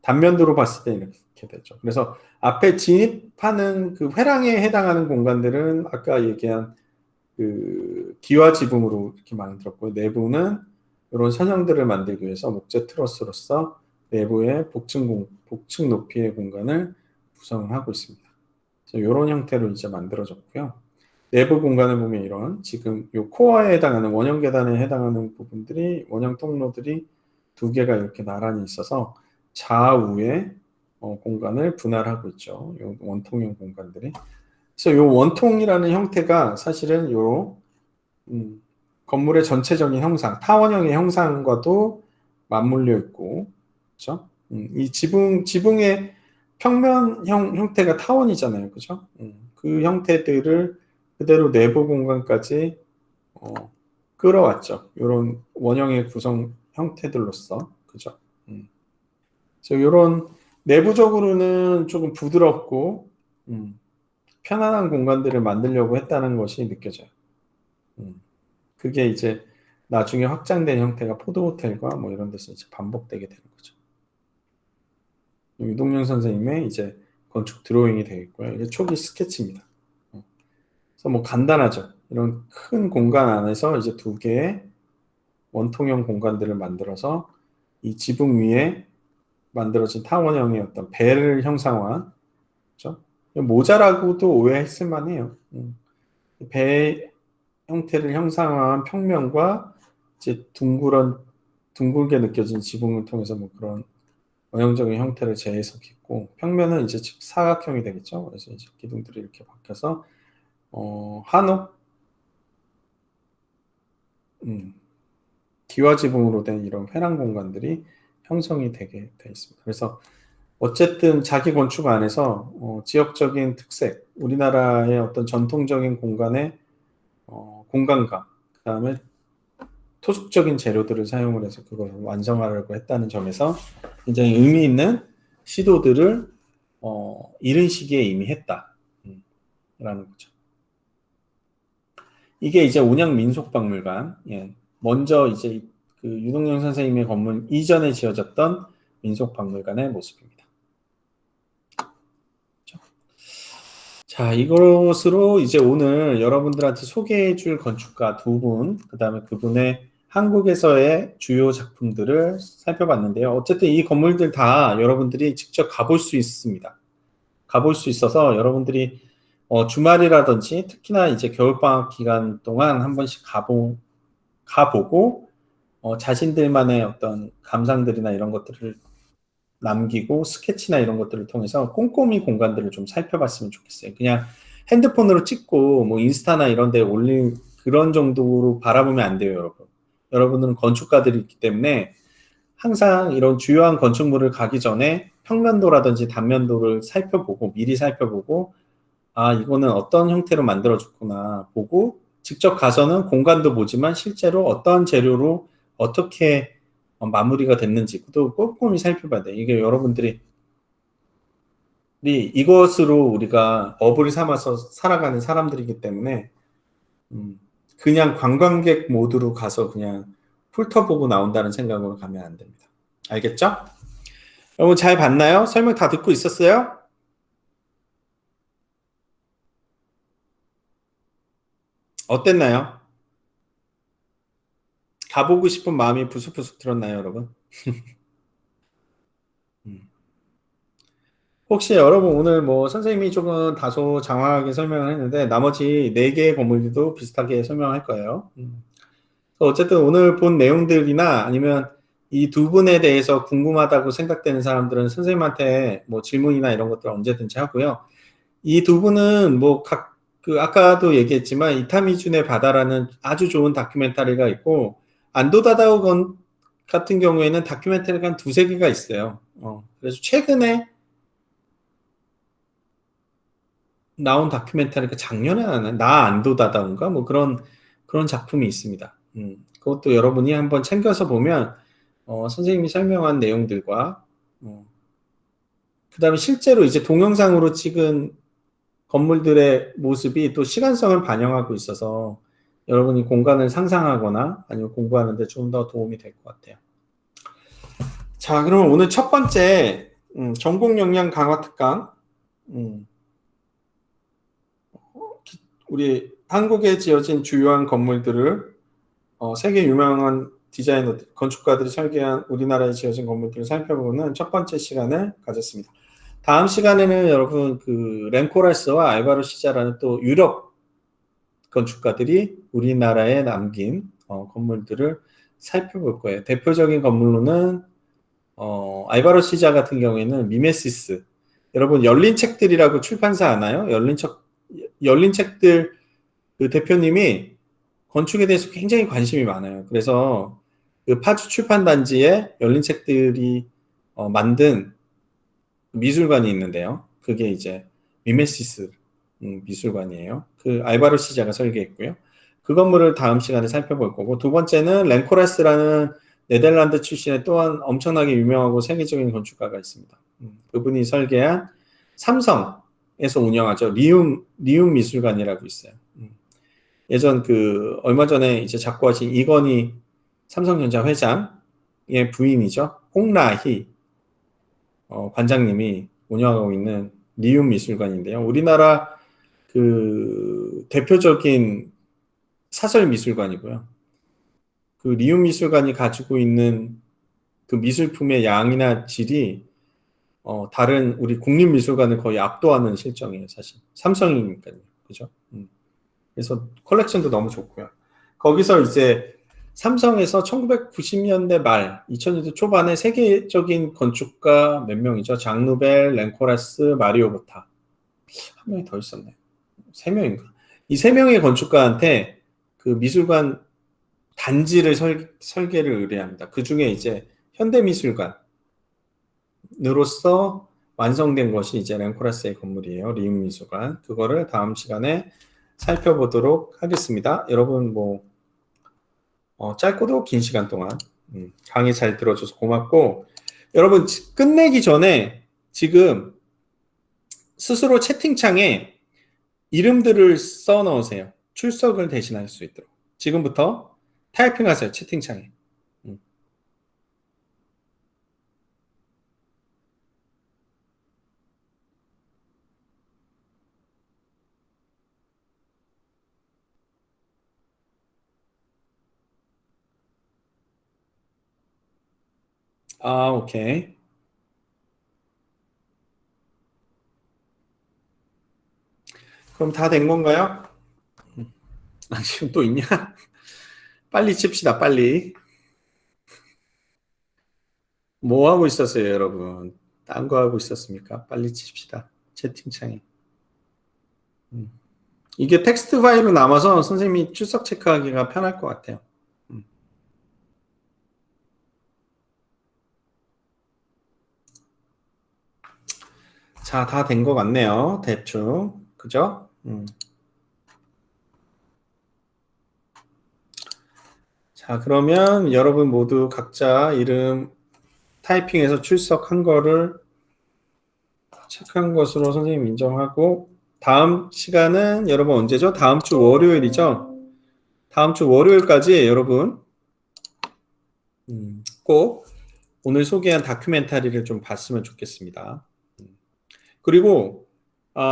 단면도로 봤을 때 이렇게 되죠. 그래서 앞에 진입하는 그 회랑에 해당하는 공간들은 아까 얘기한 그 기와 지붕으로 이렇게 만들었고요. 내부는 이런 선형들을 만들기 위해서 목재 트러스로서 내부의 복층 높이의 공간을 구성을 하고 있습니다. 그래서 이런 형태로 이제 만들어졌고요. 내부 공간을 보면 이런 지금 요 코어에 해당하는 원형 계단에 해당하는 부분들이, 원형 통로들이 두 개가 이렇게 나란히 있어서 좌우에 공간을 분할하고 있죠. 요 원통형 공간들이. 그래서 요 원통이라는 형태가 사실은 건물의 전체적인 형상, 타원형의 형상과도 맞물려 있고, 그렇죠? 이 지붕의 평면형 형태가 타원이잖아요. 그죠? 그 형태들을 그대로 내부 공간까지 끌어왔죠. 이런 원형의 구성 형태들로서. 그죠? 그래서 이런 내부적으로는 조금 부드럽고 편안한 공간들을 만들려고 했다는 것이 느껴져요. 그게 이제 나중에 확장된 형태가 포도호텔과 뭐 이런 데서 이제 반복되게 되는 거죠. 유동열 선생님의 이제 건축 드로잉이 되겠고요. 이게 초기 스케치입니다. 그래서 뭐 간단하죠. 이런 큰 공간 안에서 이제 두 개의 원통형 공간들을 만들어서 이 지붕 위에 만들어진 타원형의 어떤 배를 형상화한, 그렇죠? 모자라고도 오해했을 만해요. 배 형태를 형상화한 평면과 이제 둥글게 느껴진 지붕을 통해서 뭐 그런 원형적인 형태를 재해석했고, 평면은 이제 즉 사각형이 되겠죠. 그래서 이제 기둥들이 이렇게 바뀌어서 한옥 기와 지붕으로 된 이런 회랑 공간들이 형성이 되게 돼 있습니다. 그래서 어쨌든 자기 건축 안에서 지역적인 특색, 우리나라의 어떤 전통적인 공간의 공간감, 그다음에 토속적인 재료들을 사용을 해서 그걸 완성하려고 했다는 점에서 굉장히 의미 있는 시도들을 이른 시기에 이미 했다라는 거죠. 이게 이제 온양민속박물관, 예. 먼저 이제 그 유동영 선생님의 건물 이전에 지어졌던 민속박물관의 모습입니다. 자, 이것으로 이제 오늘 여러분들한테 소개해 줄 건축가 두 분, 그 다음에 그분의 한국에서의 주요 작품들을 살펴봤는데요. 어쨌든 이 건물들 다 여러분들이 직접 가볼 수 있습니다. 가볼 수 있어서 여러분들이 주말이라든지 특히나 이제 겨울방학 기간 동안 한 번씩 가보고 자신들만의 어떤 감상들이나 이런 것들을 남기고 스케치나 이런 것들을 통해서 꼼꼼히 공간들을 좀 살펴봤으면 좋겠어요. 그냥 핸드폰으로 찍고 뭐 인스타나 이런 데 올릴 그런 정도로 바라보면 안 돼요, 여러분. 여러분들은 건축가들이 있기 때문에 항상 이런 주요한 건축물을 가기 전에 평면도라든지 단면도를 살펴보고 미리 살펴보고 아, 이거는 어떤 형태로 만들어졌구나 보고 직접 가서는 공간도 보지만 실제로 어떤 재료로 어떻게 마무리가 됐는지도 꼼꼼히 살펴봐야 돼요. 이게 여러분들이 이것으로 우리가 어부를 삼아서 살아가는 사람들이기 때문에 그냥 관광객 모드로 가서 그냥 훑어보고 나온다는 생각으로 가면 안 됩니다. 알겠죠? 여러분 잘 봤나요? 설명 다 듣고 있었어요? 어땠나요? 가보고 싶은 마음이 부숙부숙 들었나요, 여러분? 음. 혹시 여러분 오늘 뭐 선생님이 조금 다소 장황하게 설명을 했는데 나머지 4개의 건물들도 비슷하게 설명할 거예요. 어쨌든 오늘 본 내용들이나 아니면 이 두 분에 대해서 궁금하다고 생각되는 사람들은 선생님한테 뭐 질문이나 이런 것들 언제든지 하고요. 이 두 분은 뭐 그 아까도 얘기했지만 이타미준의 바다라는 아주 좋은 다큐멘터리가 있고 안도다다오 같은 경우에는 다큐멘터리가 한 2-3개가 있어요. 그래서 최근에 나온 다큐멘터리가 작년에 나는 나 안도다다인가 뭐 그런 작품이 있습니다. 그것도 여러분이 한번 챙겨서 보면 선생님이 설명한 내용들과 그다음에 실제로 이제 동영상으로 찍은 건물들의 모습이 또 시간성을 반영하고 있어서 여러분이 공간을 상상하거나 아니면 공부하는 데 좀 더 도움이 될 것 같아요. 자, 그러면 오늘 첫 번째 전공 역량 강화 특강 우리 한국에 지어진 주요한 건물들을 세계 유명한 디자이너, 건축가들이 설계한 우리나라에 지어진 건물들을 살펴보는 첫 번째 시간을 가졌습니다. 다음 시간에는 여러분 그 렌코라스와 알바로 시자라는 또 유럽 건축가들이 우리나라에 남긴 건물들을 살펴볼 거예요. 대표적인 건물로는 알바로 시자 같은 경우에는 미메시스. 여러분 열린 책들이라고 출판사 아나요? 열린 책들 그 대표님이 건축에 대해서 굉장히 관심이 많아요. 그래서 그 파주 출판단지에 열린 책들이 만든 미술관이 있는데요. 그게 이제 미메시스 미술관이에요. 그 알바로 시자가 설계했고요. 그 건물을 다음 시간에 살펴볼 거고, 두 번째는 렌코라스라는 네덜란드 출신의 또한 엄청나게 유명하고 세계적인 건축가가 있습니다. 그분이 설계한 삼성에서 운영하죠. 리움 미술관이라고 있어요. 예전 그 얼마 전에 이제 작고하신 이건희 삼성전자 회장의 부인이죠. 홍라희 관장님이 운영하고 있는 리움 미술관인데요. 우리나라 그 대표적인 사설 미술관이고요. 그 리움 미술관이 가지고 있는 그 미술품의 양이나 질이 다른 우리 국립미술관을 거의 압도하는 실정이에요, 사실. 삼성이니까요. 그죠? 그래서 컬렉션도 너무 좋고요. 거기서 이제 삼성에서 1990년대 말, 2000년대 초반에 세계적인 건축가 몇 명이죠? 장 누벨, 렌코라스, 마리오 보타. 한 명이 더 있었네. 세 명인가? 이 세 명의 건축가한테 그 미술관 단지를 설계를 의뢰합니다. 그 중에 이제 현대미술관으로서 완성된 것이 이제 렌코라스의 건물이에요. 리움미술관. 그거를 다음 시간에 살펴보도록 하겠습니다. 여러분 뭐 짧고도 긴 시간 동안 강의 잘 들어줘서 고맙고, 여러분 끝내기 전에 지금 스스로 채팅창에 이름들을 써 넣으세요. 출석을 대신할 수 있도록. 지금부터 타이핑하세요. 채팅창에. 아, 오케이. 그럼 다 된 건가요? 아, 지금 또 있냐? 빨리 칩시다, 빨리. 뭐 하고 있었어요, 여러분? 딴 거 하고 있었습니까? 빨리 칩시다. 채팅창에. 이게 텍스트 파일로 남아서 선생님이 출석 체크하기가 편할 것 같아요. 자, 다 된 것 같네요. 대충. 그죠? 자, 그러면 여러분 모두 각자 이름 타이핑해서 출석한 거를 체크한 것으로 선생님 인정하고, 다음 시간은 여러분 언제죠? 다음 주 월요일이죠? 다음 주 월요일까지 여러분 꼭 오늘 소개한 다큐멘터리를 좀 봤으면 좋겠습니다. 그리고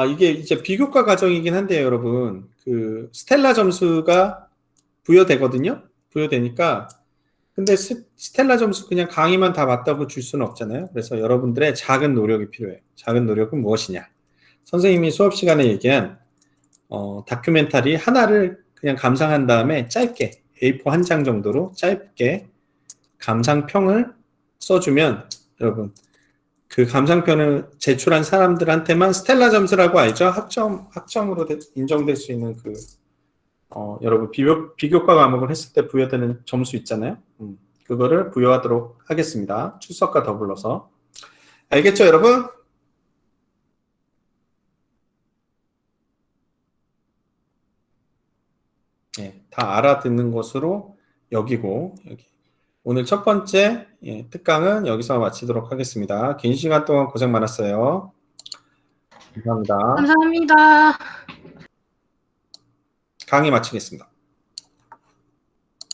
이게 이제 비교과 과정이긴 한데요, 여러분. 그 스텔라 점수가 부여되거든요. 부여되니까, 근데 스텔라 점수 그냥 강의만 다 맞다고 줄 수는 없잖아요. 그래서 여러분들의 작은 노력이 필요해요. 작은 노력은 무엇이냐? 선생님이 수업 시간에 얘기한 다큐멘터리 하나를 그냥 감상한 다음에 짧게 A4 한 장 정도로 짧게 감상평을 써주면, 여러분 그 감상편을 제출한 사람들한테만 스텔라 점수라고 알죠? 학점으로 인정될 수 있는 그 여러분 비교과 과목을 했을 때 부여되는 점수 있잖아요. 그거를 부여하도록 하겠습니다. 출석과 더불어서. 알겠죠, 여러분? 예, 다 알아듣는 것으로 여기고, 여기. 오늘 첫 번째 특강은 여기서 마치도록 하겠습니다. 긴 시간 동안 고생 많았어요. 감사합니다. 감사합니다. 강의 마치겠습니다.